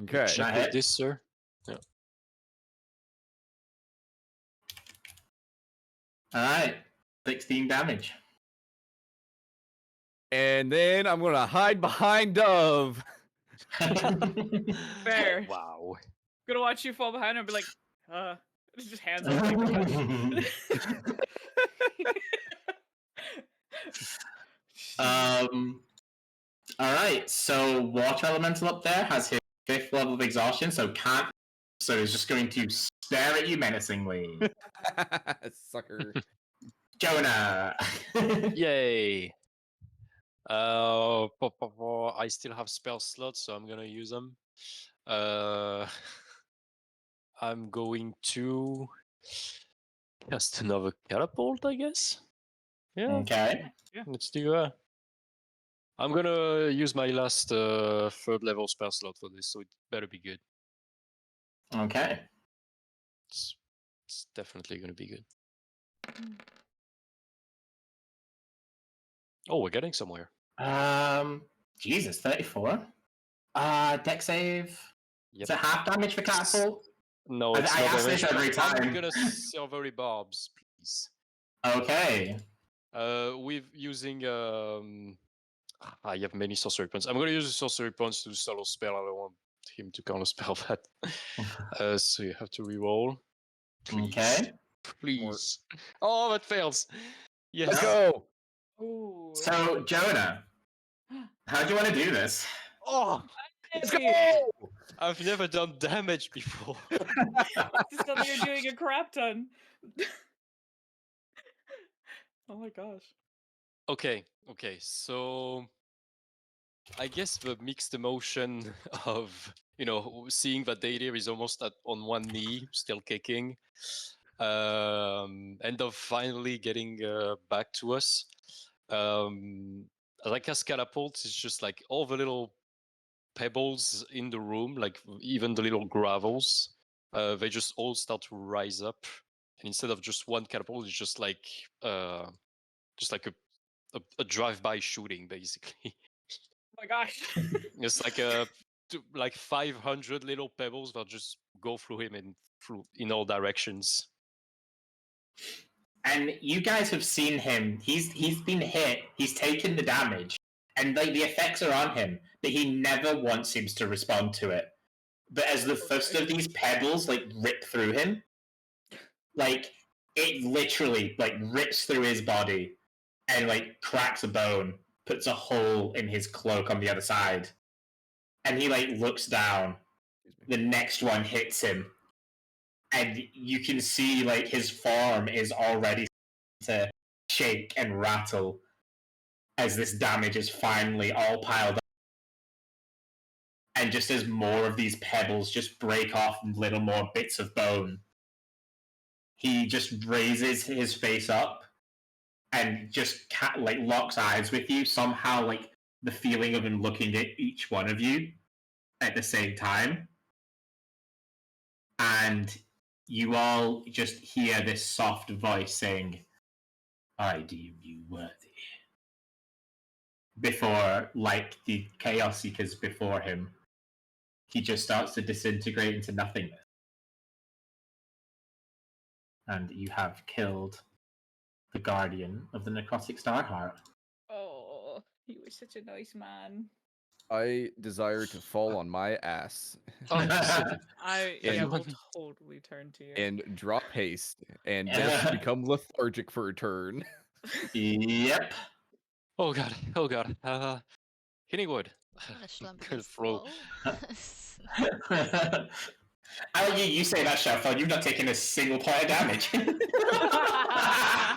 Okay. Check hit. with this, sir. All right. 16 damage. And then I'm gonna hide behind Dove. Fair. Wow. Gonna watch you fall behind and be like, just hands up. Take the All right. So Water Elemental up there has his 5th level of exhaustion, so can't. So he's just going to stare at you menacingly. Sucker. Jonah. Yay. I still have spell slots, so I'm gonna use them. I'm going to cast another catapult, I guess. Yeah, Okay. let's do that. I'm gonna use my last 3rd level spell slot for this, so it better be good. Okay. It's definitely gonna be good. Oh, we're getting somewhere. Jesus, 34. Deck save. Yep. Is it half damage for catapult? No, I it's ask not this every I'm time. gonna silvery barbs, please. Okay. With using I have many sorcery points. I'm gonna use the sorcery points to solo spell. I don't want him to counter spell that. So you have to reroll. Please. Okay. Please. Oh, that fails. Yes. Let's go. Ooh. So, Jonah, how do you want to do this? Oh, Let's Hey, go. I've never done damage before. just thought you're doing a crap ton. Oh my gosh. Okay, so I guess the mixed emotion of, seeing that Daydir is almost on one knee, still kicking, and of finally getting back to us. Like as catapult, it's just like all the little pebbles in the room, like even the little gravels, they just all start to rise up. And instead of just one catapult, it's just like a drive-by shooting, basically. Oh my gosh. It's like 500 little pebbles that just go through him in all directions. And you guys have seen him. He's been hit. He's taken the damage, and like the effects are on him, but he never once seems to respond to it. But as the first of these pebbles like rip through him, like it literally like rips through his body and like cracks a bone, puts a hole in his cloak on the other side, and he like looks down. The next one hits him, and you can see like his form is already to shake and rattle as this damage is finally all piled up. And just as more of these pebbles just break off little more bits of bone, he just raises his face up and just like locks eyes with you. Somehow, like the feeling of him looking at each one of you at the same time, and you all just hear this soft voice saying, I deem you worthy. Before, like the Chaos Seekers before him, he just starts to disintegrate into nothingness. And you have killed the guardian of the necrotic Starheart. Oh, he was such a nice man. I desire to fall on my ass Oh, so Yeah, you we'll want- totally turn to you. and drop haste and just become lethargic for a turn. Yep. oh god, oh god. Hitting wood. I'm gonna schlump Gonna against the throw. wall. You say that, Sheffield. You've not taken a single point of damage.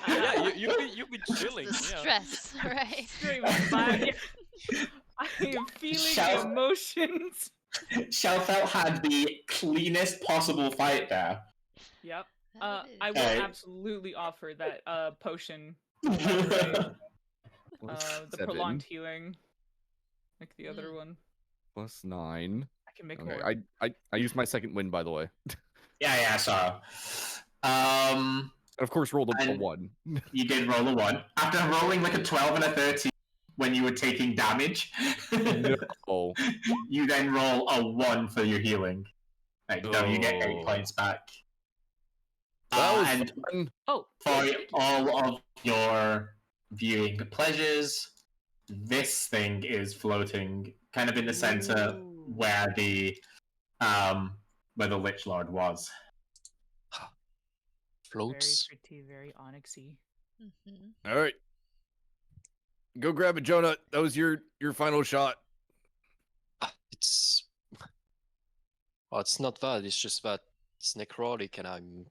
Yeah, you've been chilling. The Yeah. stress, right? Straight fire. I am feeling Shout- the emotions. Shellfelt had the cleanest possible fight there. Yep. That it I is. will Okay. absolutely offer that potion, Plus the prolonged healing, like the other one. Plus 9. I can make Okay, more. I used my second win, by the way. Yeah, I saw. And of course, rolled a And- 1. You did roll a 1. After rolling like a 12 and a 13 when you were taking damage, Oh, you then roll a 1 for your healing. Right, so you get 8 Oh. points back. that was And fun. Oh, for all of your viewing pleasures, this thing is floating kind of in the center Ooh. where the Lich Lord was. Floats. very pretty, very onyxy. Mhm. All right, go grab it, Jonah. That was your final shot. It's. Well, it's not that. It's just that it's necrotic, and I'm.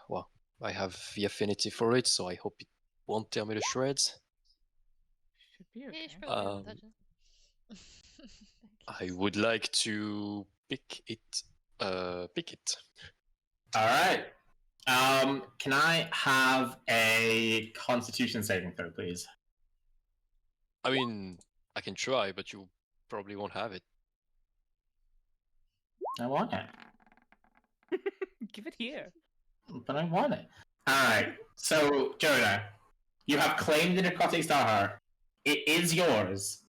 Well, I have the affinity for it, so I hope it won't tear me to shreds. Should be Yeah, okay. you should probably Um, touch it. I would like to pick it. Pick it. All right. Can I have a Constitution saving throw, please? I mean, I can try, but you probably won't have it. I want it, Give it here. but I want it. All right. So, Jonah, you have claimed the Necrotic Starheart. It is yours.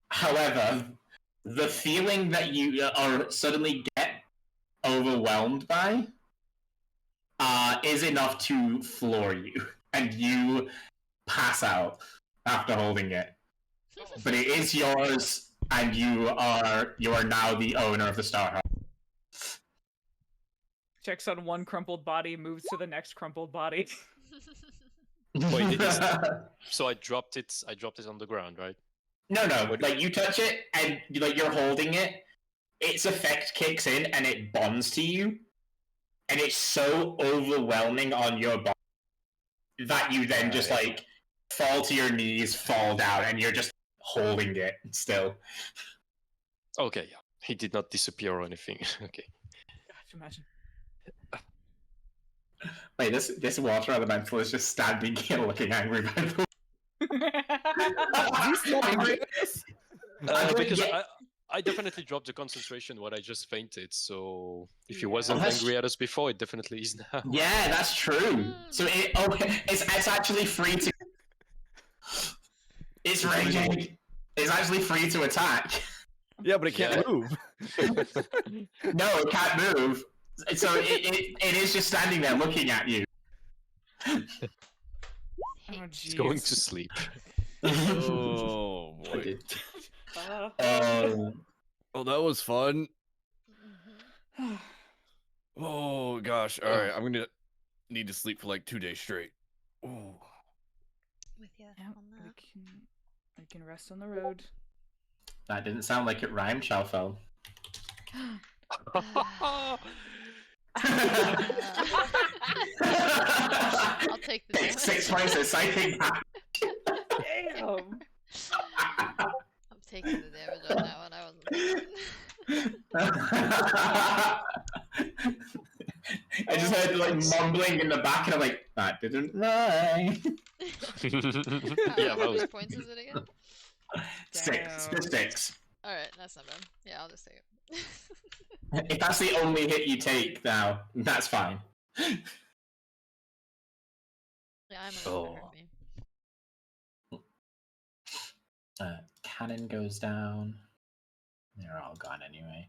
However, the feeling that you are suddenly get overwhelmed by is enough to floor you, and you pass out after holding it. But it is yours, and you are now the owner of the Starheart. Checks on one crumpled body, moves to the next crumpled body. Wait, it is- So I dropped it. I dropped it on the ground, right? No, What- like you touch it, and like you're holding it. Its effect kicks in, and it bonds to you, and it's so overwhelming on your body that you then just Right. like fall to your knees, fall down, and you're just holding it still. Okay, yeah. He did not disappear or anything. Okay. Gosh, imagine. Wait, this water elemental is just standing here looking angry. By the way. Because yeah. I definitely dropped the concentration when I just fainted, so if he Yeah. wasn't Oh, that's- angry at us before, it definitely is now. Yeah, that's true. So it's actually free to. It's raging. It's actually free to attack. Yeah, but it can't Yeah. move. No, it can't move. So it is just standing there looking at you. Oh, He's going jeez. to sleep. Oh boy. Oh, that was fun. Mhm. Oh gosh. All right, I'm gonna need to sleep for like 2 days straight. Oh. With you Yep, on that. we can rest on the road. That didn't sound like it rhymed, Shalfel. I'll take the damage. 6 points of psychic. Damn. I'm taking the damage on that one. I wasn't. I just heard like mumbling in the back, and I'm like, that didn't rhyme. Yeah, How that was. many points is it again? 6. Damn. 6. Alright, that's not bad. Yeah, I'll just take it. If that's the only hit you take now, that's fine. Yeah, I'm gonna Oh. hurt me. Cannon goes down. They're all gone anyway.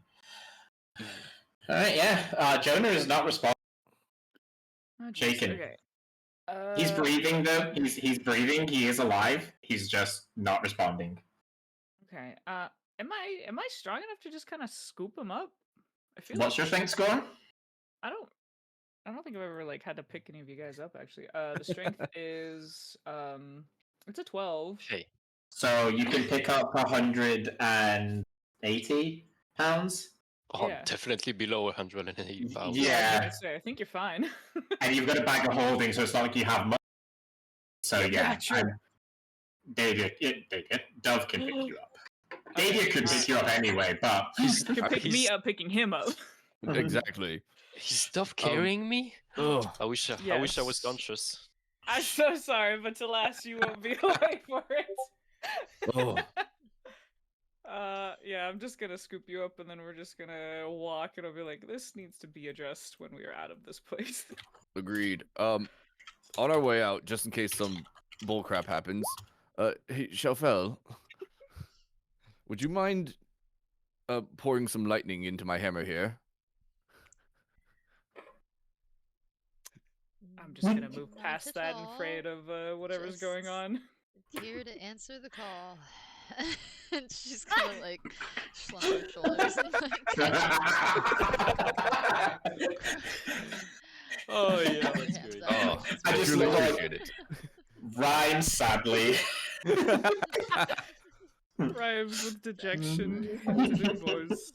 All right, yeah. Jonah is not responding. Oh, jeez, Shaken. Okay. He's breathing though. He's breathing. He is alive. He's just not responding. Okay. Am I strong enough to just kind of scoop him up? I feel What's like your strength score? I don't think I've ever like had to pick any of you guys up actually. The strength is it's a 12. Hey, So you can pick up 180 pounds, oh, Yeah. definitely below 180 pounds. Yeah, I was Yeah. gonna say I think you're fine. and you've got a bag of holding, so it's not like you have much. So Yeah, true. Dove can pick you up. Davia could pick you up anyway, but You can pick me he's- up picking him up. Exactly. He's stuff carrying me? Ugh. I wish I was Yes. conscious. I'm so sorry, but to last you won't be awake for it. Oh. Yeah, I'm just gonna scoop you up and then we're just gonna walk and I'll be like, this needs to be addressed when we are out of this place. Agreed. On our way out, just in case some bullcrap happens, hey, Shelfel, would you mind pouring some lightning into my hammer here? I'm just gonna move Not past at that all. afraid of whatever's going Just- on. Here to answer the call. And she's gonna like slump her shoulders and like. Oh yeah, Put her that's hands great. up. Oh, I just truly look like appreciate it. Rhyme sadly. Rhymes with dejection hinted in voice.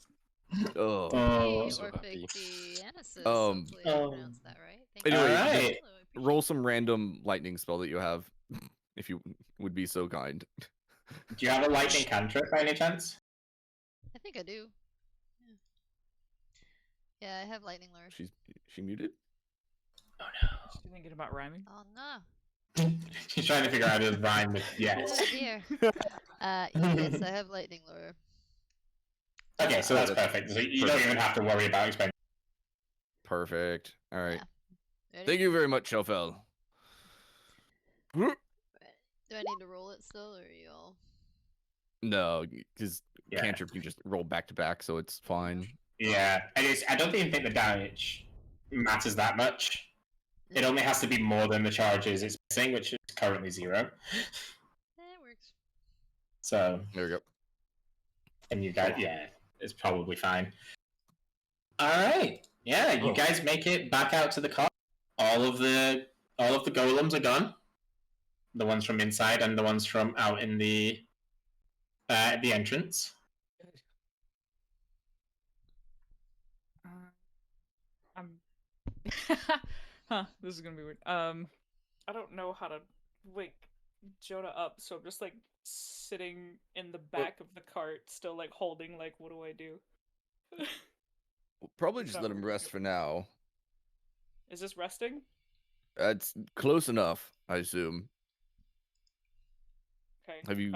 Oh. Oh. So happy. Orphic Dionysus. Um, Hopefully I pronounced that right. Thank Anyway, you. Alright. Hello, I appreciate Roll some random lightning spell that you have, if you would be so kind. Do you have a lightning cantrip by any chance? it. I think I do. Yeah, I have lightning lure. She muted? Oh Is she thinking about rhyming? Oh no. no. She's trying to figure out how to rhyme with yes. Oh dear. Yes, I have lightning lure. Okay, so that's perfect. So you don't even have to worry about explaining. Perfect. All right. Ready? Thank you very much, Shelfel. Do I need to roll it still, or are you all? No, because Yeah. cantrip can just roll back to back, so it's fine. Yeah, I don't even think the damage matters that much. It only has to be more than the charges it's missing, which is currently 0. That works. So, There we go. and you guys, yeah, it's probably fine. All right, yeah, you guys make it back out to the car. All of the golems are gone. The ones from inside and the ones from out in the entrance. I'm. Huh. This is gonna be weird. I don't know how to wake Jonah up, so I'm just like sitting in the back of the cart, still like holding. Like, what do I do? We'll probably just Not let him really rest sure. for now. Is this resting? It's close enough, I assume. Okay. Have you?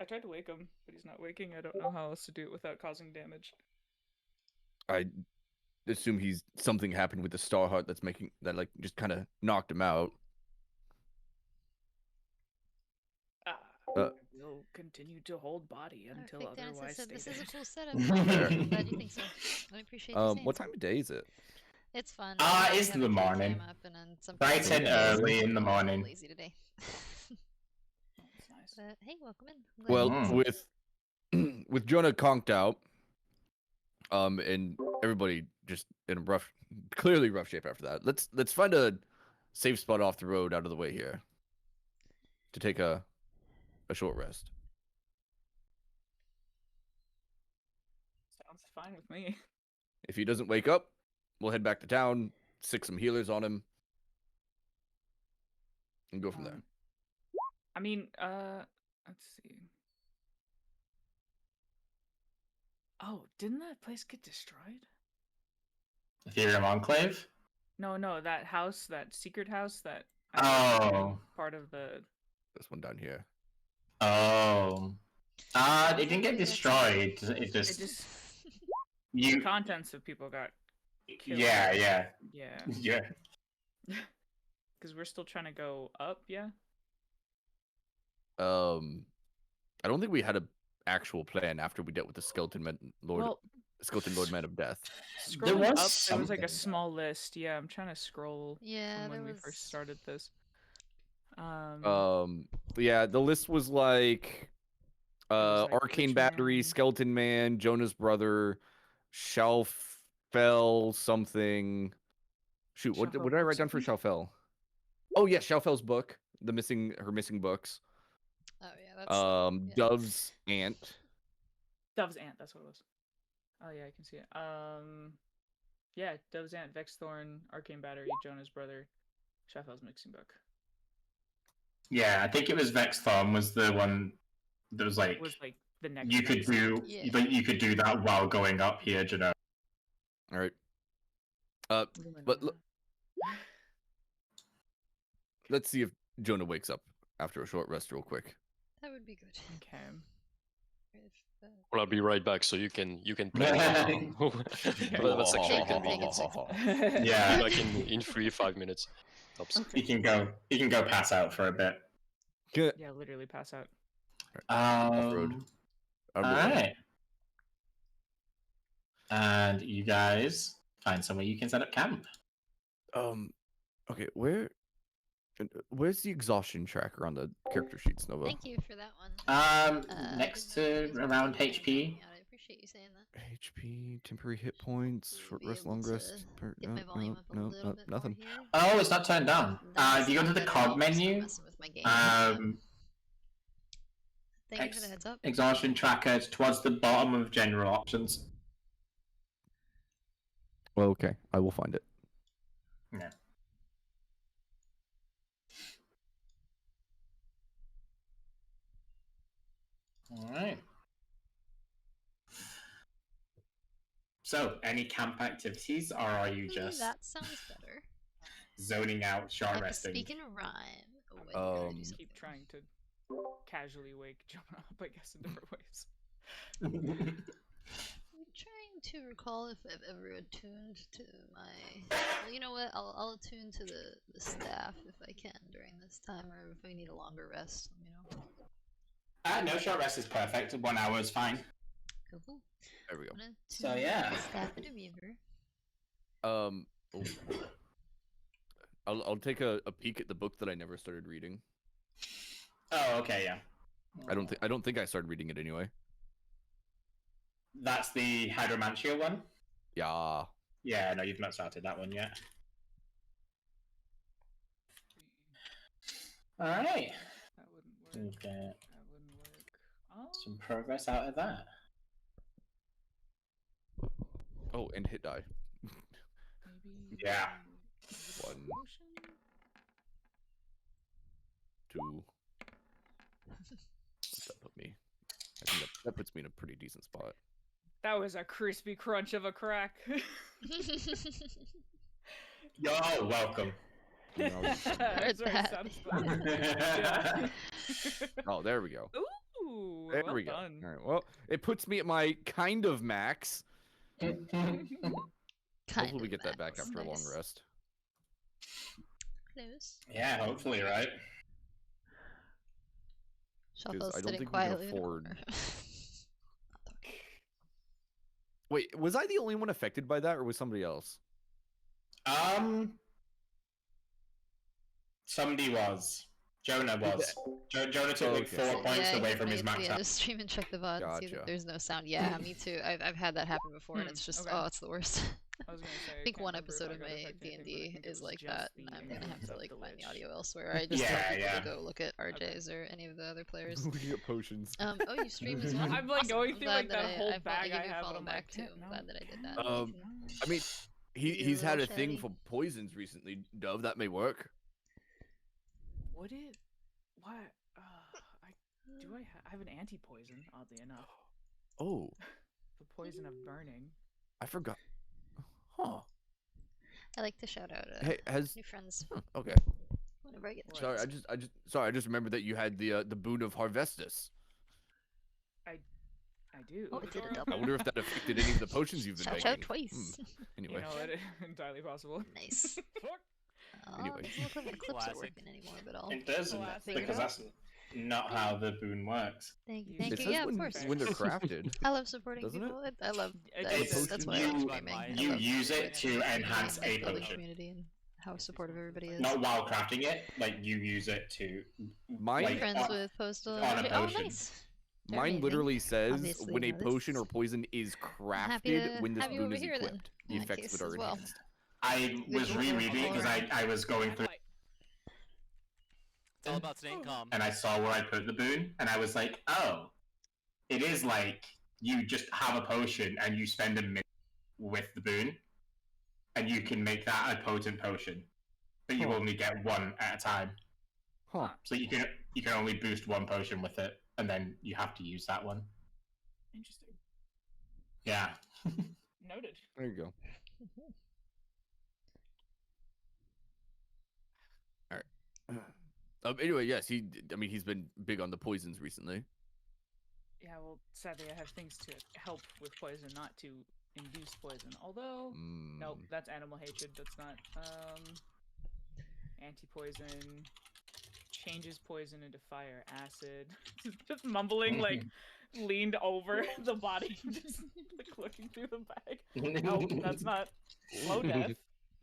I tried to wake him, but he's not waking. I don't know how else to do it without causing damage. I assume something happened with the star heart that like just kind of knocked him out. We'll continue to hold body until Orphic Dionysus otherwise said, "This is a stated. cool setup." I'm glad you think so. I appreciate you saying What so. time of day is it? It's fun. It's We have the a tree morning. jam up, and then some Bright people and are lazy. early in the We're all morning. Lazy today. That's nice. But hey, welcome in. I'm glad Well, you listened. with Jonah conked out, and everybody just in a clearly rough shape after that. Let's find a safe spot off the road out of the way here to take a short rest. Sounds fine with me. If he doesn't wake up, we'll head back to town, stick some healers on him, and go from there. I mean, let's see. Oh, didn't that place get destroyed? Ethereum Enclave? No, that house, that secret house that Oh. part of the This one down here. Oh. It didn't get destroyed. It just, the you. contents of people got killed. Yeah. Yeah. Because we're still trying to go up, yeah? I don't think we had a actual plan after we dealt with the skeleton lord man of death. Scrolling was up, there was like something, a small list. Yeah, I'm trying to scroll Yeah, from when there we was. first started this. Yeah, the list was like was, like, Arcane Witch Battery, Man. Skeleton Man, Jonah's brother, Shalfell something. Shoot, what Shalfell did I write down for something? Shalfell? Oh yeah, Shalfell's book, her missing books. Oh yeah, that's. Yeah. Dove's aunt. Dove's Aunt, that's what it was. Oh yeah, I can see it. Yeah, Dove's Aunt, Vexthorn, Arcane Battery, Jonah's brother, Shalfell's mixing book. Yeah, I think it was Vexthorn was the one that was like Was like the next. you could best. do Yeah. like you could do that while going up here, you know. All right. Lumen But Luna. let's see if Jonah wakes up after a short rest real quick. That would be good. Okay. If, Well, I'll be right back, so you can play. Well, that's actually Take it convenient. 6 minutes. Yeah. Like in 3-5 minutes. Tops. You can go pass out for a bit. Good. Yeah, literally pass out. Off-road. All right. And you guys find somewhere you can set up camp. Okay, where's the exhaustion tracker on the character sheets, Nova? Thank you for that one. Next Didn't to know around you were HP. helping out. I appreciate you saying that. HP, temporary hit points, short Be rest, able long to rest. Get my volume up a little bit nothing. more here. Oh, it's not turned down. If you go to the cog menu, Messing with my game. Thank you for the heads up. exhaustion tracker towards the bottom of general options. Well, okay, I will find it. Yeah. All right. So, any camp activities, or are you just That sounds better. zoning out, short I can resting? speak in rhyme. Oh, wait, I gotta do Keep something. trying to casually wake Jonah up, I guess, in different ways. I'm trying to recall if I've ever attuned to my. Well, you know what? I'll attune to the staff if I can during this time, or if I need a longer rest. You know. No, short rest is perfect. 1 hour is fine. Cool. There we go. I'm gonna So, tune yeah. the staff of the beaver. I'll take a peek at the book that I never started reading. Oh, okay, yeah. I don't think I started reading it anyway. That's the Hydromantia one? Yeah. Yeah, no, you've not started that one yet. Alright. That wouldn't work. We'll get That wouldn't work. Oh, some progress out of that. Oh, and hit die. maybe. Yeah. One. Potion? 2. What's that put me? I think that puts me in a pretty decent spot. That was a crispy crunch of a crack. You're welcome. You know, That's very that. satisfying. Yeah. oh, there we go. Ooh, There well we go. done. All right. Well, it puts me at my kind of max. Hopefully we get that back after a long Nice. rest. Close. Yeah, hopefully, right? Shuffle's I don't sitting think we can quietly in a afford- corner. Wait, was I the only one affected by that, or was somebody else? Somebody was. Jonah was. Jonah took like Okay. 4 points yeah, away you from his might max be able out. to stream and check the VOD and see Gotcha. that there's no sound. Yeah, me too. I've had that happen before, and it's just okay. oh, it's the worst. I was gonna say. I think can't one remember if episode I of got my affected anything, but I D&D think it is was like just that, the and I'm gonna have to of like the find the lich. audio elsewhere. I just tell Yeah, people yeah. to go look at RJ's or any of the other players. we get potions. Oh, you stream as well. I'm, like, Awesome. going I'm through, glad like, that whole I bag gave I you a have, and follow I'm back like, too. "Yeah, I'm no." glad that I did that. I mean, Be a he's had a little thing chatty. for poisons recently, Dove. That may work. Would it? What? I have an anti-poison, oddly enough. Oh, The poison of burning. I forgot. Huh. I like to shout out Hey, has new friends okay. whenever I get the Sorry, chance. I just remembered that you had the boon of Harvestus. I do. Oh, we did a I double. wonder if that affected any of the potions you've been Shout making. out twice. Anyway, You know, it entirely possible. Nice. Fuck. Anyway. Doesn't look like my clips are Classic. working anymore, but I'll It doesn't, Classic. figure it because out. that's not how the boon works. Thank you. It Thank It you. says Yeah, of when, course. when they're crafted. I love supporting Doesn't it? people. I love It that. just That's says why I love you- streaming. I you love use it supporting to the enhance community and a building potion. community and how supportive everybody is. Not while crafting it, like you use it to. Mine- like, Friends on- with Postal. on a Energy. Oh, potion. nice. Very Mine amazing. literally says Obviously when a know this. potion or poison is happy crafted to when this have you boon over is here, then, equipped. in The that effects case of it are as well. enhanced. I was Visual rereading it all because around. I was going through It's all about staying calm. and I saw where I put the boon, and I was like, oh, it is like you just have a potion and you spend a minute with the boon, and you can make that a potent potion, but you Huh. only get one at a time. Huh. So you can only boost one potion with it, and then you have to use that one. Interesting. Yeah. Noted. There you go. Anyway, yes, he's been big on the poisons recently. Yeah, well, sadly, I have things to help with poison, not to induce poison. Although, nope, that's animal hatred. That's not anti-poison. Changes poison into fire, acid. Just mumbling, like leaned over the body, just like looking through the bag. Nope, that's not slow death.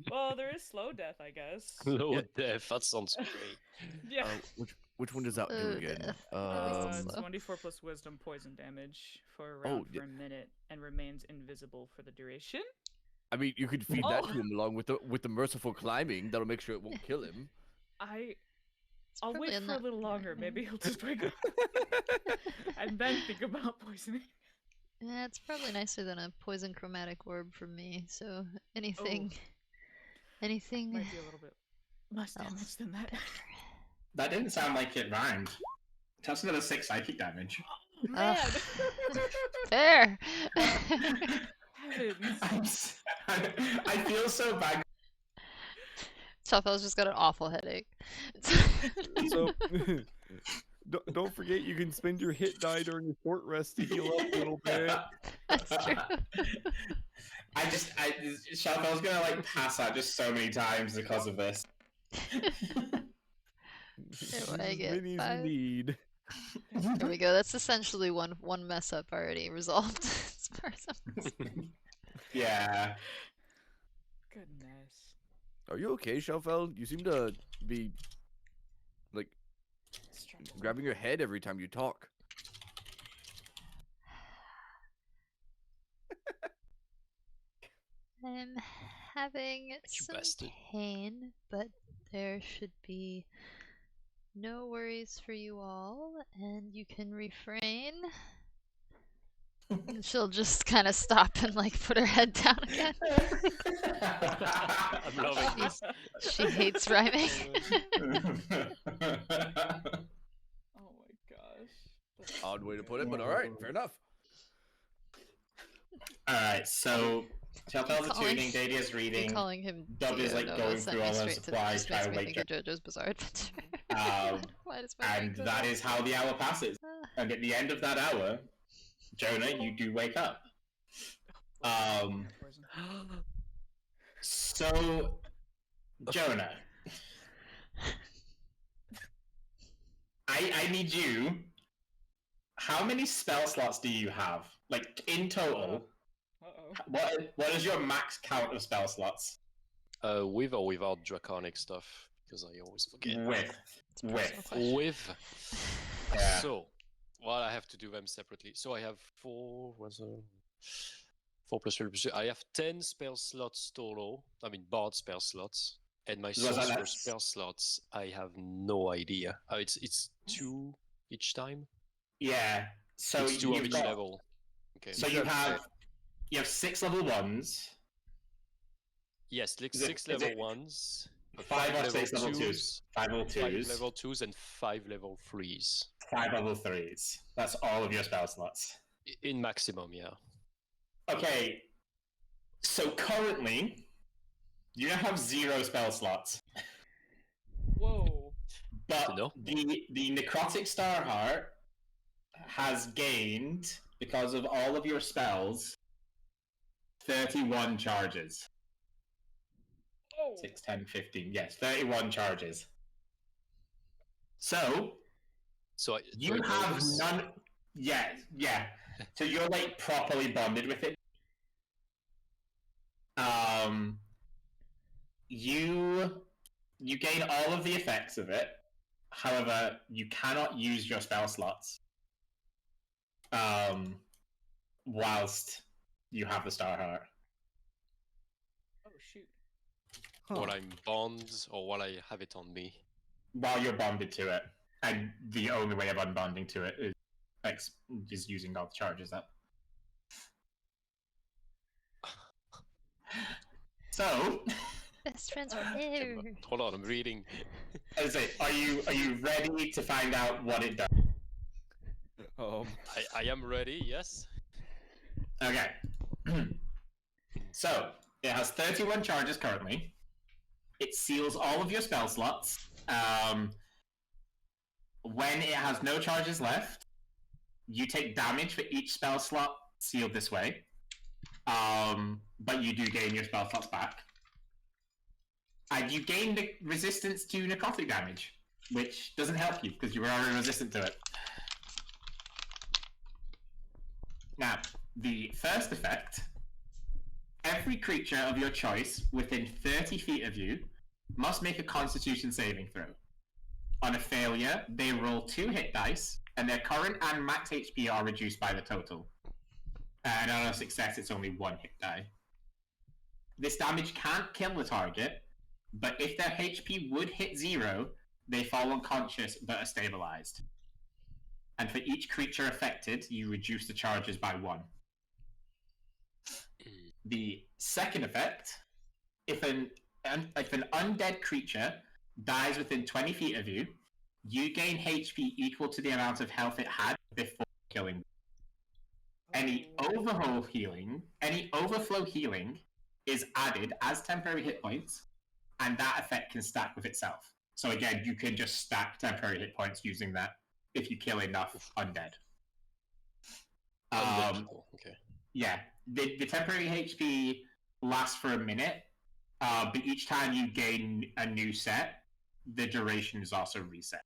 Well, there is slow death, I guess. Low Yeah. death, that sounds great. Yeah. Which one does that do Oh, again? death. It's slow. 1d4 plus wisdom poison damage for a round yeah. for a minute and remains invisible for the duration. I mean, you could feed that to Oh. him along with the merciful climbing. That'll make sure it won't kill him. I'll probably wait for a not- little longer. Maybe he'll just wake up and then think about poisoning. Yeah, it's probably nicer than a poison chromatic orb for me. So anything, anything. Might be a little bit less damage else than that. better. That didn't sound like it rhymed. That's another 6 psychic damage. Man, Fair. heavens. I feel so bad. Chuffel's just got an awful headache. So, don't forget you can spend your hit die during your short rest to heal up a little bit. That's true. Shalfel's gonna like pass out just so many times because of this. What I As get, many as 5? you need. There we go. That's essentially one mess up already resolved as far as I'm concerned. Yeah. Goodness. Are you okay, Shelfel? You seem to be like grabbing your head every time you talk. I'm having some bastard. pain, but there should be no worries for you all, and you can refrain. And she'll just kind of stop and like put her head down again. I'm loving this. She hates rhyming. Oh my gosh. That's Odd way to put it, but alright, fair enough. Alright, so Shalfel's Calling- attuning, Dadia's Me reading. calling him Dub is, Geo like, Nova going sent through me all her straight to- supplies, just makes trying to me wake think of JoJo's Bizarre Adventure. Why does my brain And go that there? is how the hour passes. And at the end of that hour, Jonah, you do wake up. poison. So, Jonah, I need you. How many spell slots do you have? Like in total, Uh-oh. what is your max count of spell slots? With or without draconic stuff? Because I always forget. With. It's a personal With. question. With. Yeah. So, well, I have to do them separately. So I have 4. What's 4 plus 3 plus 3. I have 10 spell slots total. I mean, bard spell slots. And my Was that sorcerer less? spell slots, I have no idea. It's 2 each time. Yeah. So it's 2 of you've each got, level. Okay. So you have 6 level 1s, Yes, like Is it- 6 is level it 1s, 5 or level 6 level 2s, 2s, 5 level 5 2s, level 2s, and 5 level 3s. 5 level 3s. That's all of your spell slots. In maximum, yeah. Okay. So currently, you now have 0 spell slots. Whoa. But To know. the necrotic star heart has gained, because of all of your spells, 31 charges. Oh. 6, 10, 15. Yes, 31 charges. So So You do I know have this? none. Yeah, yeah. So you're like properly bonded with it. You gain all of the effects of it. However, you cannot use your spell slots. Whilst you have the Star Heart. Oh shoot. While I'm bonds or while I have it on me. While you're bonded to it, and the only way of unbonding to it is using all the charges up. So, Best friends Okay, forever. hold on, I'm reading. as I say, are you ready to find out what it does? I am ready, yes. Okay. So it has 31 charges currently. It seals all of your spell slots. When it has no charges left, you take damage for each spell slot sealed this way. But you do gain your spell slots back. And you gain the resistance to necrotic damage, which doesn't help you because you were already resistant to it. Now, the first effect, every creature of your choice within 30 feet of you must make a Constitution saving throw. On a failure, they roll 2 hit dice, and their current and max HP are reduced by the total. And on a success, it's only 1 hit die. This damage can't kill the target, but if their HP would hit 0, they fall unconscious but are stabilized. And for each creature affected, you reduce the charges by 1. The second effect, if an undead creature dies within 20 feet of you, you gain HP equal to the amount of health it had before killing. Any overflow healing is added as temporary hit points, and that effect can stack with itself. So again, you can just stack temporary hit points using that if you kill enough undead. Okay. Yeah, the temporary HP lasts for a minute, but each time you gain a new set, the duration is also reset.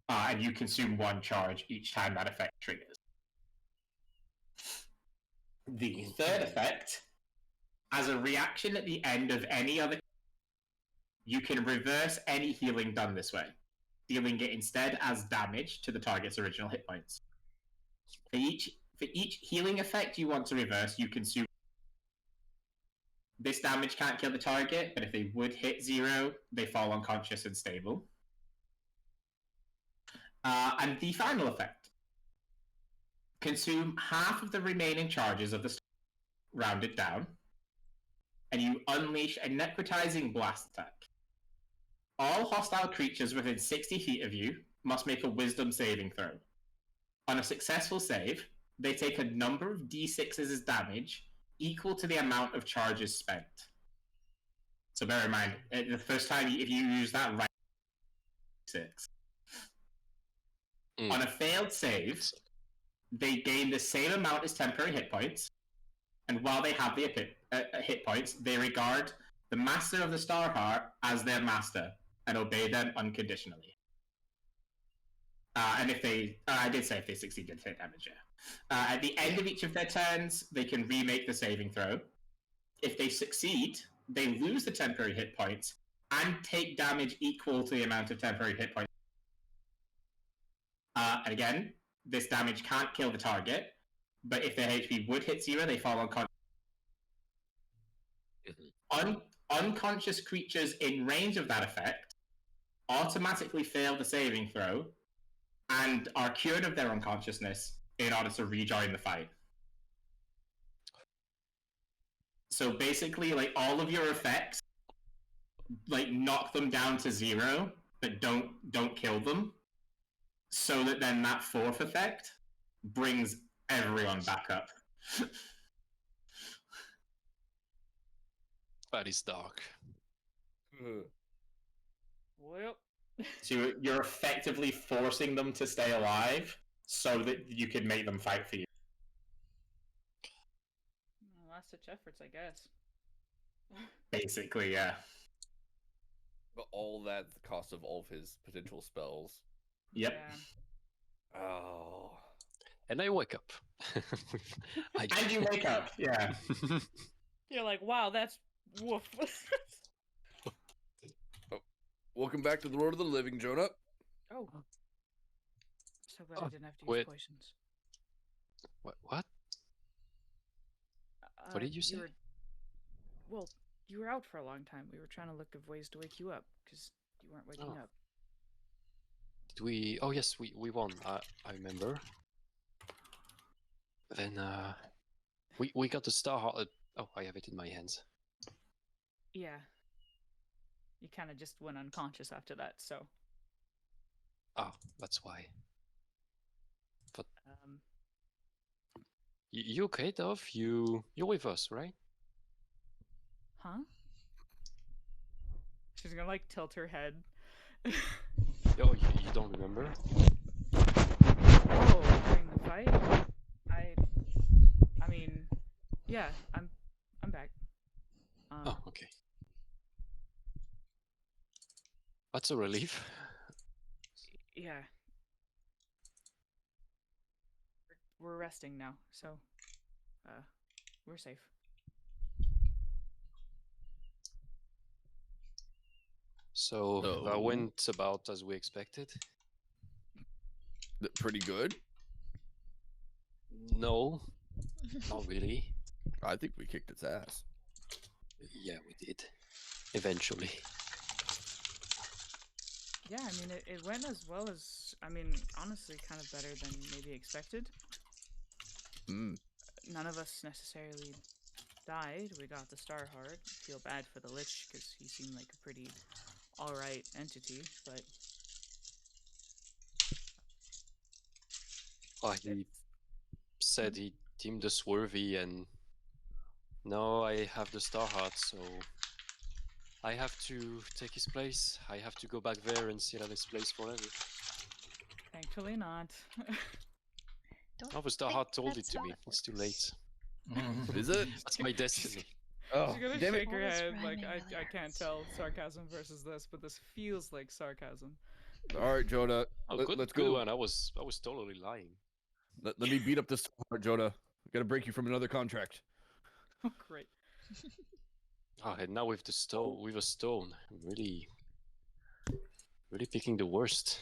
And you consume 1 charge each time that effect triggers. The third effect, as a reaction at the end of any other, you can reverse any healing done this way, dealing it instead as damage to the target's original hit points. For each healing effect you want to reverse, you consume. This damage can't kill the target, but if they would hit 0, they fall unconscious and stable. And the final effect. Consume half of the remaining charges of the rounded down, and you unleash a necrotizing blast attack. All hostile creatures within 60 feet of you must make a wisdom saving throw. On a successful save, they take a number of d6s as damage equal to the amount of charges spent. So bear in mind, the first time if you use that right 6. On a failed save, they gain the same amount as temporary hit points, and while they have the hit points, they regard the Master of the Star Heart as their master and obey them unconditionally. And if they, I did say if they succeed, they take damage. At the end of each of their turns, they can remake the saving throw. If they succeed, they lose the temporary hit points and take damage equal to the amount of temporary hit points. And again, this damage can't kill the target, but if their HP would hit 0, they fall unconscious. Unconscious creatures in range of that effect automatically fail the saving throw and are cured of their unconsciousness in order to rejoin the fight. So basically, like, all of your effects, like, knock them down to 0, but don't kill them, so that then that 4th effect brings everyone back up. That is dark. Well. So you're effectively forcing them to stay alive so that you can make them fight for you. Last such efforts, I guess. Basically, yeah. But all that at the cost of all of his potential spells. Yep. Yeah. Oh. And I wake up. I And you wake up. Yeah. You're like, wow, that's woof. Welcome back to the world of the living, Jonah. Oh. So glad I Oh, didn't have to use wait. potions. What? What? What did you say? Well, you were out for a long time. We were trying to look of ways to wake you up because you weren't waking Oh. up. Did we? Oh yes, we won. I remember. Then we got the star heart. Oh, I have it in my hands. Yeah. You kind of just went unconscious after that, so. Oh, that's why. Um, You okay, Dove? You're with us, right? huh? She's gonna like tilt her head. Oh, you don't remember? Oh, during the fight? I mean, yeah, I'm back. Oh, okay. That's a relief. Yeah. We're resting now, so we're safe. So that So- went about as we expected. Pretty good. No, not really. I think we kicked its ass. Yeah, we did. Eventually. Yeah, I mean, it went as well as, I mean, honestly, kind of better than maybe expected. Hmm. None of us necessarily died. We got the Star Heart. Feel bad for the Lich because he seemed like a pretty alright entity, but Oh, he said he deemed us worthy, and now I have the star heart, so I have to take his place. I have to go back there and sit at his place forever. thankfully not. Don't Oh, the star think heart told it that's to how me. it It's too works. late. Is it? That's my destiny. Oh, She's gonna damn it. shake her All this head like, rhyming really I can't hurts. tell sarcasm versus this, but this feels like sarcasm. All right, Jonah. Oh, Let's good go. one. I was totally lying. Let me beat up this heart, Jonah. Gotta break you from another contract. Oh, great. Oh, and now with the stone, with a stone, I'm really picking the worst.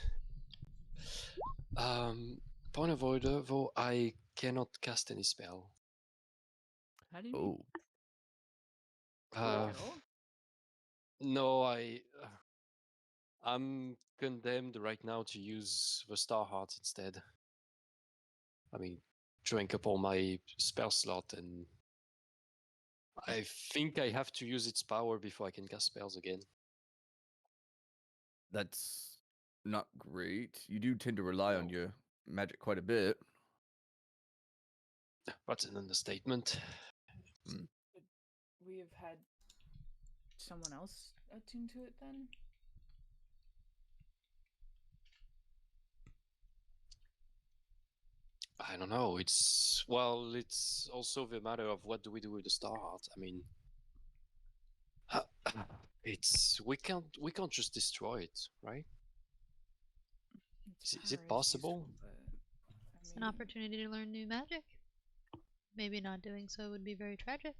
Point of order, though, I cannot cast any spell. How do you mean? Oh, Uh, At all? no, I'm condemned right now to use the star heart instead. I mean, drank up all my spell slot, and I think I have to use its power before I can cast spells again. that's not great. You do tend to rely on No. your magic quite a bit. That's an understatement. We have had someone else attune to it then? I don't know. It's also the matter of what do we do with the star heart. I mean, we can't just destroy it, right? Its Is it power possible? useful, but, I It's an mean, opportunity to learn new magic. Maybe not doing so would be very tragic.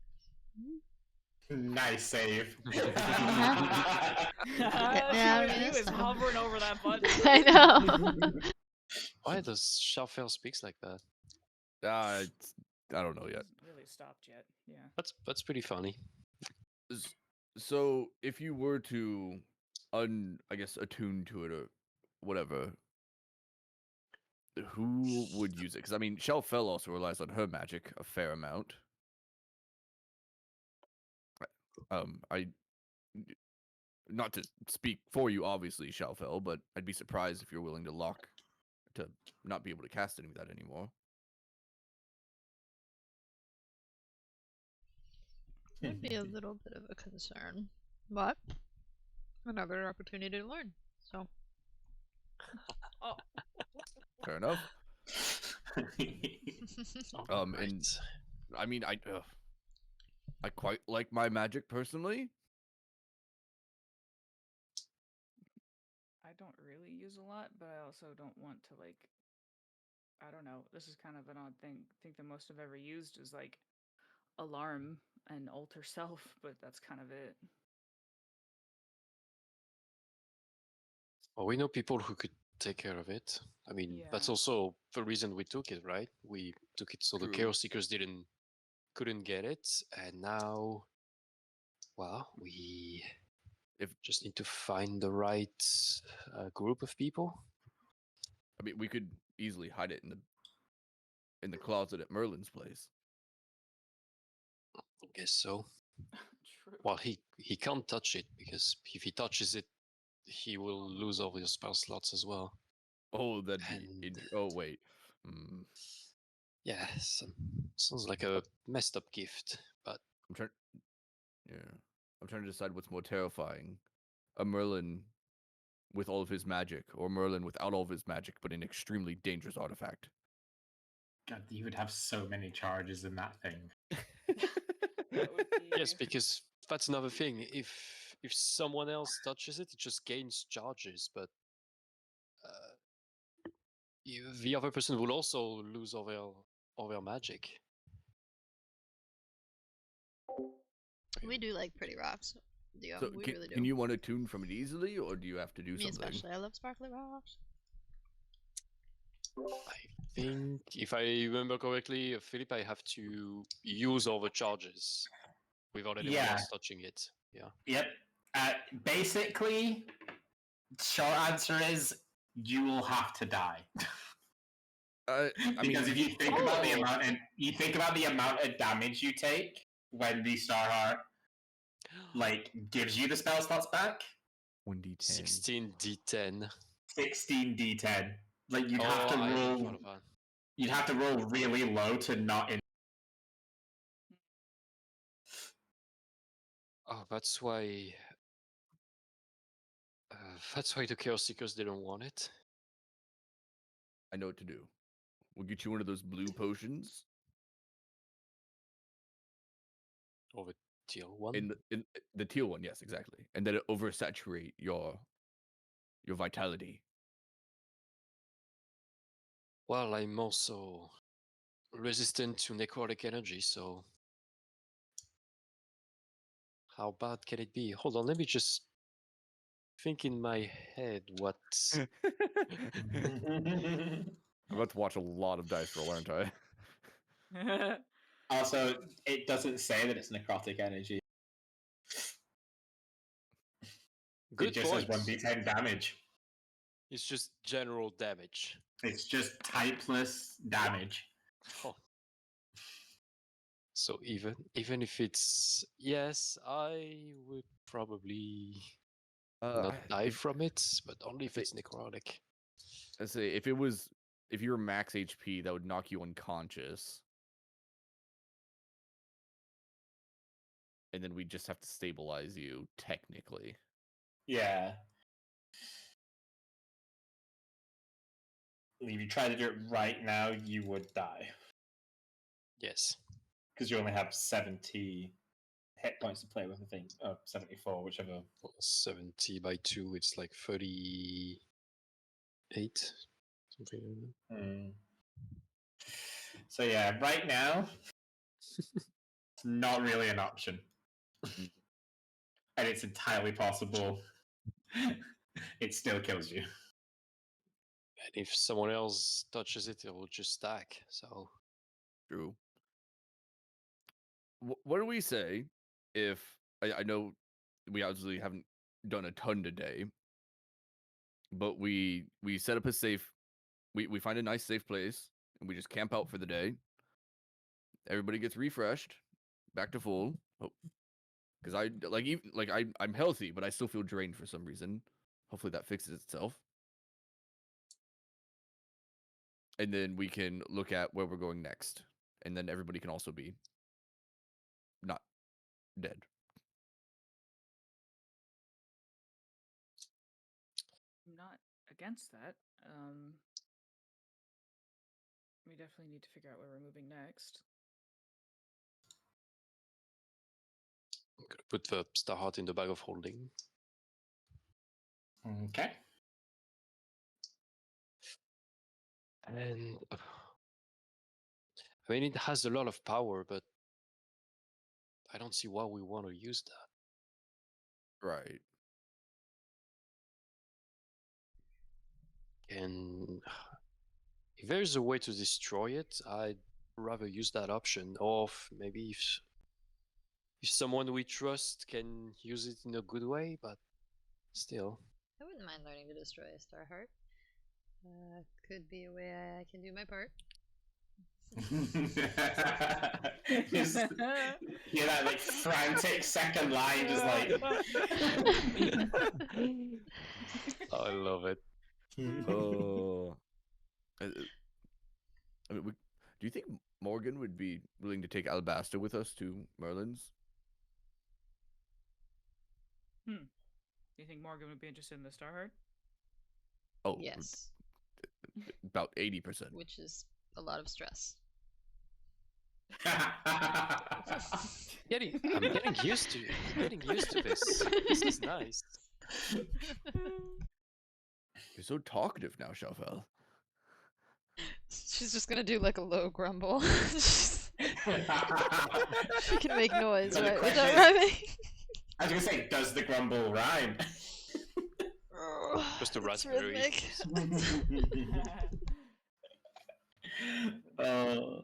Nice save. All she Yeah, would do yes. is hovering over that button. I know. Why does Shafel speaks like that? I don't know yet. Hasn't really stopped yet. Yeah. That's pretty funny. So if you were to I guess attune to it or whatever, who would use it? Because I mean, Shelfell also relies on her magic a fair amount. I not to speak for you, obviously, Shelfell, but I'd be surprised if you're willing to lock to not be able to cast any of that anymore. Would be a little bit of a concern, but another opportunity to learn. So Oh, Fair enough. And Right. I mean, I quite like my magic personally. I don't really use a lot, but I also don't want to like. I don't know. This is kind of an odd thing. I think the most I've ever used is like alarm and alter self, but that's kind of it. Well, we know people who could take care of it. I mean, that's Yeah. also the reason we took it, right? We took it so the True. Chaos Seekers couldn't get it, and now, well, we just need to find the right group of people. I mean, we could easily hide it in the closet at Merlin's place. I guess so. True. Well, he can't touch it because if he touches it, he will lose all his spell slots as well. Oh, that'd be. And Oh wait. Hmm. yeah, sounds like a messed up gift, but I'm trying. Yeah, I'm trying to decide what's more terrifying: a Merlin with all of his magic, or Merlin without all of his magic, but an extremely dangerous artifact. God, you would have so many charges in that thing. That would be. yes, because that's another thing. If someone else touches it, it just gains charges, but the other person will also lose all their magic. We do like pretty rocks. Yeah, So we can, really do. can you want to tune from it easily, or do you have to do Me something? especially. I love sparkly rocks. I think, if I remember correctly, Philip, I have to use all the charges without anyone Yeah. else touching it. Yeah. Yep. Basically, short answer is you will have to die. I Because mean, if you think about the Oh! amount, and you think about the amount of damage you take when the Star Heart like gives you the spell slots back, 1d10. 16d10. 16d10. Like you'd have Oh, to I hadn't roll. thought of that. You'd have to roll really low to not. Oh, that's why. That's why the Chaos Seekers didn't want it. I know what to do. We'll get you one of those blue potions Or the teal one. in the teal one. Yes, exactly. And then it oversaturate your vitality. Well, I'm also resistant to necrotic energy, so how bad can it be? Hold on, let me just think in my head what. I'm about to watch a lot of dice roll, aren't I? Also, it doesn't say that it's necrotic energy. Good it just point. says 1d10 damage. It's just general damage. It's just typeless damage. Oh. So even if it's yes, I would probably not die from it, but only if it's necrotic. Let's say if you were max HP, that would knock you unconscious. And then we just have to stabilize you, technically. Yeah. If you try to do it right now, you would die. Yes. Because you only have 70 hit points to play with, I think. Oh, 74, whichever. 70 by 2, it's like 38. Something like that. So yeah, right now, it's not really an option. And it's entirely possible it still kills you. And if someone else touches it, it will just stack. So True. What do we say if I know we obviously haven't done a ton today, but we set up a safe, we find a nice safe place and we just camp out for the day. Everybody gets refreshed, back to full. Because I'm healthy, but I still feel drained for some reason. Hopefully that fixes itself. And then we can look at where we're going next. And then everybody can also be not dead. I'm not against that. We definitely need to figure out where we're moving next. I'm gonna put the Star Heart in the bag of holding. Okay. And I mean, it has a lot of power, but I don't see why we want to use that. Right. And if there's a way to destroy it, I'd rather use that option. Or maybe if someone we trust can use it in a good way, but still. I wouldn't mind learning to destroy a star heart. Could be a way I can do my part. Just hear that like frantic second line, just like. I love it. Oh. I mean, do you think Morgan would be willing to take Alabaster with us to Merlin's? Do you think Morgan would be interested in the Star Heart? Oh, Yes, about 80%. which is a lot of stress. I'm getting used to it. I'm getting used to this. This is nice. You're so talkative now, Shafel. She's just gonna do like a low grumble. She can make noise, So the right? question Without is- rhyming. I was gonna say, does the grumble rhyme? Just a It's raspberry. rhythmic. Oh.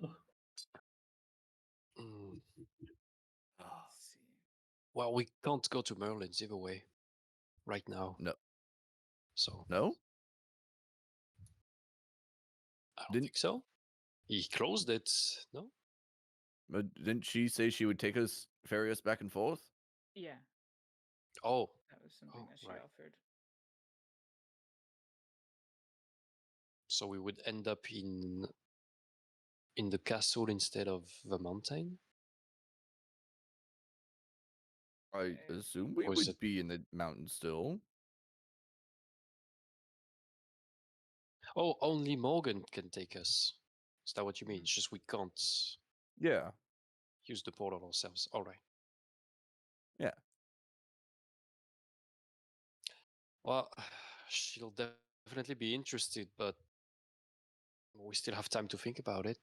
Mm. Well, we can't go to Merlin's either way, right now. No. So No? I don't Didn't- think so. He closed it. No. But didn't she say she would take us, ferry us back and forth? Yeah, Oh, that was something Oh, that she right. offered. so we would end up in the castle instead of the mountain. I Okay. assume we Or is would it- be in the mountain still. Oh, only Morgan can take us. Is that what you mean? It's just we can't Yeah. use the portal ourselves. All right. Yeah. Well, she'll definitely be interested, but we still have time to think about it.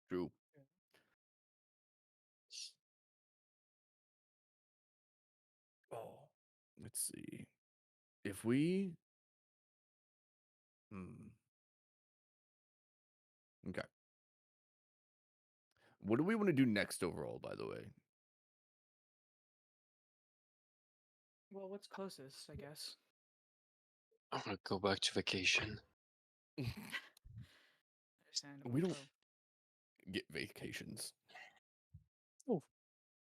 True. Oh, let's see. If we. Okay. What do we want to do next overall, by the way? Well, what's closest, I guess. I'm gonna go back to vacation. Understandable. We don't though. get vacations. Oh,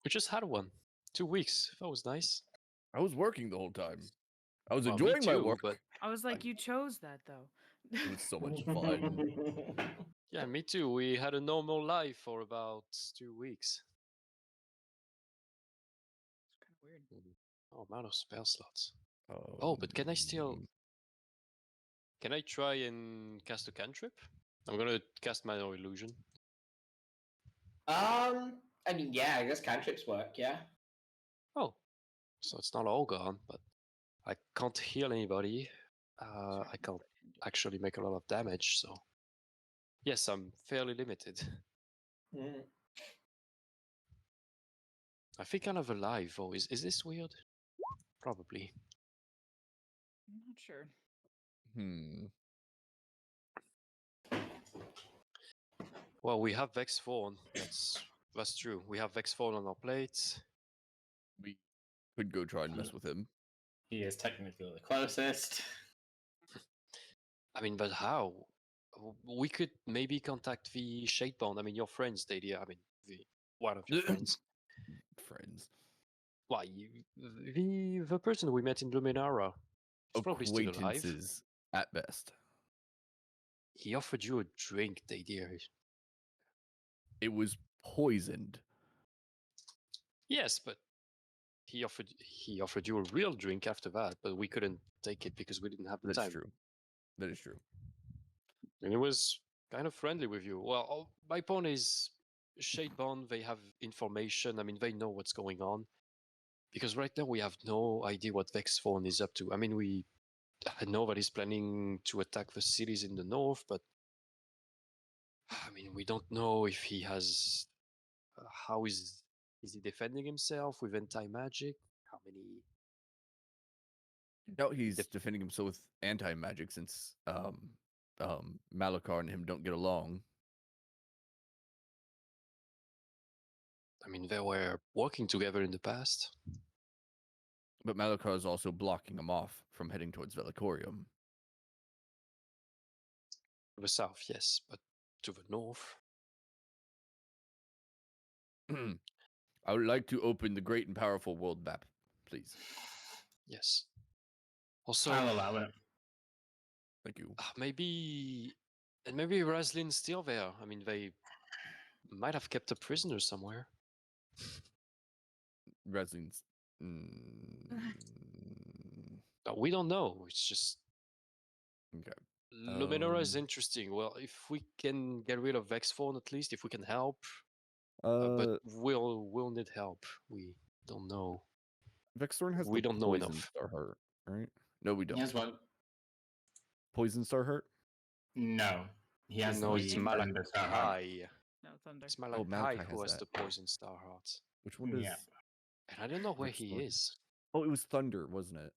we just had one. 2 weeks. That was nice. I was working the whole time. I was Well, me enjoying my too, work. but I was like, you chose that though. It was so much fun. yeah, me too. We had a normal life for about 2 weeks. It's kind of weird. Oh, amount of spell slots. Oh, but can I still? Can I try and cast a cantrip? I'm gonna cast Minor Illusion. I mean, yeah, I guess cantrips work, yeah. Oh, so it's not all gone, but I can't heal anybody. I can't actually make a lot of damage, so yes, I'm fairly limited. I think I'm alive. Oh, is this weird? Probably. I'm not sure. Well, we have Vex Fawn. That's true. We have Vex Fawn on our plates. We could go try and mess with him. He is technically the closest. I mean, but how? We could maybe contact the Shadebond. I mean, your friends, Dadia. I mean, one of your friends. Friends. Why? The person we met in Luminara. He's probably still alive. Acquaintances at best. He offered you a drink, Dadia. It was poisoned. Yes, but he offered you a real drink after that, but we couldn't take it because we didn't have the That's time. true. That is true. And he was kind of friendly with you. Well, my point is, Shadebond, they have information. I mean, they know what's going on. Because right now we have no idea what Vexphone is up to. I mean, I know that he's planning to attack the cities in the north, but I mean, we don't know if he has. How is he defending himself with anti-magic? How many? No, he's Dep- defending himself with anti-magic since Malakar and him don't get along. I mean, they were working together in the past. But Malakar is also blocking him off from heading towards Velicorium. The south, yes, but to the north. I would like to open the great and powerful world map, please. Yes. Also, I'll allow it. Thank you. maybe Raslin's still there. I mean, they might have kept a prisoner somewhere. Resline's. But we don't know. It's just Okay. Luminara is Um, interesting. Well, if we can get rid of Vexphone at least, if we can help, Uh, but we'll need help. We don't know. Vexthorn has we the don't know poison enough. star heart, right? No, we don't. Here's what. Poison star heart? No, he has No, the it's Thunder Star Heart. Malachi. No thunder. It's Oh, Malachi Malachi who has has that. the poison star heart. Which one does? Yeah. And I don't know where he Vexthorn? is. Oh, it was Thunder, wasn't it?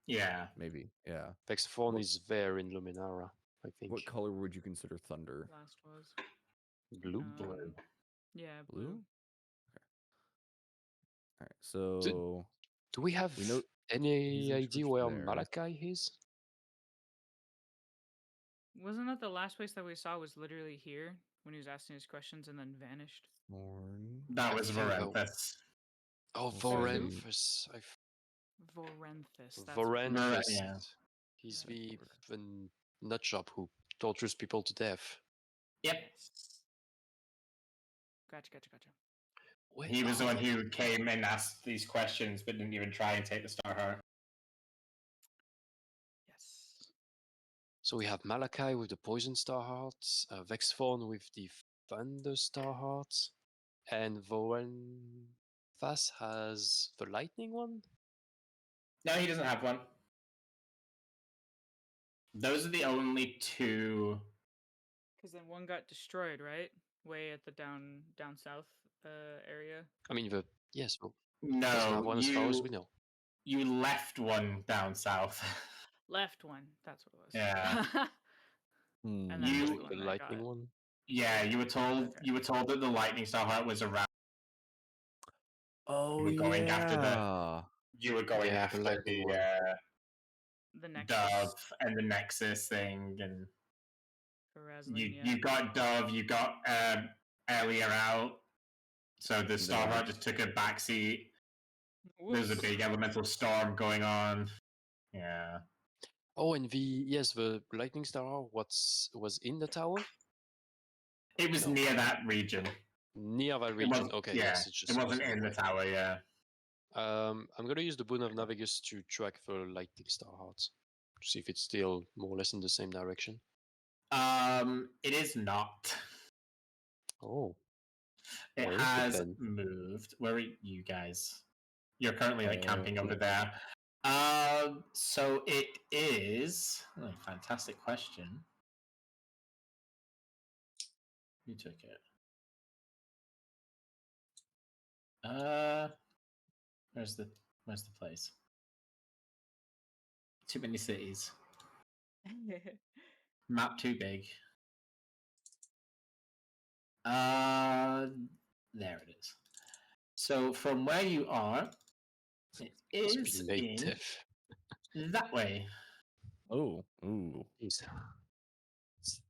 Yeah. Maybe. Yeah. Vexphone What- is there in Luminara, I think. What color would you consider Thunder? Last was Blue? um, yeah, blue. Blue? All right. So Do we have we know he's any in idea charge where there. Malachi is? Wasn't that the last place that we saw was literally here when he was asking his questions and then vanished? Thorn. That I was think that- Varenthus. Oh, Also- Vorenthus. Vorenthus. That's Vorenthus. Yeah. He's Yeah. the nutjob who tortures people to death. Yep. Gotcha. Wait, He was the oh, one who came and asked these questions, but didn't even try and take the Star Heart. Yes. So we have Malachi with the Poison Star Heart, Vexphone with the Thunder Star Heart, and Vorenthus has the Lightning one? No, he doesn't have one. Those are the only two. Because then one got destroyed, right? Way at the down south area. I mean, yes, well, doesn't have No, one as far as we know. you left one down south. Left one. That's what it was. Yeah. Hmm. And then You- was Like the the one that Lightning got... one? Yeah, you were told Okay. that the Lightning Star Heart was around. Oh, We're going after the- yeah. You were going Yeah, the after Lightning the one. The Nexus. Dove and the Nexus thing, and For Raslin, yeah. you got Dove, you got Elia out, so the Star then- Heart just took a backseat. There's a Whoops. big elemental storm going on. Yeah. Oh, and the Lightning Star Heart was in the tower? It was No. near that region. Near that It region. wasn't- Okay, yeah, yes, it just wasn't in the away. tower, yeah. I'm gonna use the Boon of Navigus to track the Lightning Star Heart. To see if it's still more or less in the same direction. It is not. Oh. It Where is it has then? moved. Where are you guys? You're currently camping Uh, over there. So it is. Oh, fantastic question. Who took it? Where's the place? Too many cities. Map too big. There it is. So from where you are, it Must is be late in death. that way. Oh, ooh. It's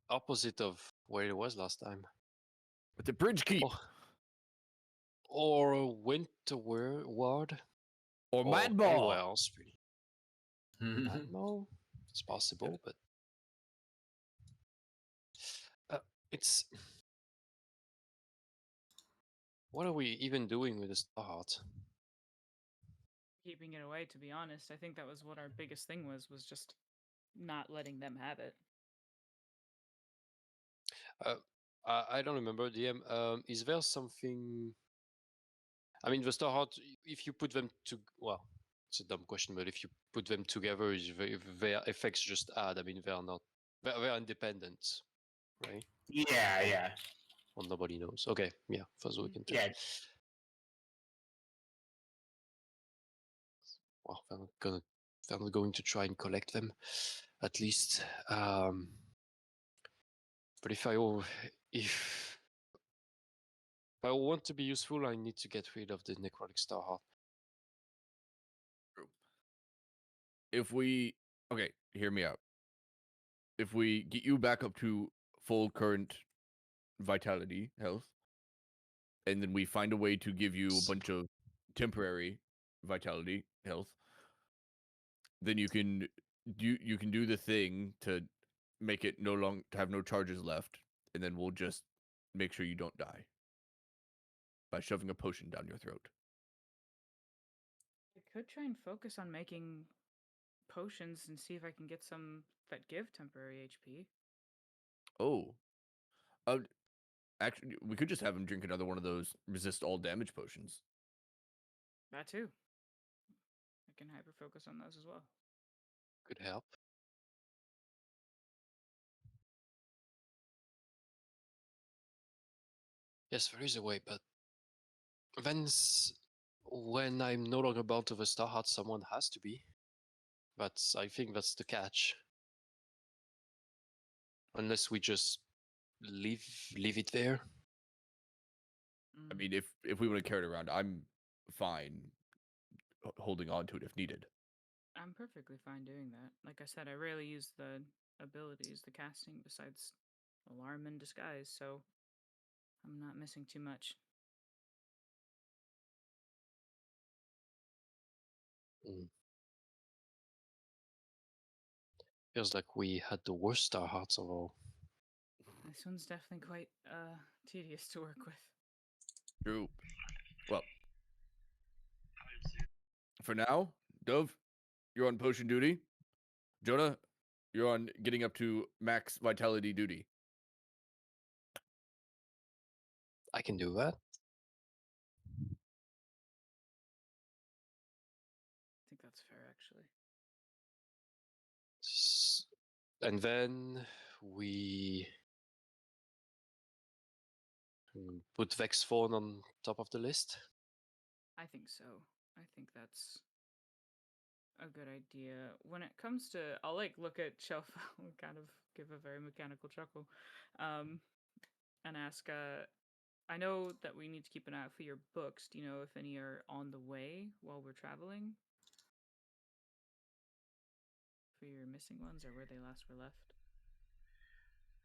opposite of where it was last time. With the bridge keep. Oh. Or Winter Ward. Or Or Madball. anywhere else, really. Madball? It's possible, but it's. What are we even doing with the Star Heart? Keeping it away, to be honest. I think that was what our biggest thing was just not letting them have it. I don't remember, DM. Is there something? I mean, the Star Heart. If you put them to, well, it's a dumb question, but if you put them together, their effects just add. I mean, they are not. They're independent, right? Yeah. Well, nobody knows. Okay, yeah, first we can test. Yeah. Well, they're not going to try and collect them, at least. But if I want to be useful, I need to get rid of the necrotic star heart. If we okay, hear me out. If we get you back up to full current vitality health, and then we find a way to give you a bunch of temporary vitality health, then you can do the thing to make it to have no charges left, and then we'll just make sure you don't die by shoving a potion down your throat. I could try and focus on making potions and see if I can get some that give temporary HP. Oh, actually, we could just have him drink another one of those resist all damage potions. That too. I can hyper focus on those as well. Could help. Yes, there is a way, but then when I'm no longer bound to the star heart, someone has to be. I think that's the catch. Unless we just leave it there. I mean, if we want to carry it around, I'm fine holding on to it if needed. I'm perfectly fine doing that. Like I said, I rarely use the abilities, the casting, besides Alarm and Disguise, so I'm not missing too much. Feels like we had the worst star hearts of all. This one's definitely quite tedious to work with. True. Well, for now, Dove, you're on potion duty. Jonah, you're on getting up to max vitality duty. I can do that. I think that's fair, actually. And then we put Vex Fawn on top of the list. I think so. I think that's a good idea. When it comes to, I'll like look at Shelf and kind of give a very mechanical chuckle, and ask. I know that we need to keep an eye out for your books. Do you know if any are on the way while we're traveling? For your missing ones, or where they last were left?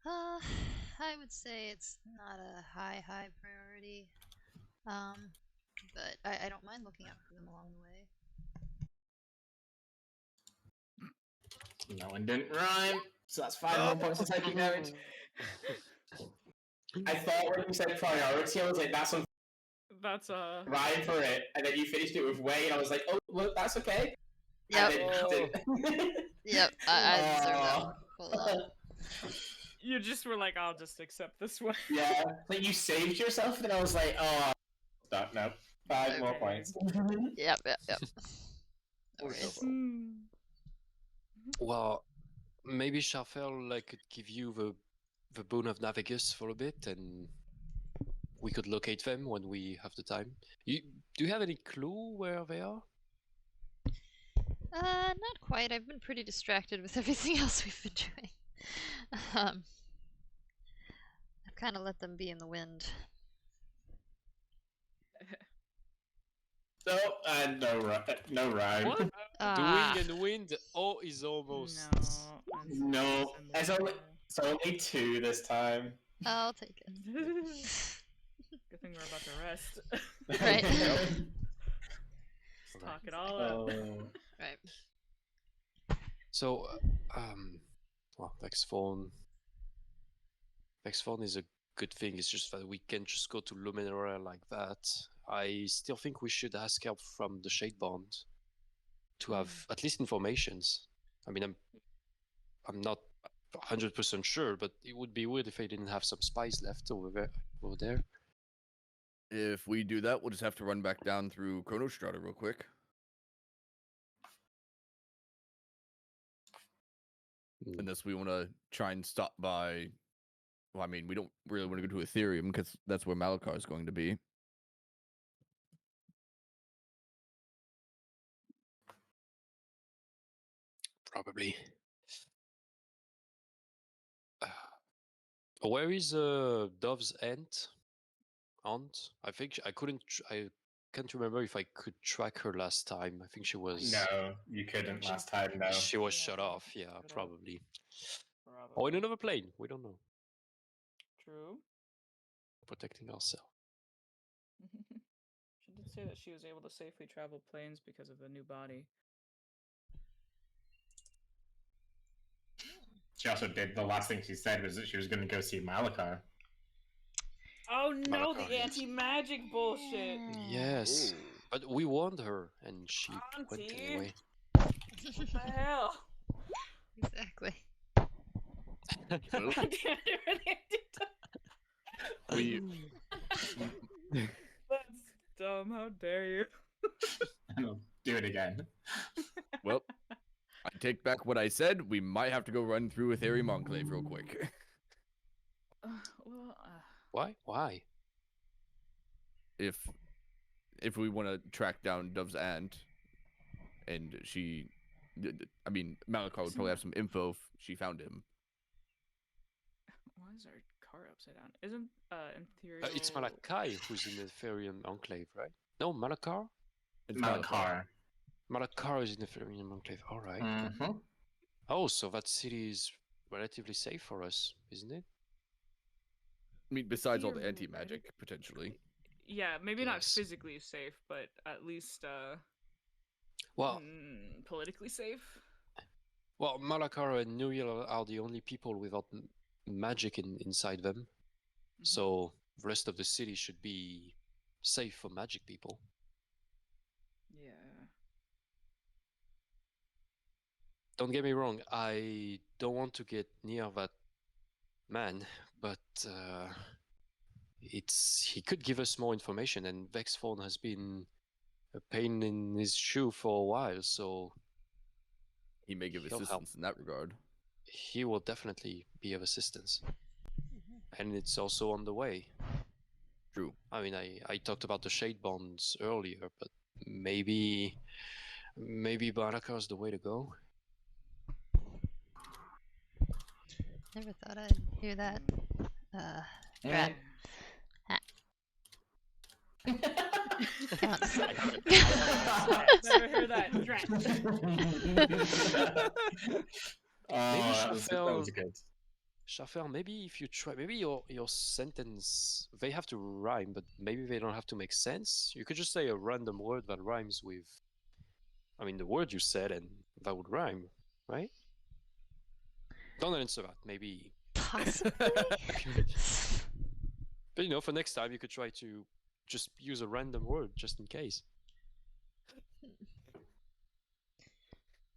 I would say it's not a high priority. But I don't mind looking out for them along the way. No one didn't rhyme, so that's 5 more points of psychic damage. I thought when you said priority, I was like, that's on That's rhyme for it, and then you finished it with way, and I was like, oh, look, that's okay. Yep. Yep. I deserve that one. Hold on. You just were like, I'll just accept this one. Yeah, like you saved yourself, and I was like, oh, no, 5 more Okay. points. Yep. Alright. Well, maybe Shafel could give you the boon of Navigus for a bit, and we could locate them when we have the time. Do you have any clue where they are? Not quite. I've been pretty distracted with everything else we've been doing. I've kind of let them be in the wind. No rhyme. What? Ah. The wing and wind. Oh, is almost. No, it's only 2 this time. I'll take it. Good thing we're about to rest. Right. Just talk it all out. Right. So, well, Vex Fawn is a good thing. It's just that we can't just go to Luminara like that. I still think we should ask help from the Shade Bond to have at least informations. I mean, I'm not 100% sure, but it would be weird if they didn't have some spies left over there. If we do that, we'll just have to run back down through Chronostrata real quick. Unless we want to try and stop by. Well, I mean, we don't really want to go to Ethereum because that's where Malakar is going to be. Probably. Where is Dove's aunt? I think I couldn't. I can't remember if I could track her last time. I think she was. No, you couldn't she- last time. No. She was Yeah, shut she off. was Yeah, shut off. probably. Or in Probably. another plane. We don't know. True. Protecting ourselves. She did say that she was able to safely travel planes because of the new body. She also did. The last thing she said was that she was going to go see Malakar. Oh no, Malakar, the yes. anti-magic bullshit. Yes, but we warned her, and she went Auntie. anyway. What the hell? Exactly. Well, we That's dumb. How dare you? I'll do it again. well, I take back what I said. We might have to go run through Ethereum Enclave real quick. Well, Why? Why? If we want to track down Dove's aunt, and I mean, Malakar would probably have some info if she found him. why is our car upside down? Isn't Imperial? It's Malakai who's in the Ethereum Enclave, right? No, Malakar? It's Malakar. Malakar is in the Ethereum Enclave. All right. Mm-hmm. Oh, so that city is relatively safe for us, isn't it? I mean, besides all the anti-magic, potentially. Yeah, maybe not Yes. physically safe, but at least Well, politically safe. well, Malakar and Nuriel are the only people without magic inside them. So the rest of the city should be safe for magic people. Yeah. Don't get me wrong, I don't want to get near that man, but he could give us more information, and Vexphone has been a pain in his shoe for a while, so He may give He'll help. assistance in that regard. he will definitely be of assistance. And it's also on the way. True. I mean, I talked about the shade bonds earlier, but maybe Barakar's the way to go. Never thought I'd hear that. Drat. Counts. Never heard that. Drat. That was good. Shafel, maybe if you try, maybe your sentence, they have to rhyme, but maybe they don't have to make sense. You could just say a random word that rhymes with, I mean, the word you said, and that would rhyme, right? Don't answer that. Maybe. Possibly. But you know, for next time, you could try to just use a random word just in case.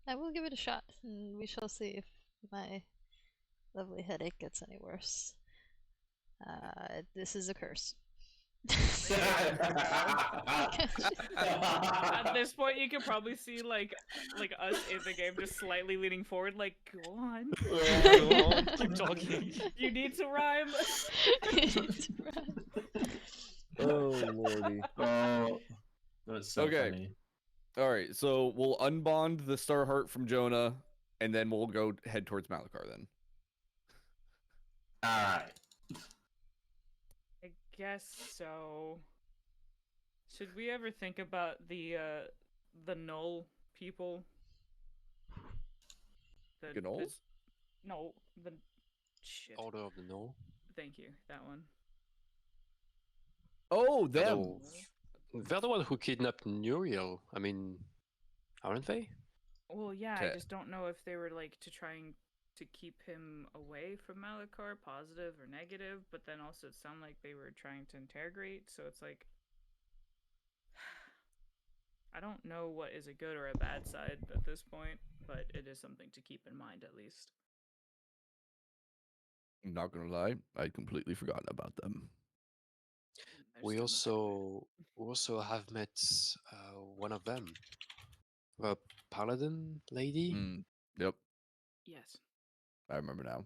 I will give it a shot, and we shall see if my lovely headache gets any worse. This is a curse. At this point, you can probably see like us in the game just slightly leaning forward, like, go on. Keep talking. You need to rhyme. Oh lordy. Oh, that's so Okay. funny. All right, so we'll unbond the Star Heart from Jonah, and then we'll go head towards Malakar. Then. All right. I guess so. Should we ever think about the null people? The Gnolls? no, the shit. Order of the Null. Thank you, that one. Oh, them. They're the one who kidnapped Nuriel. I mean, aren't they? Well, yeah, Okay. I just don't know if they were like trying to keep him away from Malakar, positive or negative, but then also it sounded like they were trying to integrate, so it's like I don't know what is a good or a bad side at this point, but it is something to keep in mind at least. I'm not gonna lie, I'd completely forgotten about them. We also have met one of them, the paladin lady. Yep. Yes. I remember now.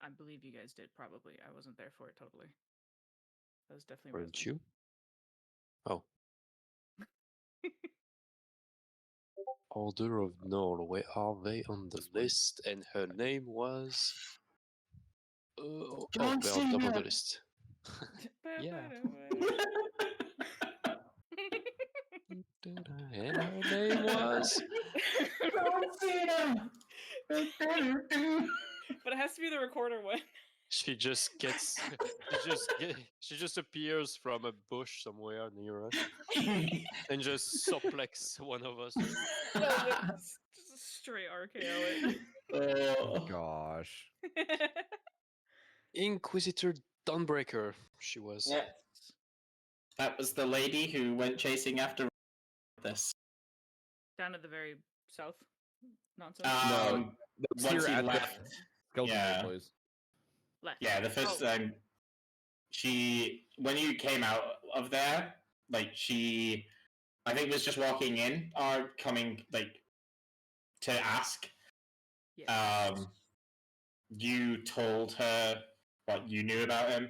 I believe you guys did, probably. I wasn't there for it totally. That was definitely Weren't Roslyn. you? Oh. Order of Norway, are they on the list? And her name was. Oh, John they're on top of the Cena. list. Yeah. And her name was. John Cena. But it has to be the recorder one. She just gets. She just appears from a bush somewhere near us and just suplex one of us. No, just a straight RKO Oh. Gosh. it. Inquisitor Dawnbreaker, she was. Yeah. That was the lady who went chasing after this. Down at the very south. Not so. Um, That's once here he at left. the skeleton yeah. place. Left. Yeah, the first Oh. time when you came out of there, like she, I think was just walking in or coming like to ask. Yeah. You told her what you knew about him,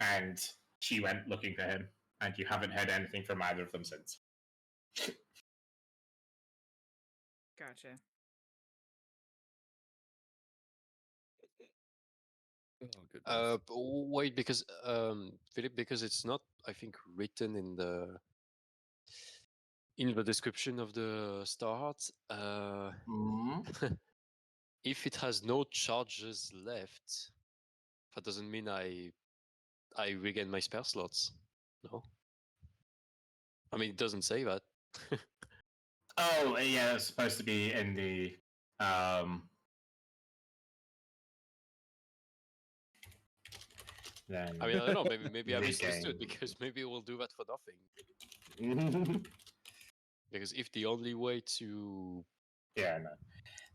and she went looking for him, and you haven't heard anything from either of them since. Gotcha. Oh, goodness. But wait, because Philip, because it's not, I think, written in the description of the start. If it has no charges left, that doesn't mean I regain my spell slots. No. I mean, it doesn't say that. Oh, yeah, it's supposed to be in the then I mean, I don't know. Maybe I Regain. misunderstood, because maybe we'll do that for nothing. Because if the only way to yeah, no.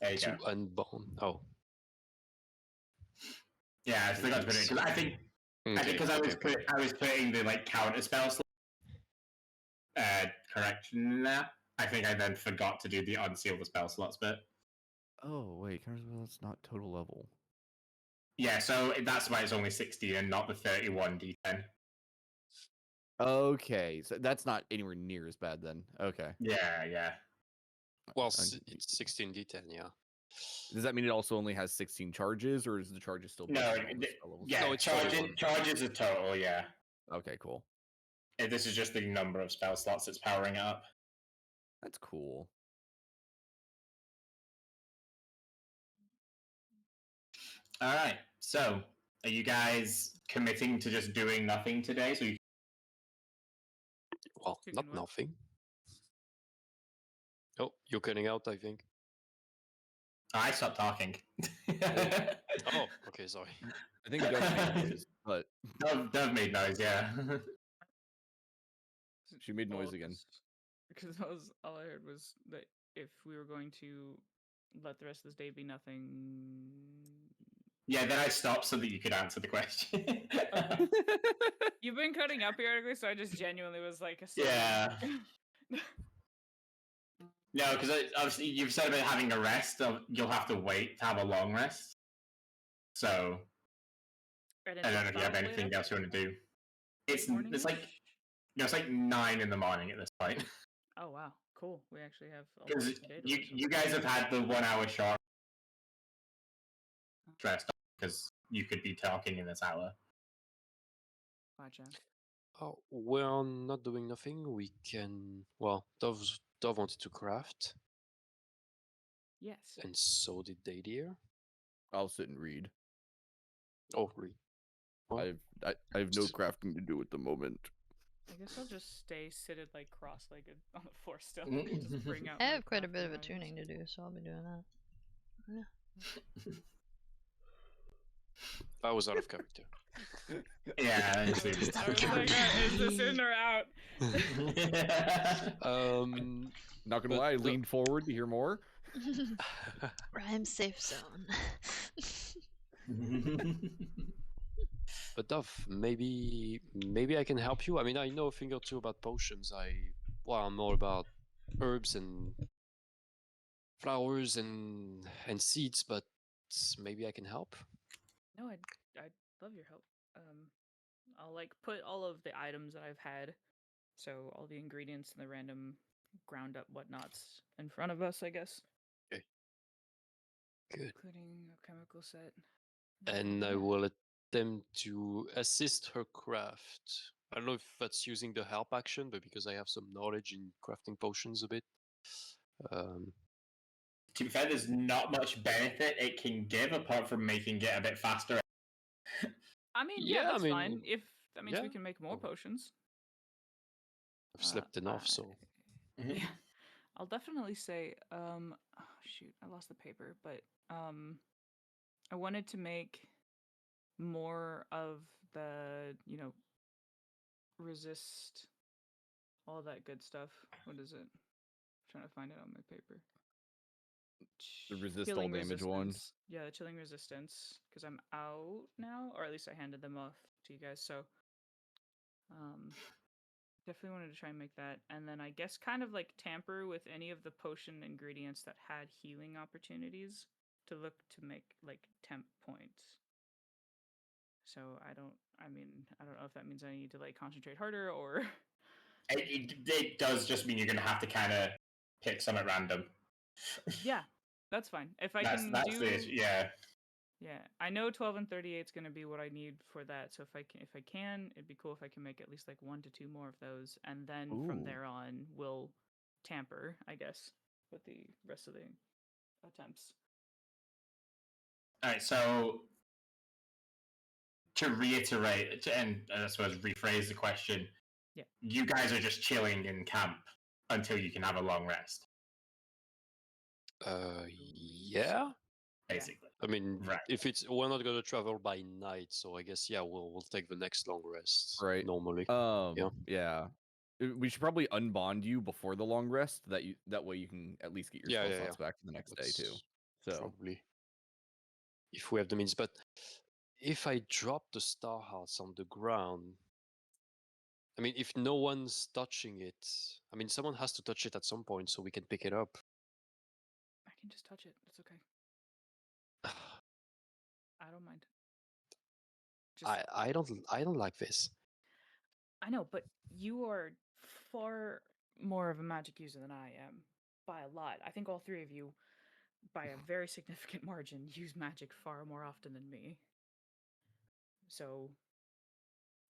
There you go. unbond, oh, Yeah, I forgot to put it because I think because I was putting the like counter spell correction there. I think I then forgot to do the unseal the spell slots bit. Oh, wait. That's not total level. Yeah, so that's why it's only 60 and not the 31 d10. Okay. So that's not anywhere near as bad then. Okay. Yeah. well, it's 16d10, yeah. Does that mean it also only has 16 charges, or is the charges still based No, on all the spell levels? yeah, No, it's 31. charges are total, yeah. Okay, cool. This is just the number of spell slots that's powering it up. That's cool. All right, so are you guys committing to just doing nothing today? So you Well, You not can what? nothing. Oh, you're cutting out, I think. I stopped talking. Oh, okay, sorry. I think it does make noise, but Dove made noise, yeah. she made noise again. Because all I heard was that if we were going to let the rest of this day be nothing. Yeah, then I stopped so that you could answer the question. You've been cutting out periodically, so I just genuinely was like, Yeah. No, because obviously you've said about having a rest. You'll have to wait to have a long rest. So I don't know if you have anything else you want to do. It's like it's like 9 in the morning at this point. Oh wow, cool. We actually have Because almost a day to wait, so- you guys have had the 1 hour short rest because you could be talking in this hour. Gotcha. Oh, we're not doing nothing. We can. Well, Dove wanted to craft, Yes. and so did Dadier. I'll sit and read. Oh, read. Oh. I have no crafting to do at the moment. I guess I'll just stay seated like cross-legged on the floor still. Mm. Just bring out I my have quite a bit crafting of a items. tuning to do, so I'll be doing that. I was out of character. Yeah, I was like, is this in or out? Not gonna lie, I leaned forward to hear more. Rhyme safe zone. But Dove, maybe I can help you. I mean, I know a thing or two about potions. I'm more about herbs and flowers and seeds, but maybe I can help. No, I'd love your help. I'll like put all of the items that I've had, so all the ingredients and the random ground up whatnots in front of us, I guess. Okay. Good. Including a chemical set. And I Yeah. will attempt to assist her craft. I don't know if that's using the help action, but because I have some knowledge in crafting potions a bit. To be fair, there's not much benefit it can give apart from making it a bit faster. I mean, Yeah, I that's mean, fine. If that means we yeah. can make more Oh. potions. I've slept enough, so. Mhm. Yeah. I'll definitely say, oh shoot, I lost the paper, but I wanted to make more of the, resist all that good stuff. What is it? I'm trying to find it on my paper. The resist all Healing damage one. resistance. Yeah, the chilling resistance. Because I'm out now, or at least I handed them off to you guys. So, definitely wanted to try and make that, and then I guess kind of like tamper with any of the potion ingredients that had healing opportunities to look to make like temp points. So I don't know if that means I need to like concentrate harder or It does just mean you're going to have to kind of pick some at random. yeah, that's fine. If I that's can that's do the issue. Yeah. yeah, I know 12 and 38 is going to be what I need for that. So if I can, it'd be cool if I can make at least like 1 to 2 more of those, and then from Ooh. there on we'll tamper, I guess, with the rest of the attempts. All right. So to reiterate and I suppose rephrase the question, Yeah. you guys are just chilling in camp until you can have a long rest, Yeah. basically. I mean, Right. if it's we're not gonna travel by night, so I guess yeah, we'll take the next long rest. Right. Normally. Yeah. We should probably unbond you before the long rest. That way you can at least get your spell slots back for the next day too. That's So probably if we have the means. But if I drop the star hearts on the ground, I mean, if no one's touching it, I mean, someone has to touch it at some point so we can pick it up. I can just touch it. It's okay. I don't mind. I don't like this. I know, but you are far more of a magic user than I am by a lot. I think all three of you, by a very significant margin, use magic far more often than me. So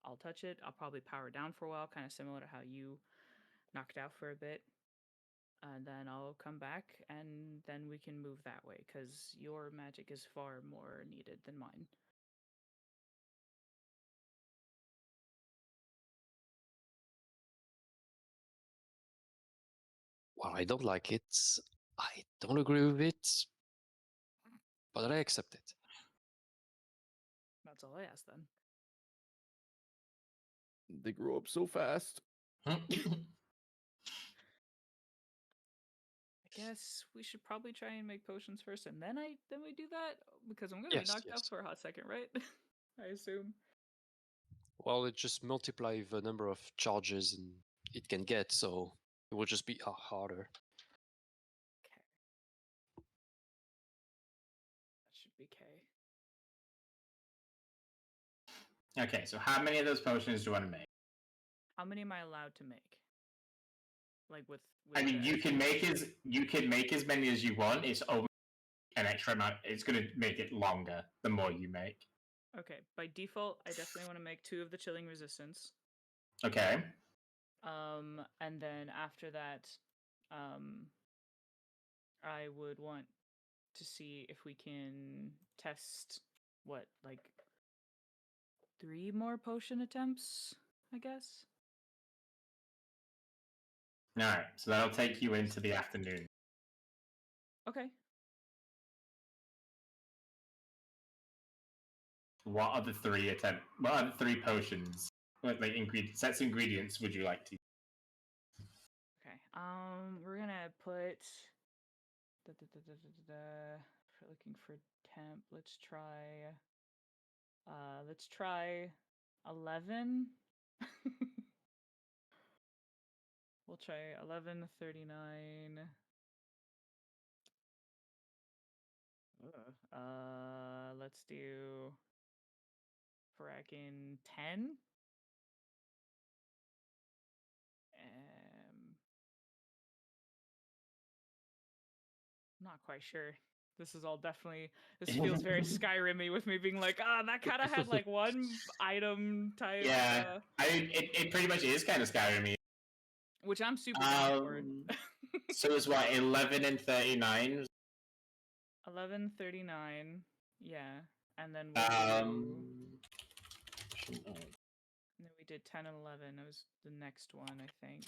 I'll touch it. I'll probably power down for a while, kind of similar to how you knocked out for a bit. And then I'll come back, and then we can move that way, because your magic is far more needed than mine. Well, I don't like it. I don't agree with it, but I accept it. That's all I ask then. they grow up so fast. I guess we should probably try and make potions first, and then we do that, because I'm gonna be knocked out for a hot second, right? I assume. Well, it just multiply the number of charges and it can get, so it will just be harder. Okay. That should be K. Okay. So how many of those potions do you want to make? How many am I allowed to make? Like with I mean, the you can make as many as you want. It's only an extra amount. It's going to make it longer the more you make. Okay, by default, I definitely want to make 2 of the chilling resistance. Okay. And then after that, I would want to see if we can test like 3 more potion attempts, I guess. All right. So that'll take you into the afternoon. Okay. What are the 3 What are the 3 potions? Like sets of ingredients would you like to? Okay. We're gonna put. If we're looking for temp, let's try. Let's try 11. We'll try 11, 39. Let's do fracking 10. Not quite sure. This is all definitely. This feels very Skyrim-y with me being like, that kind of had like one item type. Yeah, it pretty much is kind of Skyrim-y. Which I'm super down for. So it's what, 11 and 39? 11:39. Yeah, and then we'll do. And then we did 10 and 11. It was the next one, I think.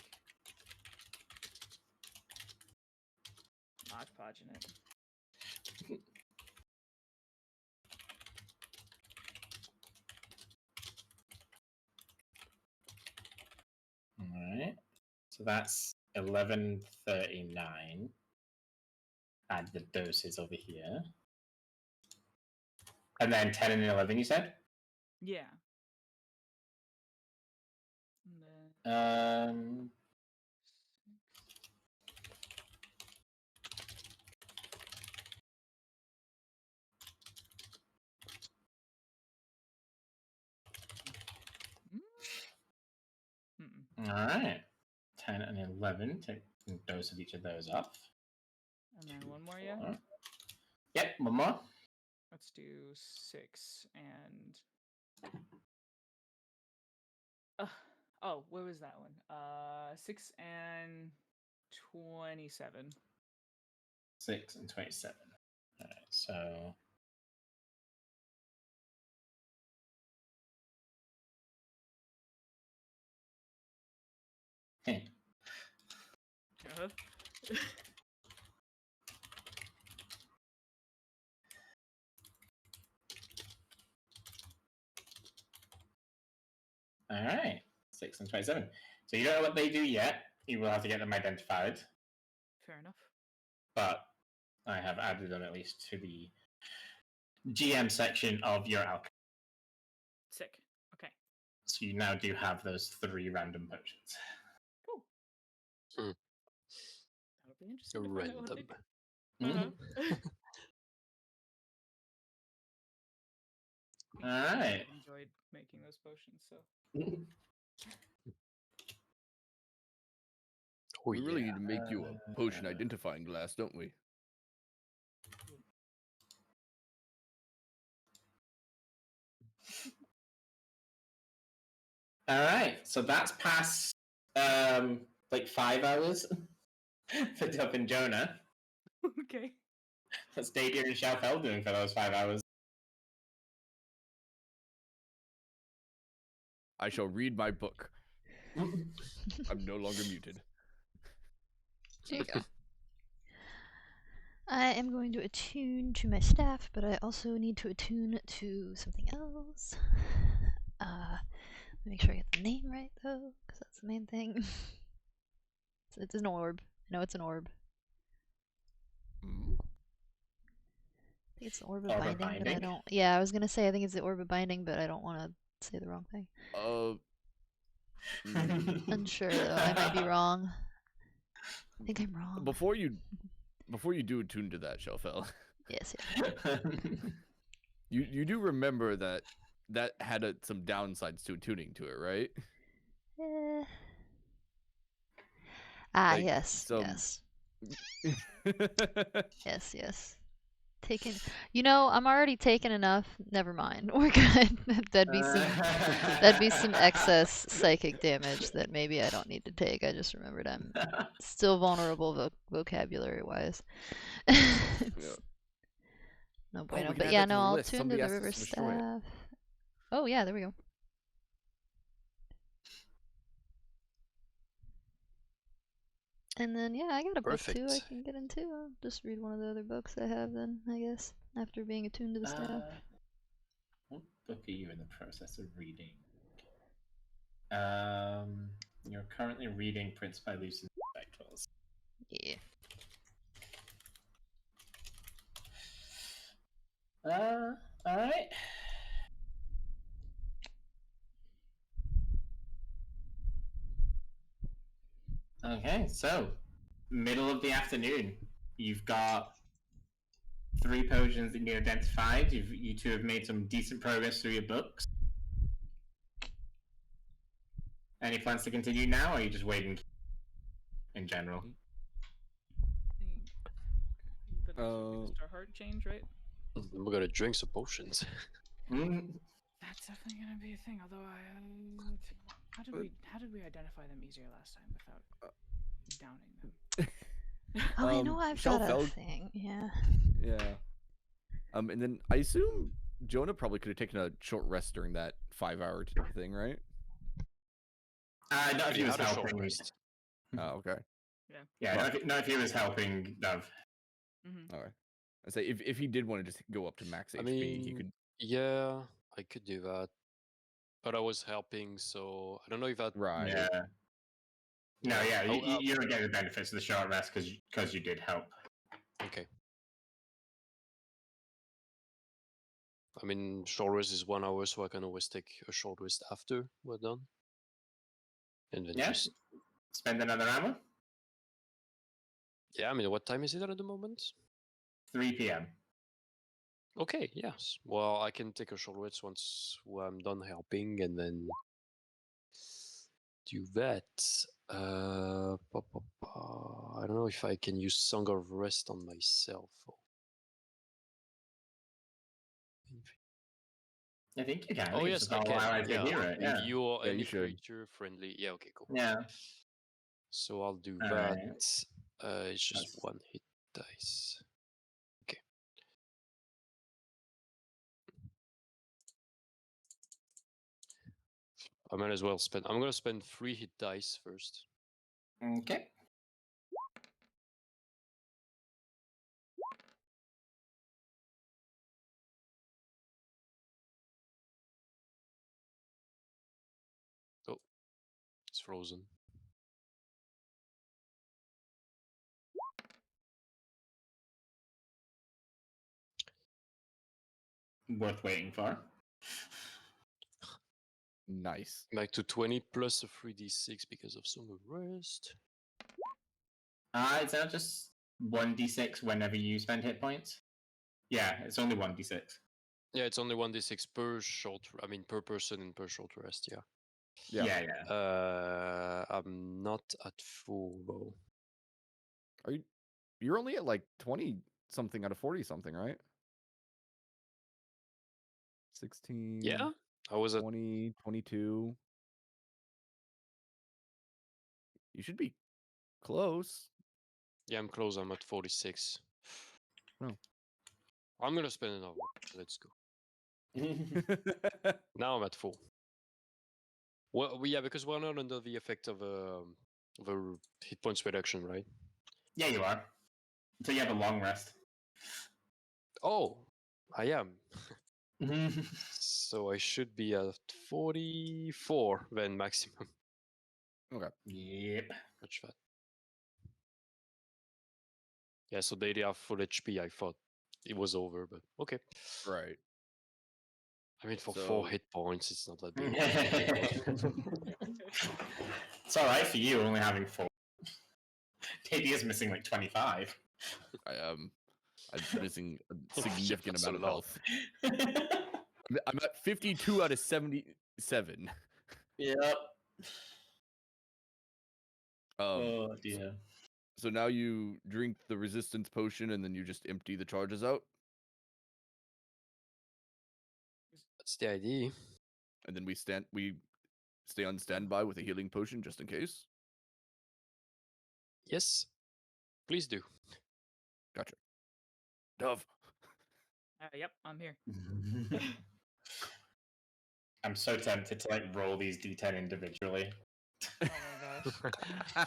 Hodgepodging it. Alright. So that's 11:39. Add the doses over here. And then 10 and 11, you said? Yeah. And then... Alright. 10 and 11. Take a dose of each of those off. And then one more, yeah? Yep, one more. Let's do 6 and... oh, where was that one? 6 and 27. 6 and 27. Alright, so... Hey. Alright, 6 and 27. So you don't know what they do yet. You will have to get them identified. Fair enough. But I have added them at least to the GM section of your alchemy. Sick. Okay. So you now do have those 3 random potions. Cool. Mm. That'll be interesting. To find out what they Random. do. Alright. I enjoyed making those potions, so. Oh, We really yeah. need to make you a potion identifying glass, don't we? Alright, so that's past like 5 hours for Dub and Jonah. Okay. What's Dadia and Shalfel doing for those 5 hours? I shall read my book. I'm no longer muted. There you go. I am going to attune to my staff, but I also need to attune to something else. Make sure I get the name right, though, because that's the main thing. It's an orb. I know it's an orb. I think it's the orb of binding, but I don't... Yeah, I was gonna say I think it's the orb of binding, but I don't want to say the wrong thing. Unsure, though. I might be wrong. I think I'm wrong. Before you do attune to that, Shelfel. Yes, yeah. You do remember that had some downsides to attuning to it, right? Like yes, some... yes. Yes. Taken. You know, I'm already taking enough. Never mind. We're good. That'd be some excess psychic damage that maybe I don't need to take. I just remembered I'm still vulnerable vocabulary-wise. No bueno. But yeah, no, I'll tune to the river staff. Oh yeah, there we go. And then, yeah, I got a book too I can get into. I'll just read one of the other books I have then, I guess, after being attuned to the staff. What book are you in the process of reading? You're currently reading Prince by Lucian Spectrals. Yeah. Alright. Okay, so middle of the afternoon, you've got 3 potions that you identified. You two have made some decent progress through your books. Any plans to continue now, or are you just waiting in general? The next one is our heart change, right? We're gonna drink some potions. That's definitely gonna be a thing. Although how did we identify them easier last time without downing them? Oh, I know I've Shell got a fell- thing. Yeah. Yeah. And then I assume Jonah probably could have taken a short rest during that 5-hour thing, right? Not if he was had a short helping. rest. Oh, okay. Yeah, But- not if he was helping Dove. All right. I say if he did want to just go up to max I HP, he mean, could. yeah, I could do that. But I was helping, so I don't know if that. Right. Yeah. No, yeah, I'll- you don't get the benefits of the short rest because you did help. Okay. I mean, short rest is 1 hour, so I can always take a short rest after we're done. And then Yeah. just. Spend another hour. Yeah, I mean, what time is it at the moment? 3 p.m. Okay, yes. Well, I can take a short rest once I'm done helping, and then do that. I don't know if I can use Song of Rest on myself. I think you can. Oh think yes, it's I just can. how I Yeah, hear it. Yeah. you or Yeah, any you should. creature friendly. Yeah, okay, cool. Yeah. So I'll do All that. right. It's just That's- 1 hit dice. Okay. I might as well spend. I'm gonna spend 3 hit dice first. Okay. It's frozen. Worth waiting for. Nice. Back to 20 plus a 3d6 because of Song of Rest. It's now just 1d6 whenever you spend hit points. Yeah, it's only 1d6. Yeah, it's only 1d6 per short. I mean, per person and per short rest. Yeah. Yeah. Yeah. I'm not at full though. Are you? You're only at like 20 something out of 40 something, right? 16. Yeah, I was at. 20, 22. You should be close. Yeah, I'm close. I'm at 46. Oh. I'm gonna spend another one. Let's go. Now I'm at full. Well, yeah, because we're not under the effect of a hit points reduction, right? Yeah, you are. Until you have a long rest. Oh, I am. So I should be at 44 then maximum. Okay. Yep. Much that. Yeah, so they have full HP. I thought it was over, but okay. Right. I mean, for So- 4 hit points, it's not that big. It's alright for you only having 4. KD is missing like 25. I'm missing a significant That's a amount of lot. health. I'm at 52 out of 77. Yep. Oh So, dear. so now you drink the resistance potion and then you just empty the charges out, That's the idea. and then we stay on standby with a healing potion just in case. Yes, please do. Gotcha. Dove. Yep, I'm here. I'm so tempted to like roll these d10 individually. Oh my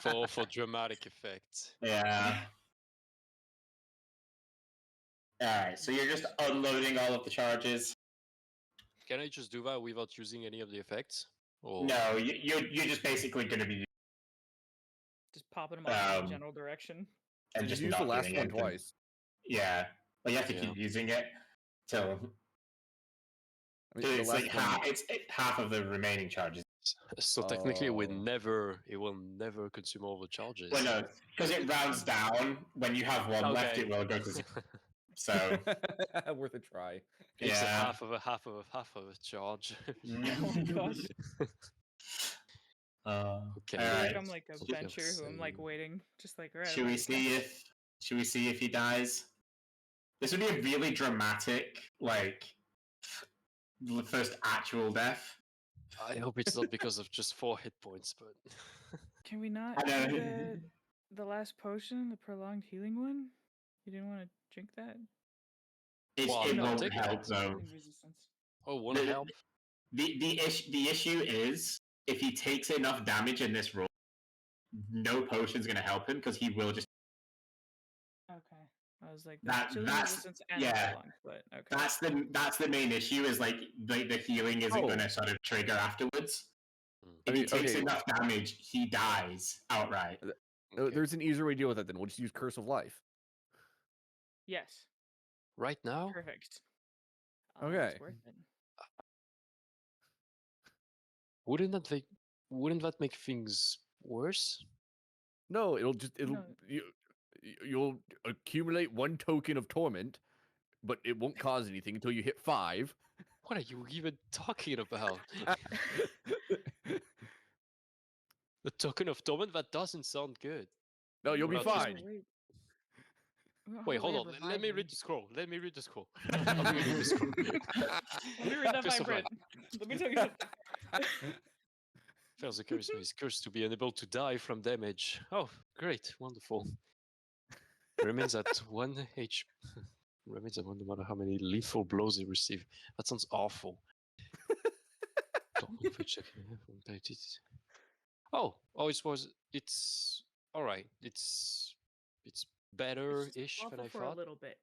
gosh. for dramatic effect. Yeah. Alright, so you're just unloading all of the charges. Can I just do that without using any of the effects? Or... No, you're just basically going to be Just popping them off in Um, the general direction. and You just used the not last doing one anything. twice. Yeah, but you have to Yeah. keep using it till I mean, the it's last like one. half of the remaining charges. So technically, Oh. it will never consume all the charges. Well, no, because it rounds down. When you have one left, Okay. it will go to 0. So Worth a try. It's a yeah. half of a charge. Oh gosh. Okay. I feel like Alright. I'm like a Okay, bencher who I'm like same. waiting, just like alright. Should we see if he dies? This would be a really dramatic, like, the first actual death. I hope it's not because of just 4 hit points, but Can we not I know. do the last potion, the prolonged healing one? You didn't want to drink that? Well, It no, won't take it. help though. Healing resistance. oh, wanna help? The issue is if he takes enough damage in this roll, no potion's gonna help him because he will just. Okay. I was like, That- healing that's- resistance and yeah. prolonged, but okay. That's the main issue is like the healing isn't Oh. gonna sort of trigger afterwards. Hmm. If I he mean, takes okay. enough damage, he dies outright. Okay. There's an easier way to deal with that then. We'll just use Curse of Life. Yes. Right now? Perfect. Okay. It's worth it. Wouldn't that make things worse? No, it'll No. you'll accumulate 1 token of torment, but it won't cause anything until you hit 5. What are you even talking about? The token of torment? That doesn't sound good. No, you'll be Well, just fine. Wait, hold on. Let me read the scroll. Let me read the scroll. I'm reading the scroll. Let me read that Curse fine of print. Let me tell you something. Fails the charisma is cursed to be unable to die from damage. Oh, great, wonderful. Remains at 1 HP. Remains at 1 no matter how many lethal blows he receives. That sounds awful. Oh, it's all right. It's better-ish than I for a thought. little bit.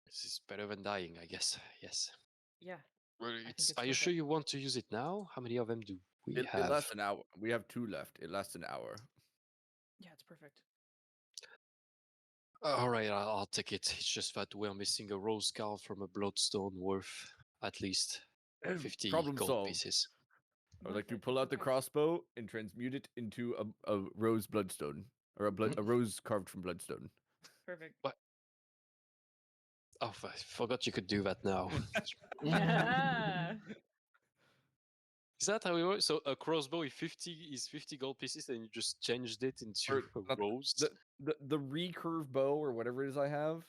This is better than dying, I guess. Yes. Yeah. Well, think it's, it's are you worth sure it. you want to use it now? How many of them do we It have? lasts an hour. We have 2 left. It lasts an hour. Yeah, it's perfect. All right, I'll take it. It's just that we're missing a rose scarf from a bloodstone worth at least 50 Problem gold solved. pieces. I would like to Perfect, pull that's out the okay. crossbow and transmute it into a rose bloodstone, or a rose carved from bloodstone. Perfect. Oh, I forgot you could do that now. Yeah. Is that how it works? So a crossbow is 50 gold pieces, and you just changed it into Or a not- rose. The recurve bow or whatever it is I have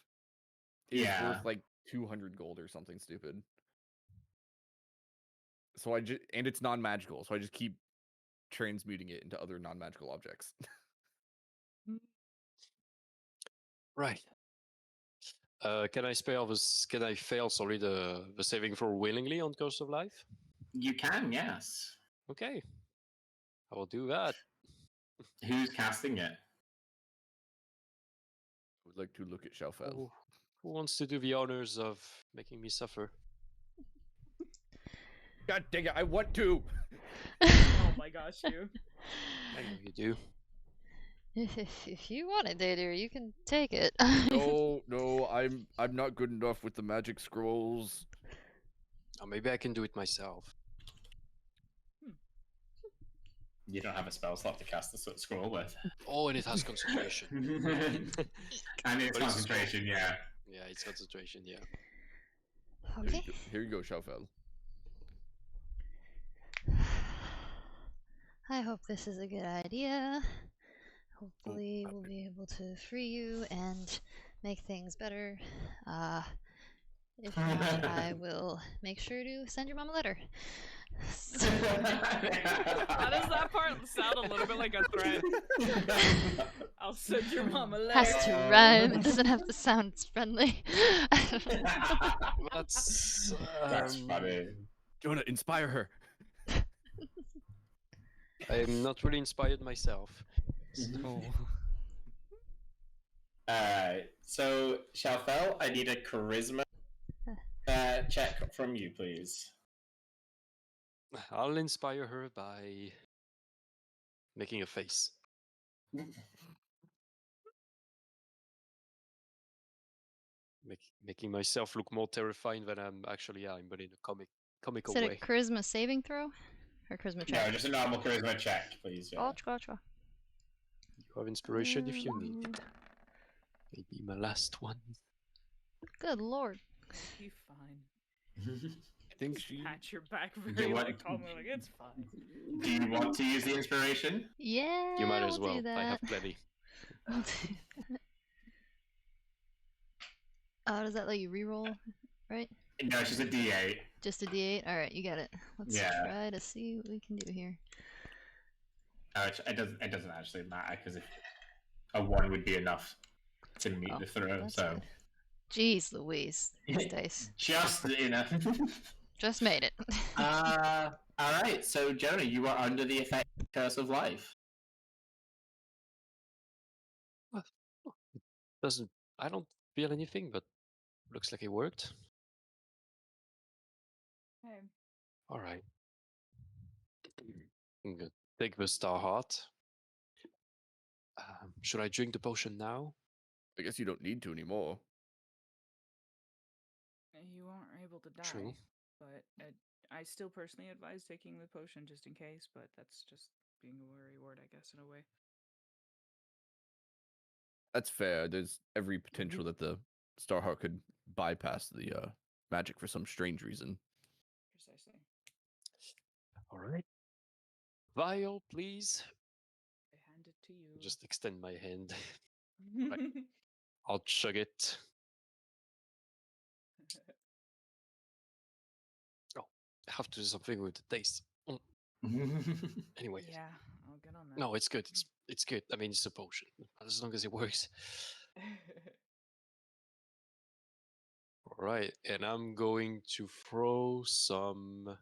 is Yeah. worth like 200 gold or something stupid. So and it's non-magical, so I just keep transmuting it into other non-magical objects. Right. Can I fail? Sorry, the saving throw willingly on Curse of Life? You can, yes. Okay, I will do that. Who's casting it? I would like to look at Shelfel. Who wants to do the honors of making me suffer? God dang it! I want to. Oh my gosh, you. I know you do. If you want it, Dater, you can take it. No, I'm not good enough with the magic scrolls. Or maybe I can do it myself. You don't have a spell slot to cast the scroll with. Oh, and it has concentration. And it's But it's concentration, yeah. Yeah, it's concentration, yeah. Okay. Here you go, Shelfel. I hope this is a good idea. Hopefully, we'll be able to free you and make things better. If not, I will make sure to send your mom a letter. How does that part sound a little bit like a threat? I'll send your mom a letter. Has to rhyme. It doesn't have to sound friendly. That's That's funny. Jonah, inspire her. I'm not really inspired myself. So... So Shalfel, I need a charisma check from you, please. I'll inspire her by making a face. Making myself look more terrifying than I'm actually am, but in a comical Is it a way. charisma saving throw? Or charisma check? No, just a normal charisma check, please. Yeah. Gotcha. You have inspiration if you need it. Maybe my last one. Good lord. Be fine. I think Just she. pat your back Do very you want- like calmly, like it's fine. Do you want to use the inspiration? Yeah, You might as we'll well. do I have that. plenty. We'll do that. Does that let you reroll, right? No, it's just a D8. Just a D8? Alright, you got it. Let's Yeah. try to see what we can do here. It doesn't actually matter because if a 1 would be enough to meet Oh, the throw. that's So good. Jeez Louise, these dice. just enough. Just made it. All right. So Jonah, you are under the effect of Curse of Life. Doesn't. I don't feel anything, but looks like it worked. Okay. All right. I'm gonna take the Star Heart. Should I drink the potion now? I guess you don't need to anymore. You aren't able to die. True. But I still personally advise taking the potion just in case, but that's just being a worry ward, I guess, in a way. That's fair. There's every potential that the Starheart could bypass the magic for some strange reason. Precisely. All right. Vial, please. I hand it to you. Just extend my hand. Right. I'll chug it. Oh, I have to do something with the taste. Anyway. Yeah, I'll get on that. No, it's good. It's good. I mean, it's a potion, as long as it works. All right, and I'm going to throw some.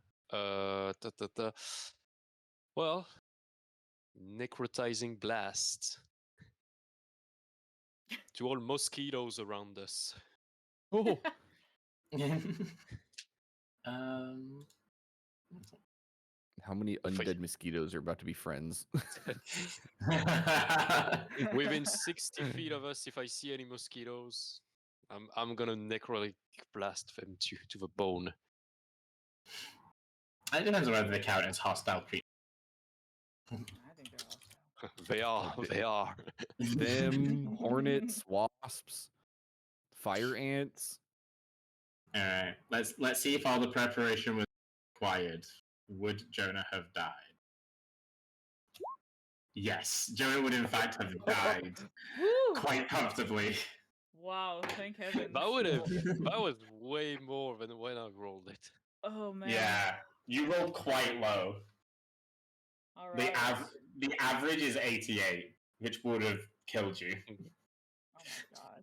Well, necrotizing blast to all mosquitoes around us. Oh, um, how many Fight. undead mosquitoes are about to be friends? Within 60 feet of us, if I see any mosquitoes, I'm gonna necrotic blast them to the bone. it depends on whether they count as hostile creatures. I think they're hostile. They are. Them, hornets, wasps, fire ants. All right, let's see if all the preparation was required. Would Jonah have died? Yes, Jonah would in fact have died Woo! quite comfortably. Wow, thank heaven. That was way more than when I rolled it. Oh man. Yeah, you rolled quite low. All right. The average is 88, which would have killed you. Oh my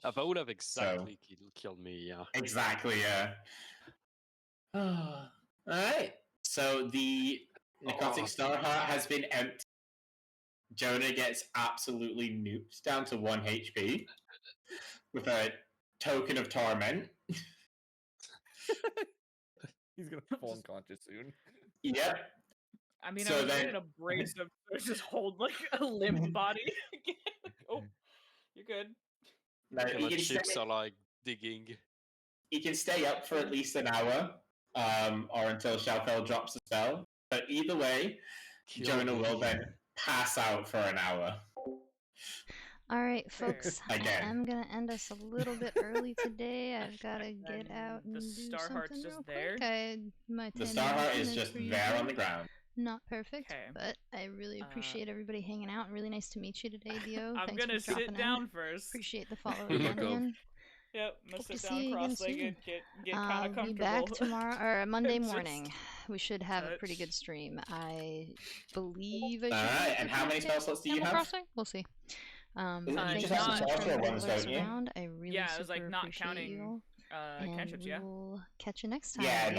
gosh. That would have exactly killed me, yeah. Exactly, yeah. Alright, so the necrotic Starheart has been empty. Jonah gets absolutely nuked down to 1 HP with a token of torment. He's gonna fall unconscious soon. Yep. I mean, So I was then- ready to brace him, just hold like a limp body. Oh, you're good. No, Yeah, my chips are like digging. he can stay up for at least an hour, or until Shalfel drops a spell. But either way, Kill Jonah me. will then pass out for an hour. Alright, folks, Again. I am gonna end us a little bit early today. I've gotta get out and the do Starheart's something just real there? quick. My The 10 Starheart minutes is in just per there on usual. the ground. Not perfect, 'Kay. but I really appreciate everybody hanging out. Really nice to meet you today, Dio. I'm Thanks gonna for dropping sit down in. first. Appreciate the follow You're again, welcome. Ian. Yep, I'm gonna Hope to sit see down you again cross-legged, soon. get kind of I'll comfortable. be back tomorrow or Monday Just morning. We should have a pretty good touch. stream. I believe I should. Alright, and how many spell slots do you Animal have? Crossing? We'll see. You thank just you have so the much for sorcerer everybody ones, that likes don't you? around. I really Yeah, it was like super not appreciate counting you all. And cantrips, yeah. we'll catch you next time. Yeah, no,